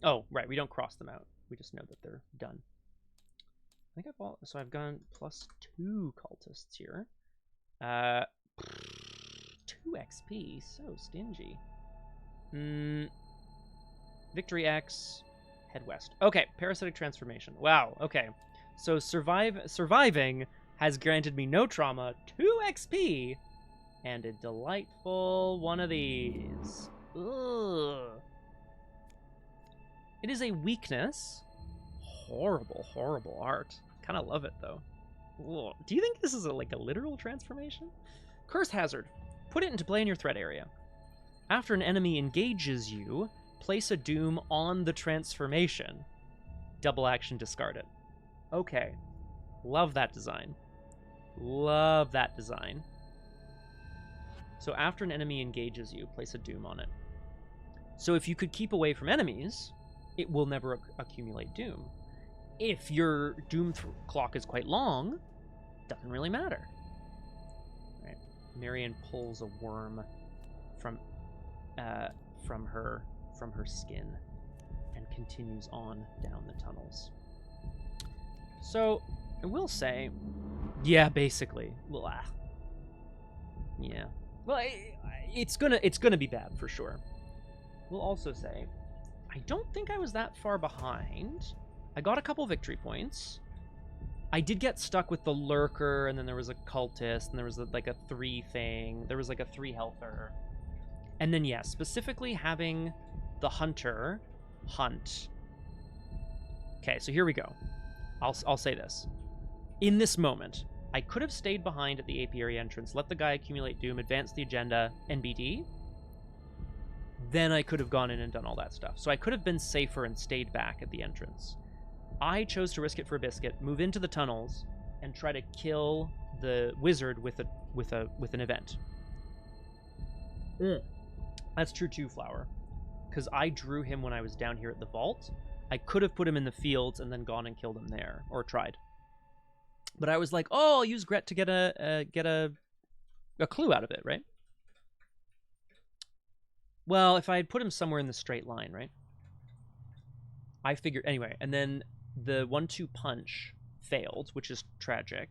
[SPEAKER 1] Oh, right, we don't cross them out. We just know that they're done. I think I've gone +2 cultists here. 2 XP, so stingy. Victory X, head west. Okay, Parasitic Transformation. Wow, okay. So surviving has granted me no trauma, 2 XP, and a delightful one of these. Ugh. It is a weakness. Horrible, horrible art. Kind of love it, though. Ugh. Do you think this is like a literal transformation? Curse Hazard. Put it into play in your threat area. After an enemy engages you, place a Doom on the transformation. Double action, discard it. Okay. Love that design. Love that design. So after an enemy engages you, place a Doom on it. So if you could keep away from enemies, it will never accumulate Doom. If your Doom clock is quite long, doesn't really matter. Right. Marion pulls a worm from her skin and continues on down the tunnels. So, I will say, yeah, basically. Well, yeah. Well, it's gonna be bad for sure. We'll also say, I don't think I was that far behind. I got a couple victory points. I did get stuck with the lurker, and then there was a cultist, and there was like a 3 thing. There was like a 3 healther. And then, yeah, specifically having the hunter hunt. Okay, so here we go. I'll say this. In this moment, I could have stayed behind at the apiary entrance, let the guy accumulate doom, advance the agenda, NBD. Then I could have gone in and done all that stuff. So I could have been safer and stayed back at the entrance. I chose to risk it for a biscuit, move into the tunnels, and try to kill the wizard with an event. That's true too, Flower. Because I drew him when I was down here at the vault. I could have put him in the fields and then gone and killed him there, or tried. But I was like, oh, I'll use Gret to get a clue out of it, right? Well, if I had put him somewhere in the straight line, right? I figured, anyway, and then the 1-2 punch failed, which is tragic.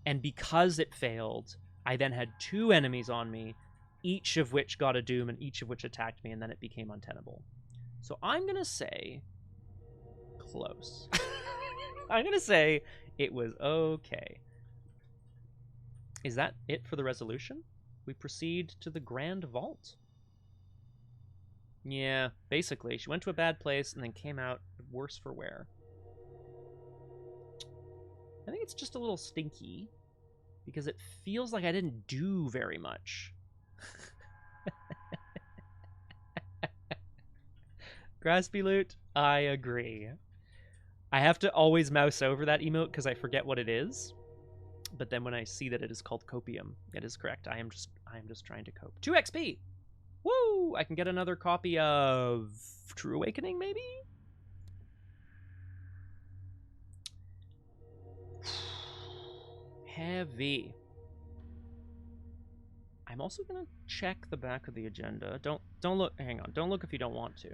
[SPEAKER 1] And because it failed, I then had 2 enemies on me, each of which got a doom and each of which attacked me, and then it became untenable. So I'm going to say close. I'm going to say it was okay. Is that it for the resolution? We proceed to the Grand Vault. Yeah, basically. She went to a bad place and then came out worse for wear. I think it's just a little stinky because it feels like I didn't do very much. Graspy loot, I agree. I have to always mouse over that emote because I forget what it is. But then when I see that it is called copium, it is correct. I am just trying to cope. 2 XP! Woo! I can get another copy of True Awakening, maybe? Heavy. I'm also gonna check the back of the agenda. Don't look. Hang on. Don't look if you don't want to.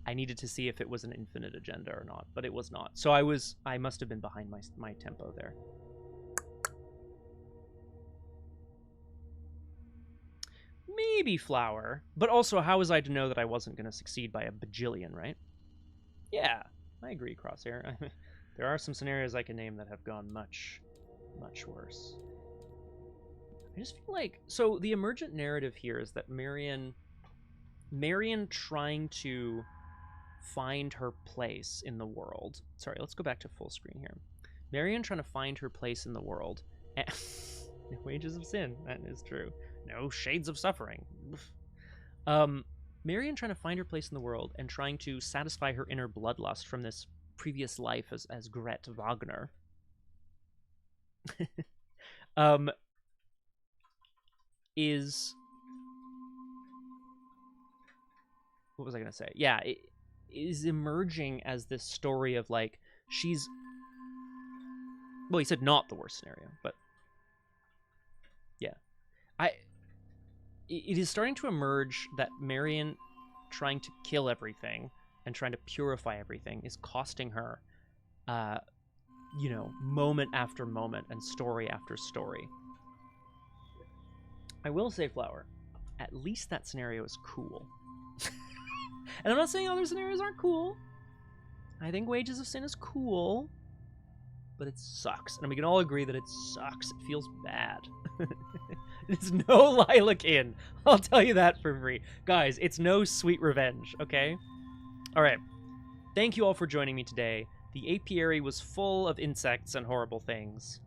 [SPEAKER 1] I needed to see if it was an infinite agenda or not, but it was not. So I must have been behind my tempo there. Maybe Flower, but also how was I to know that I wasn't going to succeed by a bajillion, right? Yeah, I agree, Crosshair. There are some scenarios I can name that have gone much, much worse. I just feel like, so the emergent narrative here is that Marion trying to find her place in the world. Sorry, let's go back to full screen here. Marion trying to find her place in the world. Wages of sin, that is true. No shades of suffering. Marion trying to find her place in the world and trying to satisfy her inner bloodlust from this previous life as Gret Wagner. Is... What was I going to say? Yeah, it is emerging as this story of, like, she's... Well, he said not the worst scenario, but... Yeah. It is starting to emerge that Marion trying to kill everything and trying to purify everything is costing her, you know, moment after moment and story after story. I will say, Flower, at least that scenario is cool. And I'm not saying other scenarios aren't cool. I think Wages of Sin is cool, but it sucks. And we can all agree that it sucks. It feels bad. It's no Lilac Inn. I'll tell you that for free. Guys, it's no Sweet Revenge, okay? All right. Thank you all for joining me today. The apiary was full of insects and horrible things.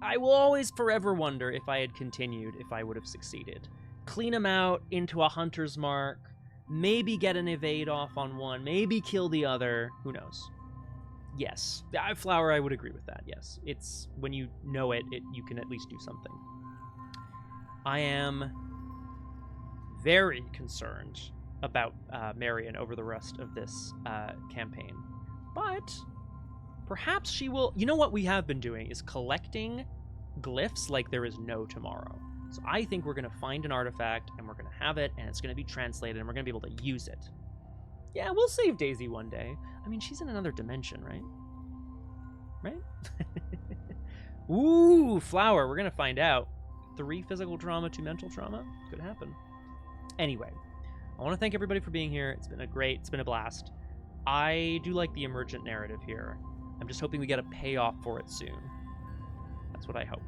[SPEAKER 1] I will always forever wonder if I had continued, if I would have succeeded. Clean them out into a hunter's mark, maybe get an evade off on one, maybe kill the other, who knows? Yes. Flower, I would agree with that, yes. It's, when you know it, you can at least do something. I am very concerned about Marion over the rest of this campaign. But perhaps she will... You know what we have been doing is collecting glyphs like there is no tomorrow. So I think we're going to find an artifact, and we're going to have it, and it's going to be translated, and we're going to be able to use it. Yeah, we'll save Daisy one day. I mean, she's in another dimension, right? Right? Ooh, flower. We're going to find out. 3 physical trauma, 2 mental trauma. Could happen. Anyway, I want to thank everybody for being here. It's been a blast. I do like the emergent narrative here. I'm just hoping we get a payoff for it soon. That's what I hope.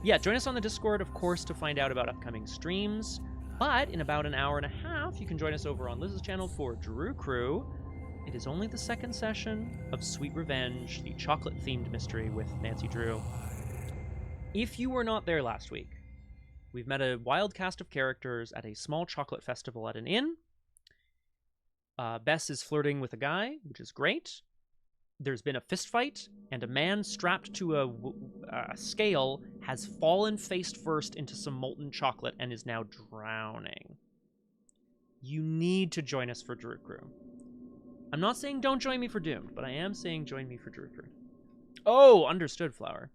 [SPEAKER 1] Yeah, join us on the Discord, of course, to find out about upcoming streams. But in about an hour and a half, you can join us over on Liz's channel for Drew Crew. It is only the 2nd session of Sweet Revenge, the chocolate-themed mystery with Nancy Drew. If you were not there last week, we've met a wild cast of characters at a small chocolate festival at an inn. Bess is flirting with a guy, which is great. There's been a fist fight, and a man strapped to a scale has fallen face first into some molten chocolate and is now drowning. You need to join us for Drew Crew. I'm not saying don't join me for Doomed, but I am saying join me for Drew Crew. Oh, understood, Flower.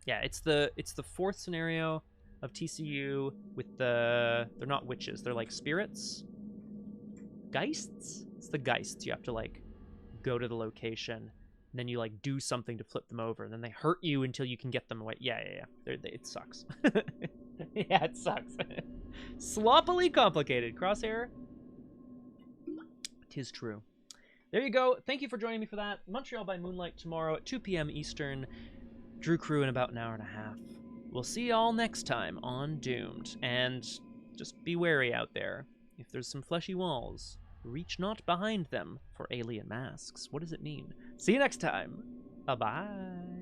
[SPEAKER 1] Yeah, it's the 4th scenario of TCU with they're not witches, they're like spirits. Geists? It's the Geists. You have to like go to the location, and then you like do something to flip them over, and then they hurt you until you can get them away. Yeah. It sucks. Yeah, it sucks. Sloppily complicated. Crosshair. 'Tis true. There you go. Thank you for joining me for that. Montreal by Moonlight tomorrow at 2 p.m. Eastern. Drew Crew in about an hour and a half. We'll see y'all next time on Doomed. And just be wary out there. If there's some fleshy walls, reach not behind them for alien masks. What does it mean? See you next time. Bye-bye.